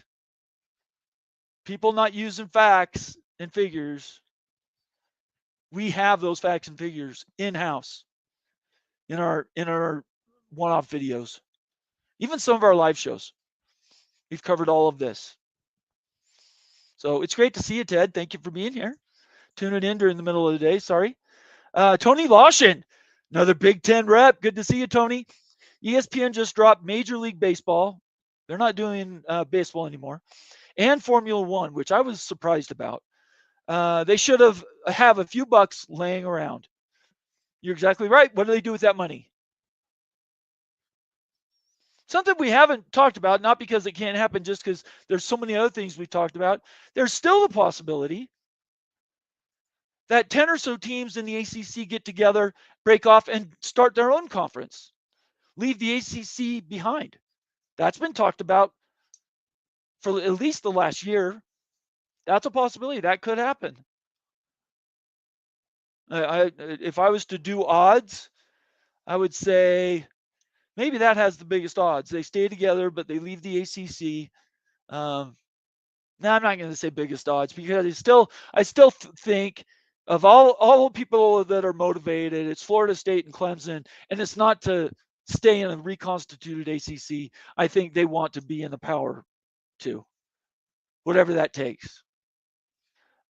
People not using facts and figures. We have those facts and figures in-house in our one-off videos. Even some of our live shows. We've covered all of this. So it's great to see you, Ted. Thank you for being here. Tuning in during the middle of the day. Sorry. Tony Lawson, another Big 10 rep. Good to see you, Tony. ESPN just dropped Major League Baseball. They're not doing baseball anymore. And Formula One, which I was surprised about. They should have a few bucks laying around. You're exactly right. What do they do with that money? Something we haven't talked about, not because it can't happen, just because there's so many other things we talked about. There's still the possibility that 10 or so teams in the ACC get together, break off, and start their own conference. Leave the ACC behind. That's been talked about for at least the last year. That's a possibility. That could happen. If I was to do odds, I would say maybe that has the biggest odds. They stay together, but they leave the ACC. I'm not going to say biggest odds because I still think of all the people that are motivated, it's Florida State and Clemson, and it's not to stay in a reconstituted ACC. I think they want to be in the power too, whatever that takes.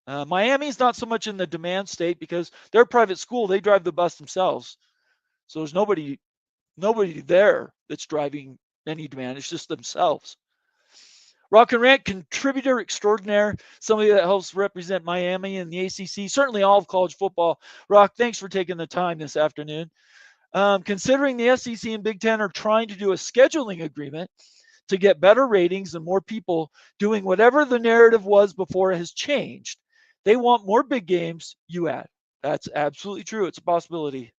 Miami's not so much in the demand state because they're a private school. They drive the bus themselves. So there's nobody there that's driving any demand. It's just themselves. Rock and Rant, contributor extraordinaire, somebody that helps represent Miami and the ACC, certainly all of college football. Rock, thanks for taking the time this afternoon. Considering the SEC and Big Ten are trying to do a scheduling agreement to get better ratings and more people doing whatever the narrative was before has changed. They want more big games, you add. That's absolutely true. It's a possibility.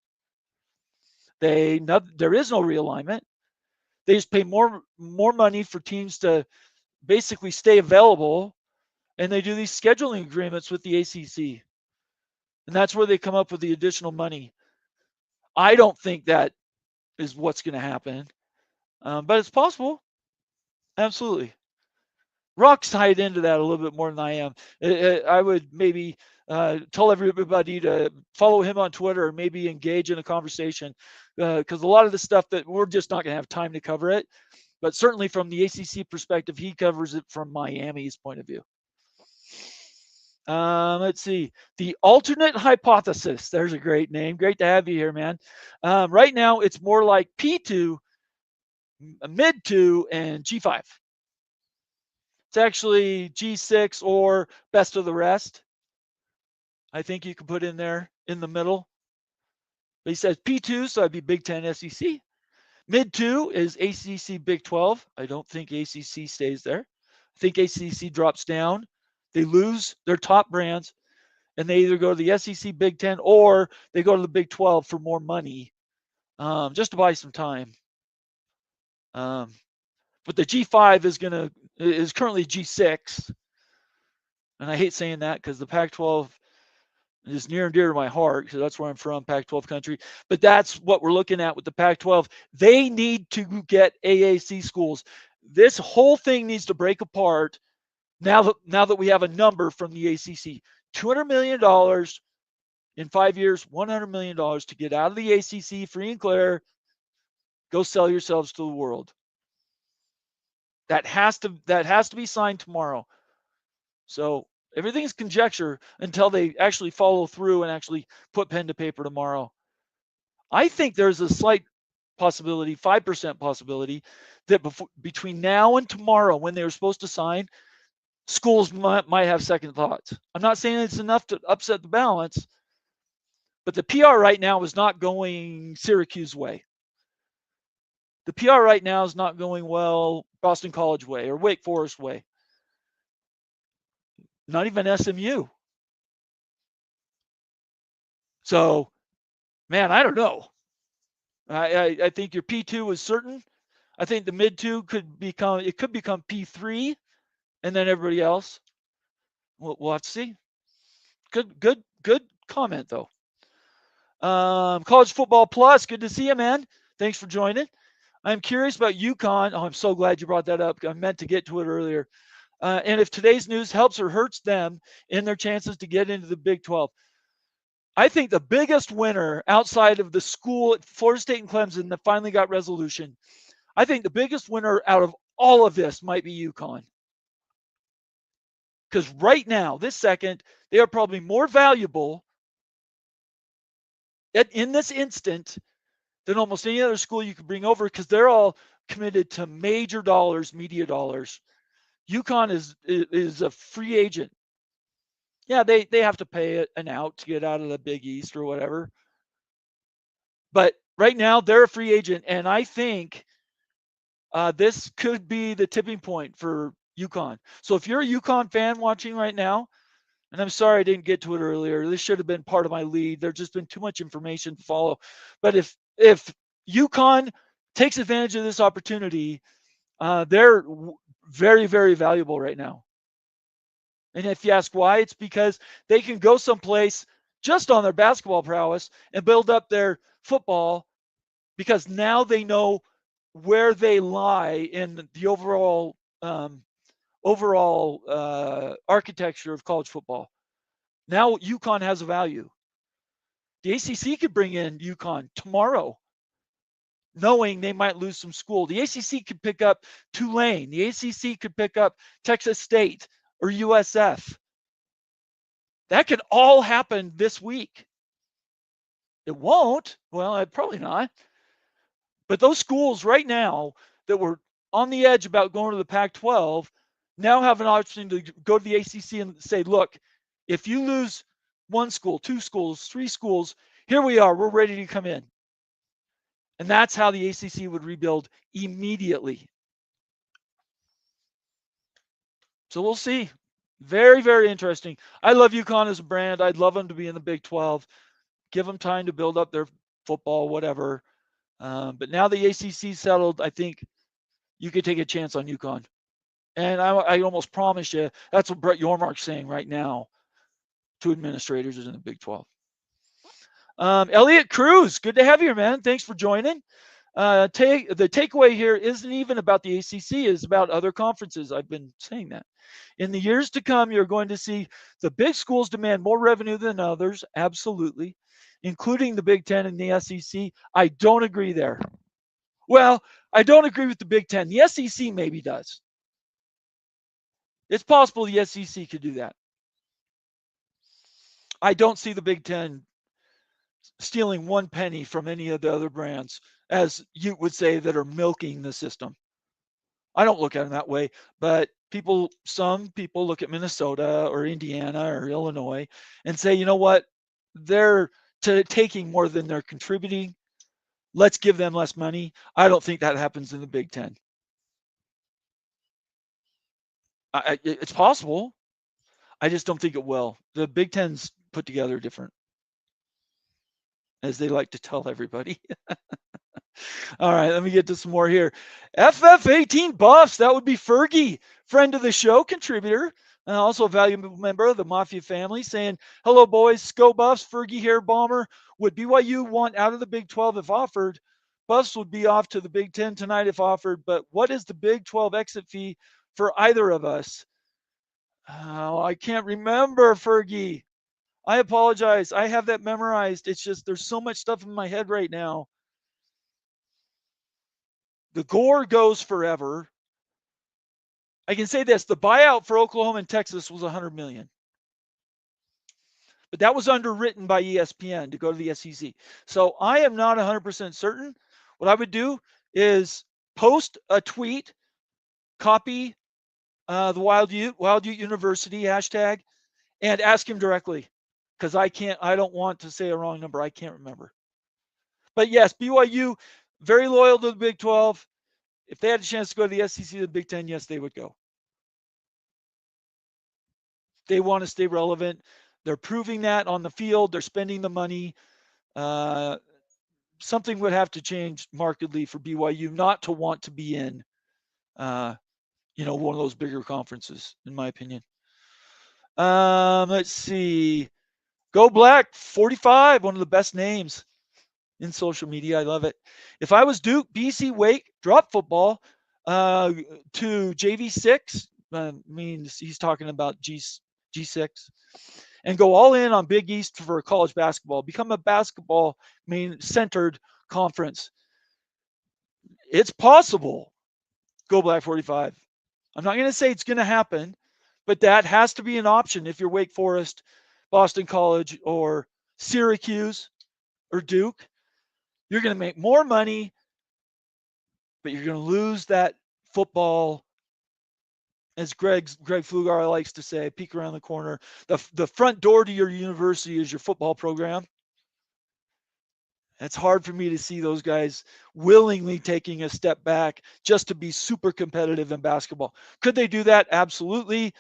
There is no realignment. They just pay more money for teams to basically stay available, and they do these scheduling agreements with the ACC. And that's where they come up with the additional money. I don't think that is what's going to happen, but it's possible. Absolutely. Rock's tied into that a little bit more than I am. I would maybe tell everybody to follow him on Twitter or maybe engage in a conversation because a lot of the stuff that we're just not going to have time to cover it. But certainly from the ACC perspective, he covers it from Miami's point of view. Let's see. The alternate hypothesis. There's a great name. Great to have you here, man. Right now, it's more like P2, mid-2, and G5. It's actually G6 or best of the rest. I think you can put in there in the middle. But he says P2, so that'd be Big 10 SEC. Mid-2 is ACC Big 12. I don't think ACC stays there. I think ACC drops down. They lose their top brands, and they either go to the SEC Big 10 or they go to the Big 12 for more money, just to buy some time. But the G5 is currently G6, and I hate saying that because the Pac-12 is near and dear to my heart because that's where I'm from, Pac-12 country. But that's what we're looking at with the Pac-12. They need to get AAC schools. This whole thing needs to break apart now that we have a number from the ACC. $200 million in 5 years, $100 million to get out of the ACC free and clear. Go sell yourselves to the world. That has to be signed tomorrow. So everything's conjecture until they actually follow through and actually put pen to paper tomorrow. I think there's a slight possibility, 5% possibility, that between now and tomorrow, when they were supposed to sign, schools might have second thoughts. I'm not saying it's enough to upset the balance, but the PR right now is not going Syracuse way. The PR right now is not going well Boston College way or Wake Forest way. Not even SMU. So, man, I don't know. I think your P2 is certain. I think the mid-2 could become P3, and then everybody else. We'll have to see. Good comment though. College Football Plus, good to see you, man. Thanks for joining. I'm curious about UConn. Oh, I'm so glad you brought that up. I meant to get to it earlier. And if today's news helps or hurts them in their chances to get into the Big 12. I think the biggest winner outside of the school at Florida State and Clemson that finally got resolution, I think the biggest winner out of all of this might be UConn. Because right now, this second, they are probably more valuable in this instant than almost any other school you could bring over because they're all committed to major dollars, media dollars. UConn is a free agent. Yeah, they have to pay an out to get out of the Big East or whatever. But right now, they're a free agent, and I think this could be the tipping point for UConn. So if you're a UConn fan watching right now, and I'm sorry I didn't get to it earlier. This should have been part of my lead. There's just been too much information to follow. But if UConn takes advantage of this opportunity, they're very, very valuable right now. And if you ask why, it's because they can go someplace just on their basketball prowess and build up their football because now they know where they lie in the overall architecture of college football. Now UConn has a value. The ACC could bring in UConn tomorrow, knowing they might lose some school. The ACC could pick up Tulane. The ACC could pick up Texas State or USF. That could all happen this week. It won't. Well, probably not. But those schools right now that were on the edge about going to the Pac-12 now have an option to go to the ACC and say, look, if you lose one school, two schools, three schools, here we are. We're ready to come in. And that's how the ACC would rebuild immediately. So we'll see. Very, very interesting. I love UConn as a brand. I'd love them to be in the Big 12. Give them time to build up their football, whatever. But now the ACC settled, I think you could take a chance on UConn. And I almost promise you, that's what Brett Yormark's saying right now to administrators in the Big 12. Elliot Cruz, good to have you, man. Thanks for joining. The takeaway here isn't even about the ACC, it's about other conferences. I've been saying that. In the years to come, you're going to see the big schools demand more revenue than others, absolutely, including the Big Ten and the SEC. I don't agree there. Well, I don't agree with the Big Ten. The SEC maybe does. It's possible the SEC could do that. I don't see the Big Ten stealing one penny from any of the other brands, as you would say, that are milking the system. I don't look at it that way, but some people look at Minnesota or Indiana or Illinois and say, you know what, they're taking more than they're contributing. Let's give them less money. I don't think that happens in the Big Ten. It's possible. I just don't think it will. The Big Ten's put together different, as they like to tell everybody. All right, let me get to some more here. FF18 Buffs, that would be Fergie, friend of the show, contributor, and also a valuable member of the Mafia family, saying, hello, boys, Sco Buffs, Fergie here, Bomber. Would BYU want out of the Big 12 if offered? Buffs would be off to the Big 10 tonight if offered, but what is the Big 12 exit fee for either of us? Oh, I can't remember, Fergie. I apologize. I have that memorized. It's just there's so much stuff in my head right now. The gore goes forever. I can say this, the buyout for Oklahoma and Texas was $100 million. But that was underwritten by ESPN to go to the SEC. So I am not 100% certain. What I would do is post a tweet, copy the Wild Ute University hashtag, and ask him directly. Because I don't want to say a wrong number. I can't remember. But yes, BYU, very loyal to the Big 12. If they had a chance to go to the SEC, the Big 10, yes, they would go. They want to stay relevant. They're proving that on the field. They're spending the money. Something would have to change markedly for BYU not to want to be in, one of those bigger conferences, in my opinion. Let's see. Go Black 45, one of the best names in social media. I love it. If I was Duke, BC, Wake, drop football to JV6. Means he's talking about G6, and go all in on Big East for college basketball. Become a basketball centered conference. It's possible. Go Black 45. I'm not going to say it's going to happen, but that has to be an option if you're Wake Forest, Boston College, or Syracuse, or Duke. You're going to make more money, but you're going to lose that football, as Greg Flugar likes to say, peek around the corner. The front door to your university is your football program. It's hard for me to see those guys willingly taking a step back just to be super competitive in basketball. Could they do that? Absolutely.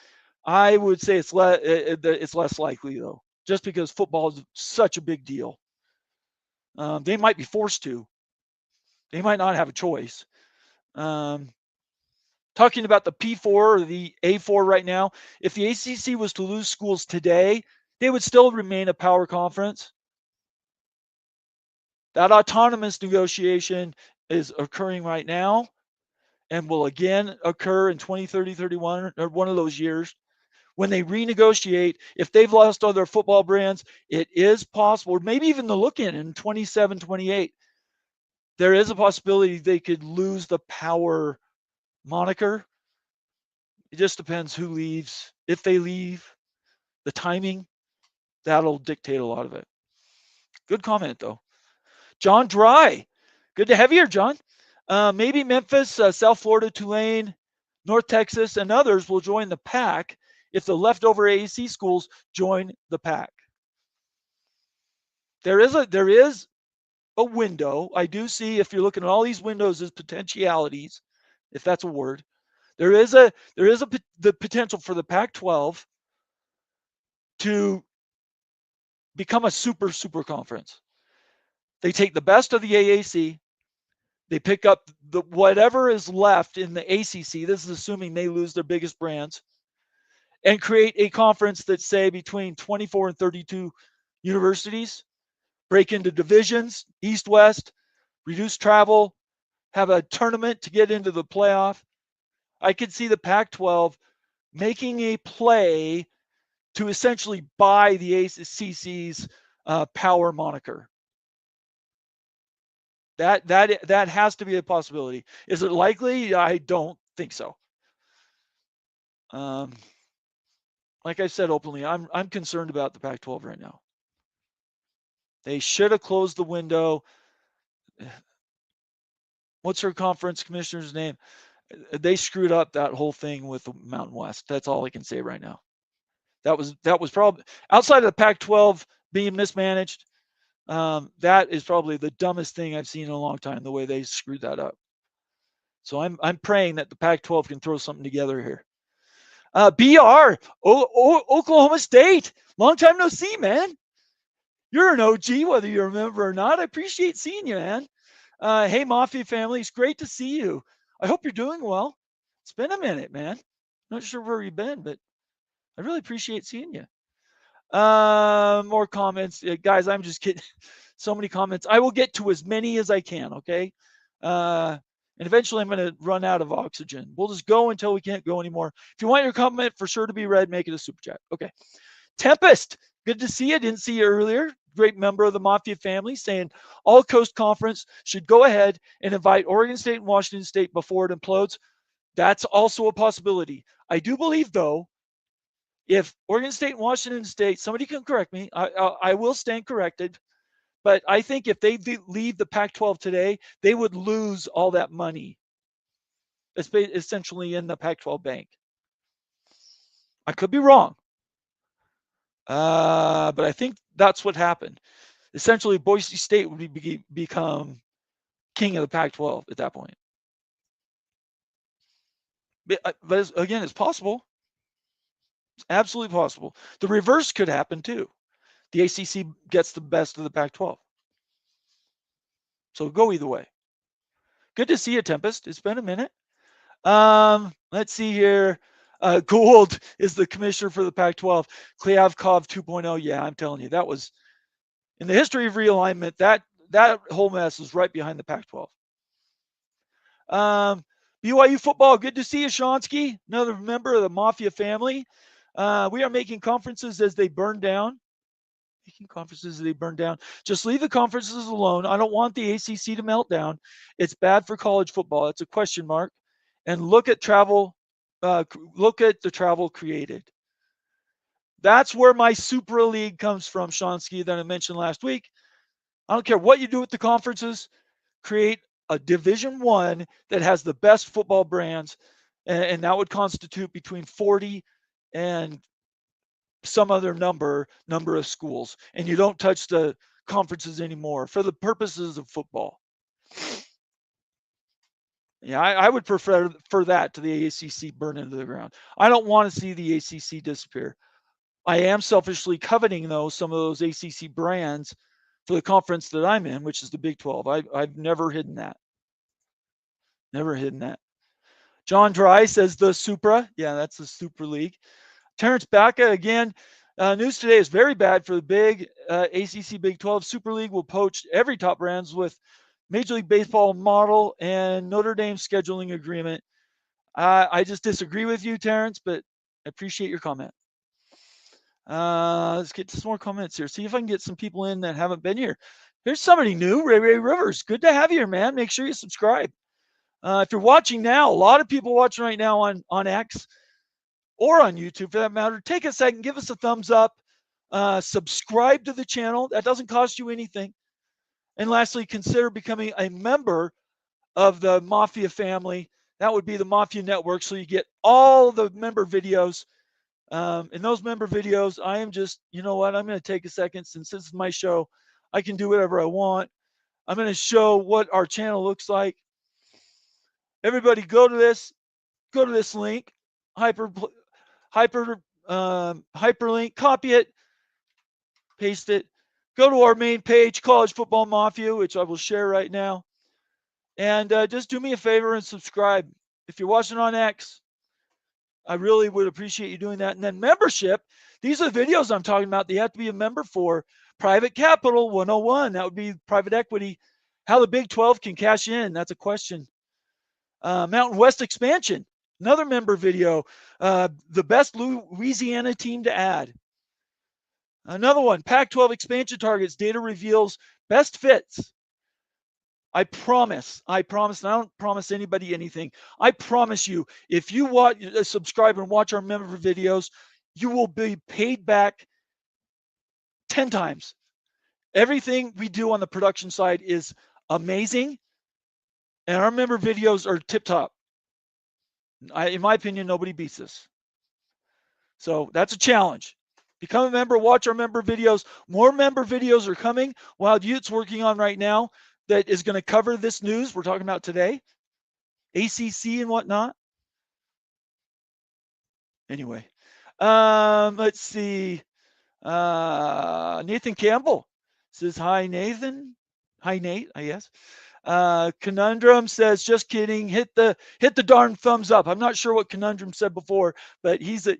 I would say it's less likely, though, just because football is such a big deal. They might be forced to. They might not have a choice. Talking about the P4 or the A4 right now, if the ACC was to lose schools today, they would still remain a power conference. That autonomous negotiation is occurring right now and will again occur in 2030, 31, or one of those years. When they renegotiate, if they've lost all their football brands, it is possible, or maybe even the look-in in 27, 28, there is a possibility they could lose the power moniker. It just depends who leaves. If they leave, the timing, that'll dictate a lot of it. Good comment, though. John Dry, good to have you here, John. Maybe Memphis, South Florida, Tulane, North Texas, and others will join the pack if the leftover AAC schools join the pack. There is a window. I do see, if you're looking at all these windows as potentialities, if that's a word, there is the potential for the Pac-12 to become a super conference. They take the best of the AAC, they pick up the whatever is left in the ACC. This is assuming they lose their biggest brands, and create a conference that's, say, between 24 and 32 universities, break into divisions, east, west, reduce travel, have a tournament to get into the playoff. I could see the Pac-12 making a play to essentially buy the ACC's power moniker. That has to be a possibility. Is it likely? I don't think so. Like I said openly, I'm concerned about the Pac-12 right now. They should have closed the window. What's her conference commissioner's name? They screwed up that whole thing with the Mountain West. That's all I can say right now. That was probably, outside of the Pac-12 being mismanaged, that is probably the dumbest thing I've seen in a long time, the way they screwed that up. So I'm praying that the Pac-12 can throw something together here. BR, Oklahoma State. Long time no see, man. You're an OG, whether you remember or not. I appreciate seeing you, man. Hey, Mafia family, it's great to see you. I hope you're doing well. It's been a minute, man. Not sure where you've been, but I really appreciate seeing you. More comments. Guys, I'm just kidding. So many comments. I will get to as many as I can, okay? And eventually I'm going to run out of oxygen. We'll just go until we can't go anymore. If you want your comment for sure to be read, make it a super chat. Okay. Tempest, good to see you. Didn't see you earlier. Great member of the Mafia family, saying all Coast Conference should go ahead and invite Oregon State and Washington State before it implodes. That's also a possibility. I do believe, though, if Oregon State and Washington State, somebody can correct me, I will stand corrected, but I think if they leave the Pac-12 today, they would lose all that money. It's essentially in the Pac-12 bank. I could be wrong. But I think that's what happened. Essentially, Boise State would become king of the Pac-12 at that point. But again, it's possible. It's absolutely possible. The reverse could happen too. The ACC gets the best of the Pac-12. So go either way. Good to see you, Tempest. It's been a minute. Let's see here. Gould is the commissioner for the Pac-12. Klyavkov 2.0. Yeah, I'm telling you, that was in the history of realignment. That whole mess is right behind the Pac-12. BYU football. Good to see you, Shonsky. Another member of the Mafia family. We are making conferences as they burn down. Just leave the conferences alone. I don't want the ACC to melt down. It's bad for college football. It's a question mark. And look at travel. Look at the travel created. That's where my Super League comes from, Shonsky, that I mentioned last week. I don't care what you do with the conferences. Create a Division I that has the best football brands, and that would constitute between 40 and some other number of schools, and you don't touch the conferences anymore for the purposes of football. Yeah, I would prefer that to the ACC burn into the ground. I don't want to see the ACC disappear. I am selfishly coveting, though, some of those ACC brands for the conference that I'm in, which is the Big 12. I've never hidden that. Never hidden that. John Dry says the Supra. Yeah, that's the Super League. Terrence Baca, again, news today is very bad for the big ACC Big 12. Super League will poach every top brands with Major League Baseball model and Notre Dame scheduling agreement. I just disagree with you, Terrence, but I appreciate your comment. Let's get to some more comments here. See if I can get some people in that haven't been here. Here's somebody new, Ray Rivers. Good to have you here, man. Make sure you subscribe. If you're watching now, a lot of people watching right now on X or on YouTube for that matter, take a second, give us a thumbs up, subscribe to the channel. That doesn't cost you anything. And lastly, consider becoming a member of the Mafia family. That would be the Mafia Network, so you get all the member videos. In those member videos, I am just, you know what, I'm going to take a second since this is my show. I can do whatever I want. I'm going to show what our channel looks like. Everybody go to this link, hyperlink, copy it, paste it, go to our main page, College Football Mafia, which I will share right now. And just do me a favor and subscribe. If you're watching on X, I really would appreciate you doing that. And then membership. These are the videos I'm talking about. They have to be a member for. Private Capital 101. That would be private equity. How the Big 12 can cash in. That's a question. Mountain West expansion. Another member video. The best Louisiana team to add. Another one. Pac-12 expansion targets. Data reveals best fits. I promise, and I don't promise anybody anything. I promise you, if you subscribe and watch our member videos, you will be paid back 10 times. Everything we do on the production side is amazing, and our member videos are tip-top. In my opinion, nobody beats us. So that's a challenge. Become a member, watch our member videos. More member videos are coming. Wild Utes working on right now that is going to cover this news we're talking about today, ACC and whatnot. Anyway, let's see. Nathan Campbell says, hi, Nathan. Hi, Nate, I guess. Conundrum says, just kidding. Hit the darn thumbs up. I'm not sure what Conundrum said before, but he's a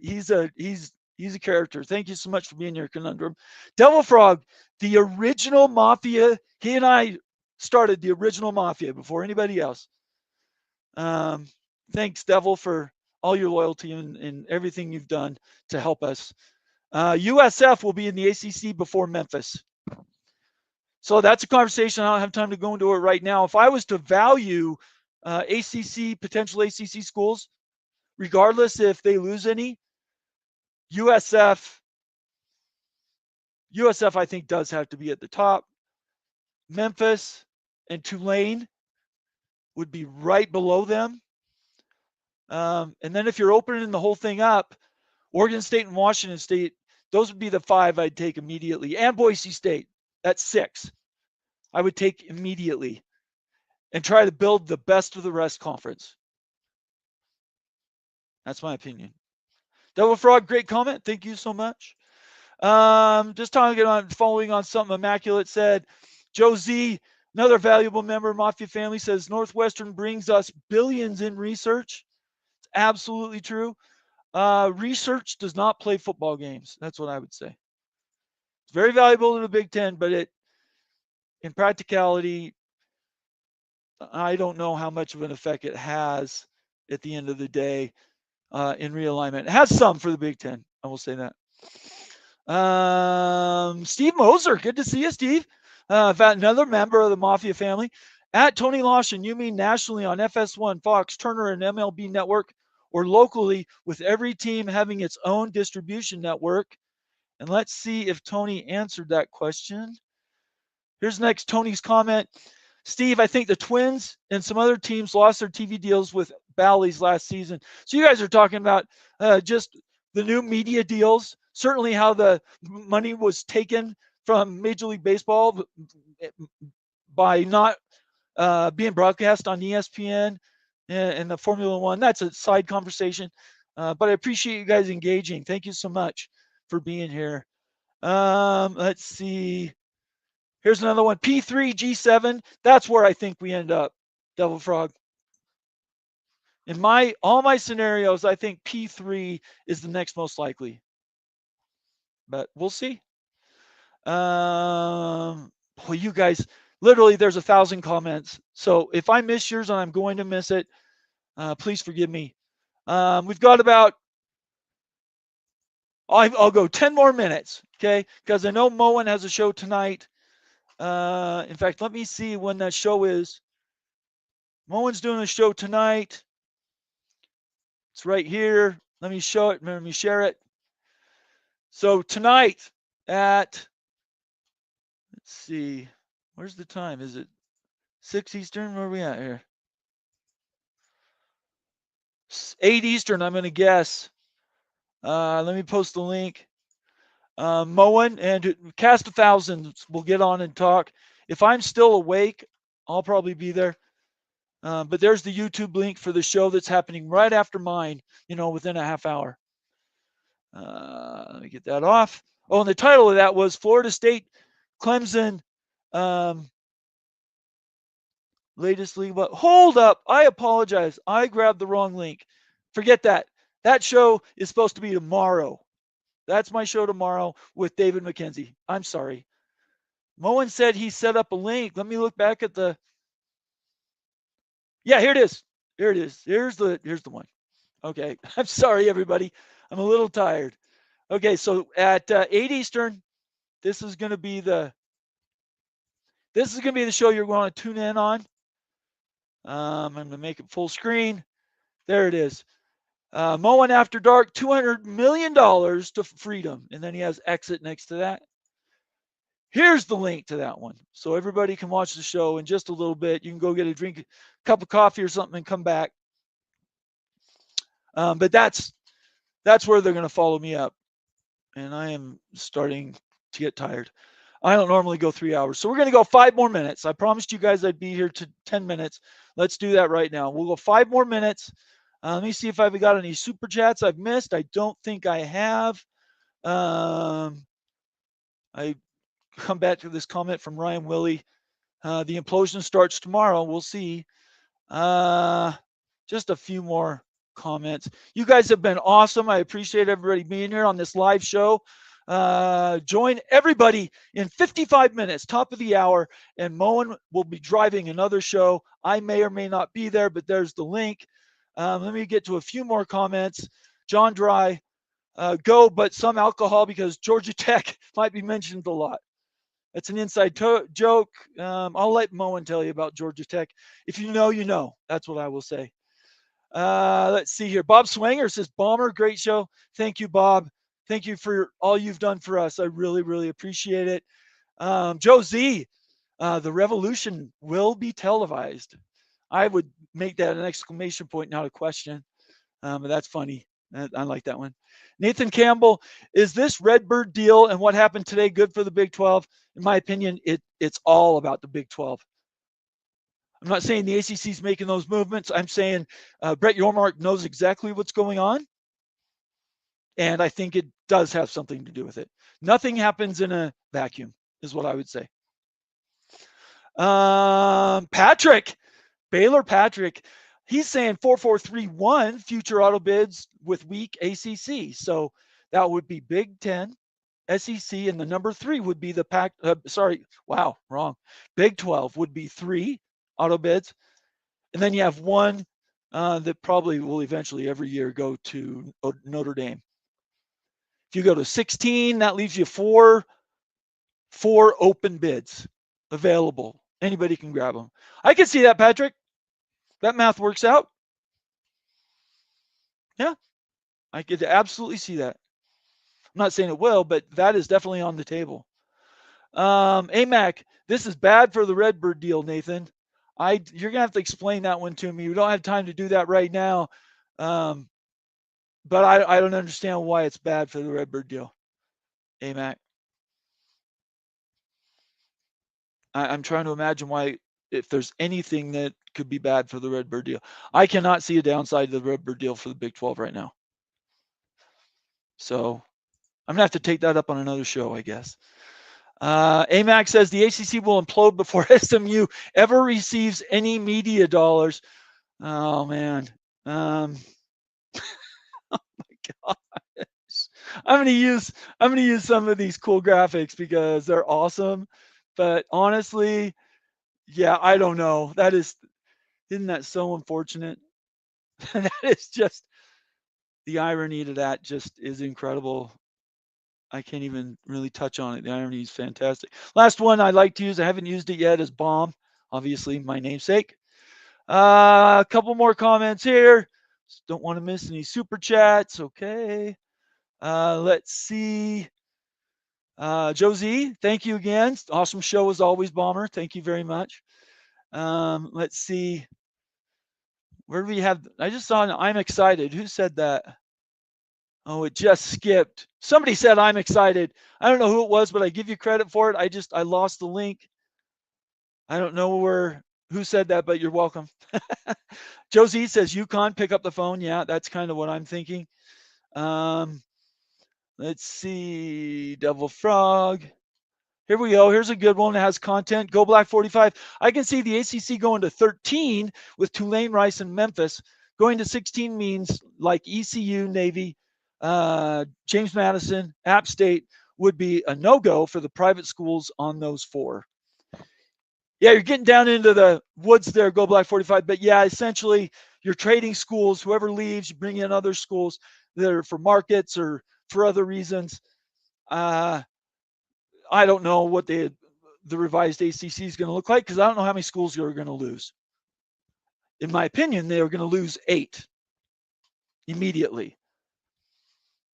character. Thank you so much for being here, Conundrum. Devil Frog, the original Mafia. He and I started the original Mafia before anybody else. Thanks, Devil, for all your loyalty and everything you've done to help us. USF will be in the ACC before Memphis. So that's a conversation. I don't have time to go into it right now. If I was to value potential ACC schools, regardless if they lose any, USF I think does have to be at the top. Memphis and Tulane would be right below them. And then if you're opening the whole thing up, Oregon State and Washington State, those would be the 5 I'd take immediately. And Boise State, that's 6. I would take immediately and try to build the best of the rest conference. That's my opinion. Devil Frog, great comment. Thank you so much. Just following on something Immaculate said. Joe Z, another valuable member of Mafia family, says Northwestern brings us billions in research. It's absolutely true. Research does not play football games. That's what I would say. It's very valuable to the Big Ten, but in practicality, I don't know how much of an effect it has at the end of the day in realignment. It has some for the Big Ten. I will say that. Steve Moser, good to see you, Steve. Another member of the Mafia family. At Tony Lawson, you mean nationally on FS1, Fox, Turner, and MLB Network, or locally with every team having its own distribution network? And let's see if Tony answered that question. Here's next Tony's comment. Steve, I think the Twins and some other teams lost their TV deals with Bally's last season. So you guys are talking about just the new media deals, certainly how the money was taken from Major League Baseball by not being broadcast on ESPN and the Formula One. That's a side conversation, but I appreciate you guys engaging. Thank you so much for being here. Let's see. Here's another one. P3, G7. That's where I think we end up, Devil Frog. In all my scenarios, I think P3 is the next most likely. But we'll see. Boy, you guys, literally there's 1,000 comments. So if I miss yours and I'm going to miss it, please forgive me. We've got about, I'll go 10 more minutes, okay? Because I know Moen has a show tonight. In fact, let me see when that show is. Moen's doing a show tonight. It's right here. Let me show it. Let me share it. So tonight at, let's see, where's the time? Is it 6 Eastern? Where are we at here? 8 Eastern, I'm going to guess. Let me post the link. Moen and Cast 1,000 will get on and talk. If I'm still awake, I'll probably be there. But there's the YouTube link for the show that's happening right after mine, within a half hour. Let me get that off. Oh, and the title of that was Florida State, Clemson, latest league. But hold up. I apologize. I grabbed the wrong link. Forget that. That show is supposed to be tomorrow. That's my show tomorrow with David McKenzie. I'm sorry. Moen said he set up a link. Let me look back at the. Yeah, here it is. Here it is. Here's the one. Okay. I'm sorry, everybody. I'm a little tired. Okay, so at 8 Eastern, this is going to be the show you're going to tune in on. I'm going to make it full screen. There it is. Moen After Dark, $200 million to freedom. And then he has Exit next to that. Here's the link to that one. So everybody can watch the show in just a little bit. You can go get a cup of coffee or something and come back. But that's where they're going to follow me up. And I am starting to get tired. I don't normally go 3 hours. So we're going to go 5 more minutes. I promised you guys I'd be here to 10 minutes. Let's do that right now. We'll go 5 more minutes. Let me see if I've got any super chats I've missed. I don't think I have. I come back to this comment from Ryan Willie. The implosion starts tomorrow. We'll see. Just a few more comments. You guys have been awesome. I appreciate everybody being here on this live show. Join everybody in 55 minutes, top of the hour, and Moen will be driving another show. I may or may not be there, but there's the link. Let me get to a few more comments. John Dry, go, but some alcohol because Georgia Tech might be mentioned a lot. That's an inside joke. I'll let Moen tell you about Georgia Tech. If you know, you know. That's what I will say. Let's see here. Bob Swanger says, Bomber, great show. Thank you, Bob. Thank you for all you've done for us. I really, really appreciate it. Joe Z, the revolution will be televised. I would make that an exclamation point, not a question. But that's funny. I like that one. Nathan Campbell, is this Redbird deal and what happened today good for the Big 12? In my opinion, it's all about the Big 12. I'm not saying the ACC is making those movements. I'm saying Brett Yormark knows exactly what's going on. And I think it does have something to do with it. Nothing happens in a vacuum, is what I would say. Patrick, Baylor Patrick, he's saying 4431 future auto bids with weak ACC. So that would be Big 10, SEC, and the number 3 would be the Big 12 would be 3 auto bids. And then you have one that probably will eventually every year go to Notre Dame. If you go to 16, that leaves you four open bids available. Anybody can grab them. I can see that, Patrick. That math works out. Yeah, I could absolutely see that. I'm not saying it will, but that is definitely on the table. AMAC, this is bad for the Redbird deal, Nathan. You're going to have to explain that one to me. We don't have time to do that right now. But I don't understand why it's bad for the Redbird deal. AMAC. I'm trying to imagine why, if there's anything that could be bad for the Redbird deal. I cannot see a downside to the Redbird deal for the Big 12 right now. So I'm going to have to take that up on another show, I guess. AMAC says the ACC will implode before SMU ever receives any media dollars. Oh, man. Oh, my gosh. I'm going to use some of these cool graphics because they're awesome. But honestly, yeah, I don't know. Isn't that so unfortunate? That is just, the irony to that just is incredible. I can't even really touch on it. The irony is fantastic. Last one I like to use, I haven't used it yet, is Bomb. Obviously, my namesake. A couple more comments here. Just don't want to miss any super chats. Okay. Let's see. Josie, thank you again. Awesome show as always, Bomber. Thank you very much. Let's see. Where do we have? I just saw I'm excited. Who said that? Oh, it just skipped. Somebody said I'm excited. I don't know who it was, but I give you credit for it. I lost the link. I don't know who said that, but you're welcome. Josie says UConn, pick up the phone. Yeah, that's kind of what I'm thinking. Let's see. Devil Frog. Here we go. Here's a good one that has content. Go Black 45. I can see the ACC going to 13 with Tulane, Rice, and Memphis. Going to 16 means like ECU, Navy, James Madison, App State would be a no-go for the private schools on those 4. Yeah, you're getting down into the woods there, Go Black 45. But yeah, essentially, you're trading schools. Whoever leaves, you bring in other schools that are for markets or for other reasons. I don't know what the revised ACC is going to look like because I don't know how many schools you're going to lose. In my opinion, they are going to lose 8 immediately.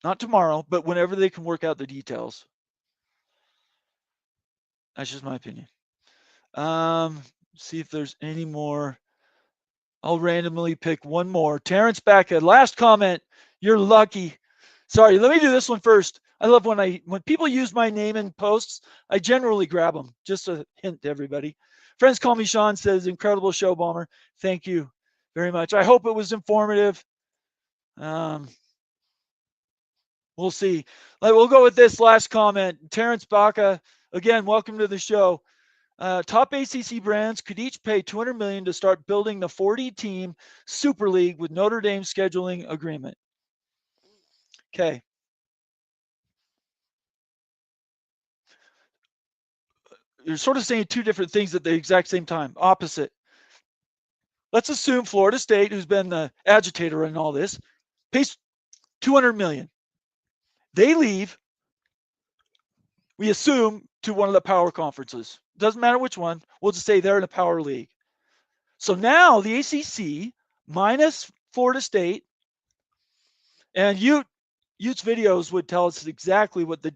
Not tomorrow, but whenever they can work out the details. That's just my opinion. See if there's any more. I'll randomly pick one more. Terrence Backa, last comment. You're lucky. Sorry, let me do this one first. I love when people use my name in posts, I generally grab them. Just a hint to everybody. Friends call me Sean, says, incredible show, Bomber. Thank you very much. I hope it was informative. We'll see. We'll go with this last comment. Terrence Baca, again, welcome to the show. Top ACC brands could each pay $200 million to start building the 40-team Super League with Notre Dame scheduling agreement. Okay. You're sort of saying 2 different things at the exact same time. Opposite. Let's assume Florida State, who's been the agitator in all this, pays $200 million. They leave, we assume, to one of the power conferences. Doesn't matter which one. We'll just say they're in a power league. So now the ACC minus Florida State, and Utes videos would tell us exactly what the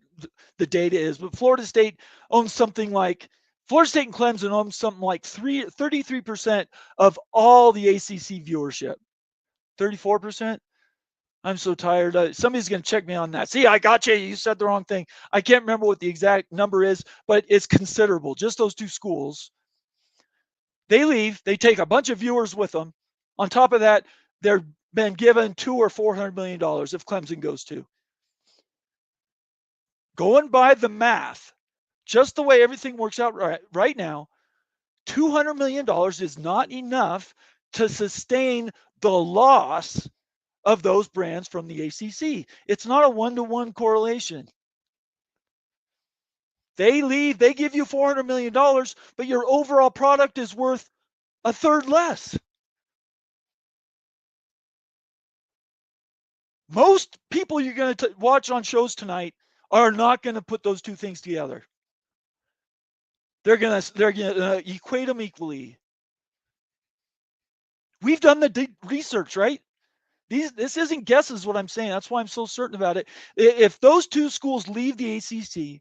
data is, but Florida State owns something like Florida State and Clemson own something like 33% of all the ACC viewership. 34%. I'm so tired. Somebody's going to check me on that. See, I got you. You said the wrong thing. I can't remember what the exact number is, but it's considerable. Just those 2 schools. They leave. They take a bunch of viewers with them. On top of that, they're been given $200 or $400 million if Clemson goes to. Going by the math, just the way everything works out right now, $200 million is not enough to sustain the loss of those brands from the ACC. It's not a 1-to-1 correlation. They leave, they give you $400 million, but your overall product is worth a third less. Most people you're going to watch on shows tonight are not going to put those 2 things together. They're going to equate them equally. We've done the research, right? This isn't guesses what I'm saying. That's why I'm so certain about it. If those 2 schools leave the ACC,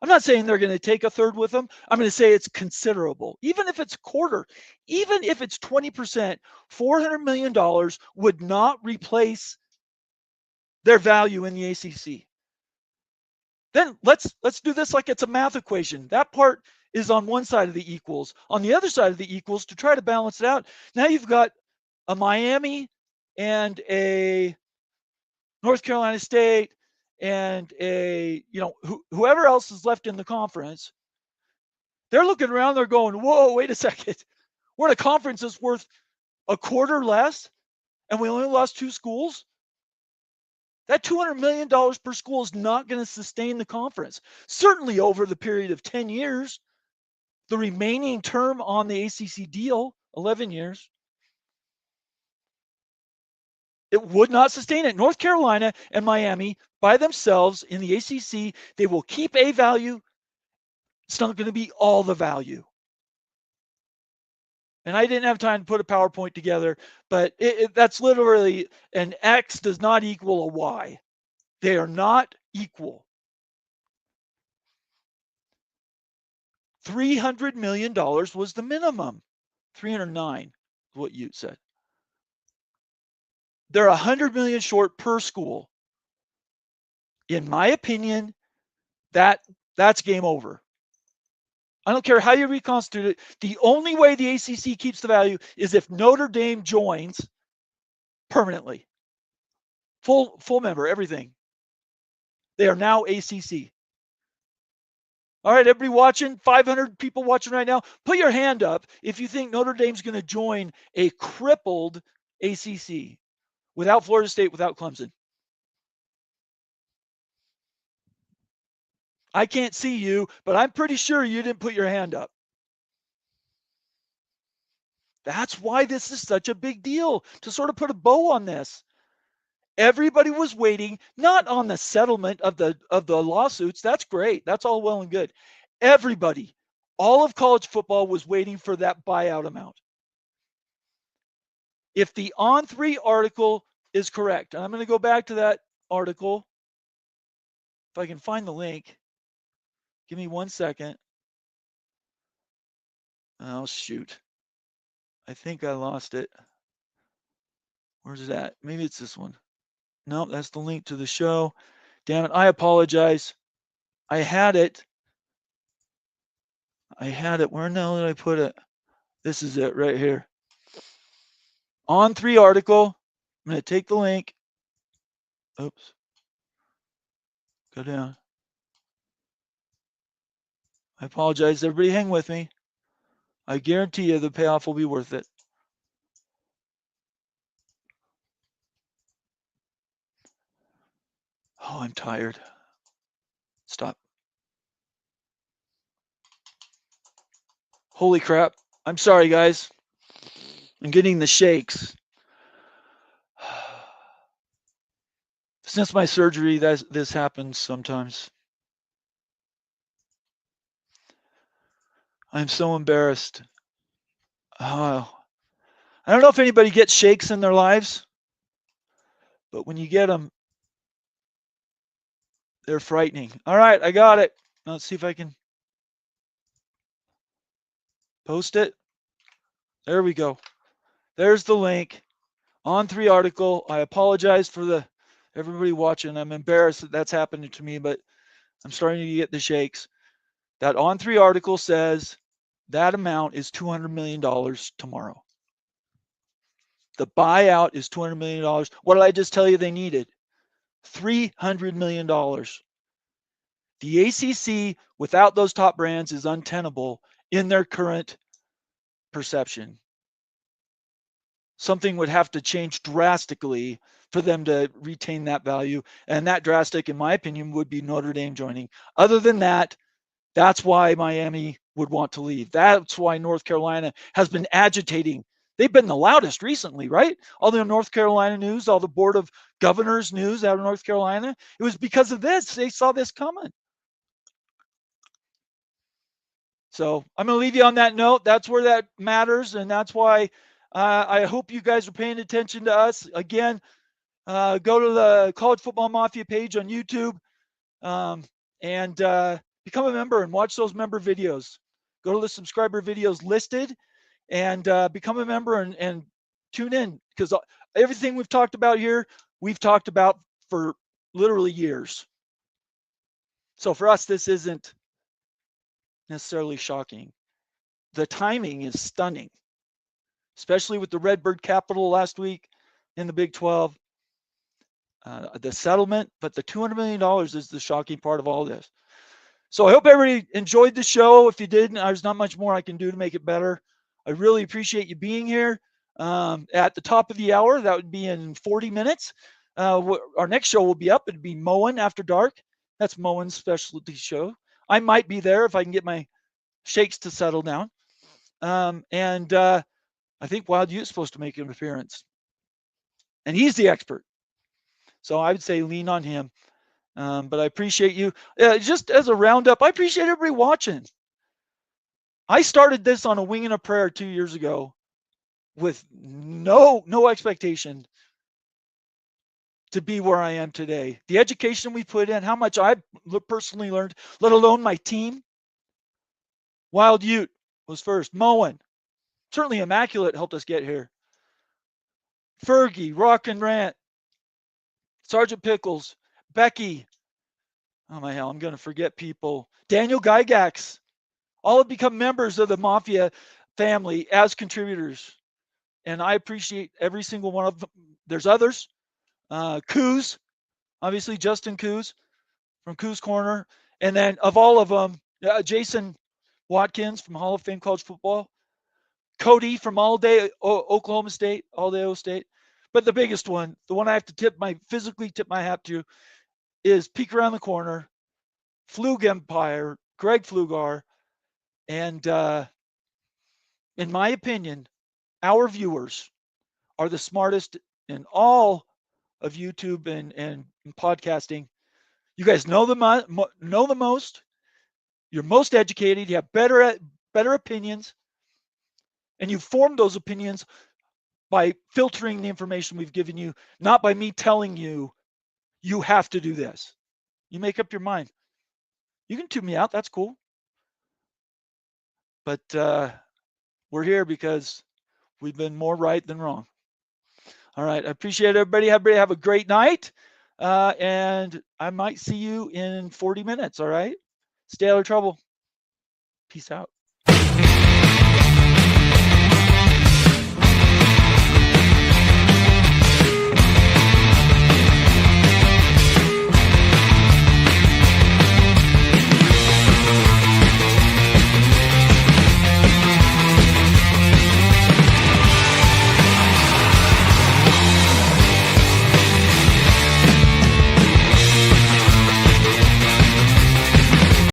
I'm not saying they're going to take a third with them. I'm going to say it's considerable. Even if it's a quarter, even if it's 20%, $400 million would not replace their value in the ACC. Then let's do this like it's a math equation. That part is on one side of the equals. On the other side of the equals, to try to balance it out, now you've got a Miami and a North Carolina State and a, whoever else is left in the conference. They're looking around, they're going, whoa, wait a second. We're in a conference that's worth a quarter less, and we only lost 2 schools? That $200 million per school is not going to sustain the conference. Certainly over the period of 10 years, the remaining term on the ACC deal, 11 years, it would not sustain it. North Carolina and Miami by themselves in the ACC, they will keep a value. It's not going to be all the value. And I didn't have time to put a PowerPoint together, but that's literally an X does not equal a Y. They are not equal. $300 million was the minimum. 309 is what you said. They're $100 million short per school. In my opinion, that's game over. I don't care how you reconstitute it. The only way the ACC keeps the value is if Notre Dame joins permanently. Full member, everything. They are now ACC. All right, everybody watching, 500 people watching right now, put your hand up if you think Notre Dame's going to join a crippled ACC without Florida State, without Clemson. I can't see you, but I'm pretty sure you didn't put your hand up. That's why this is such a big deal, to sort of put a bow on this. Everybody was waiting, not on the settlement of the lawsuits. That's great. That's all well and good. Everybody, all of college football was waiting for that buyout amount. If the On3 article is correct, and I'm going to go back to that article. If I can find the link, give me 1 second. Oh, shoot. I think I lost it. Where's that? Maybe it's this one. No, that's the link to the show. Damn it. I apologize. I had it. Where in the hell did I put it? This is it right here. On3 article. I'm going to take the link. Oops. Go down. I apologize. Everybody hang with me. I guarantee you the payoff will be worth it. Oh, I'm tired. Stop. Holy crap. I'm sorry, guys. I'm getting the shakes. Since my surgery, this happens sometimes. I'm so embarrassed. Oh, I don't know if anybody gets shakes in their lives, but when you get them, they're frightening. All right, I got it. Let's see if I can post it. There we go. There's the link. On3 article. I apologize for everybody watching. I'm embarrassed that that's happening to me, but I'm starting to get the shakes. That On3 article says that amount is $200 million tomorrow. The buyout is $200 million. What did I just tell you they needed? $300 million. The ACC, without those top brands, is untenable in their current perception. Something would have to change drastically for them to retain that value. And that drastic, in my opinion, would be Notre Dame joining. Other than that, that's why Miami would want to leave. That's why North Carolina has been agitating. They've been the loudest recently, right? All the North Carolina news, all the Board of Governors news out of North Carolina. It was because of this. They saw this coming. So I'm going to leave you on that note. That's where that matters. And that's why I hope you guys are paying attention to us. Again, go to the College Football Mafia page on YouTube and become a member and watch those member videos. Go to the subscriber videos listed and become a member and tune in, because everything we've talked about here, we've talked about for literally years. So for us, this isn't necessarily shocking. The timing is stunning, especially with the Redbird Capital last week in the Big 12. The settlement, but the $200 million is the shocking part of all this. So I hope everybody enjoyed the show. If you didn't, there's not much more I can do to make it better. I really appreciate you being here. At the top of the hour, that would be in 40 minutes. Our next show will be up. It'd be Mowing After Dark. That's Mowing's specialty show. I might be there if I can get my shakes to settle down. And I think Wild Ute's supposed to make an appearance. And he's the expert. So I would say lean on him. But I appreciate you. Just as a roundup, I appreciate everybody watching. I started this on a wing and a prayer 2 years ago with no expectation to be where I am today. The education we put in, how much I personally learned, let alone my team. Wild Ute was first. Moen, certainly Immaculate helped us get here. Fergie, Rock and Rant, Sergeant Pickles, Becky. Oh my hell, I'm going to forget people. Daniel Gygax. all have become members of the Mafia family as contributors. And I appreciate every single one of them. There's others. Coos, obviously Justin Coos from Coos Corner. And then of all of them, Jason Watkins from Hall of Fame College Football. Cody from All Day Oklahoma State, All Day O State. But the biggest one, the one I have to physically tip my hat to, is Peek Around the Corner, Flug Empire, Greg Flugar, and in my opinion, our viewers are the smartest in all of YouTube and podcasting. You guys know the most. You're most educated. You have better opinions, and you form those opinions by filtering the information we've given you, not by me telling you you have to do this. You make up your mind. You can tune me out. That's cool. But we're here because we've been more right than wrong. All right. I appreciate everybody. Everybody have a great night. And I might see you in 40 minutes. All right. Stay out of trouble. Peace out.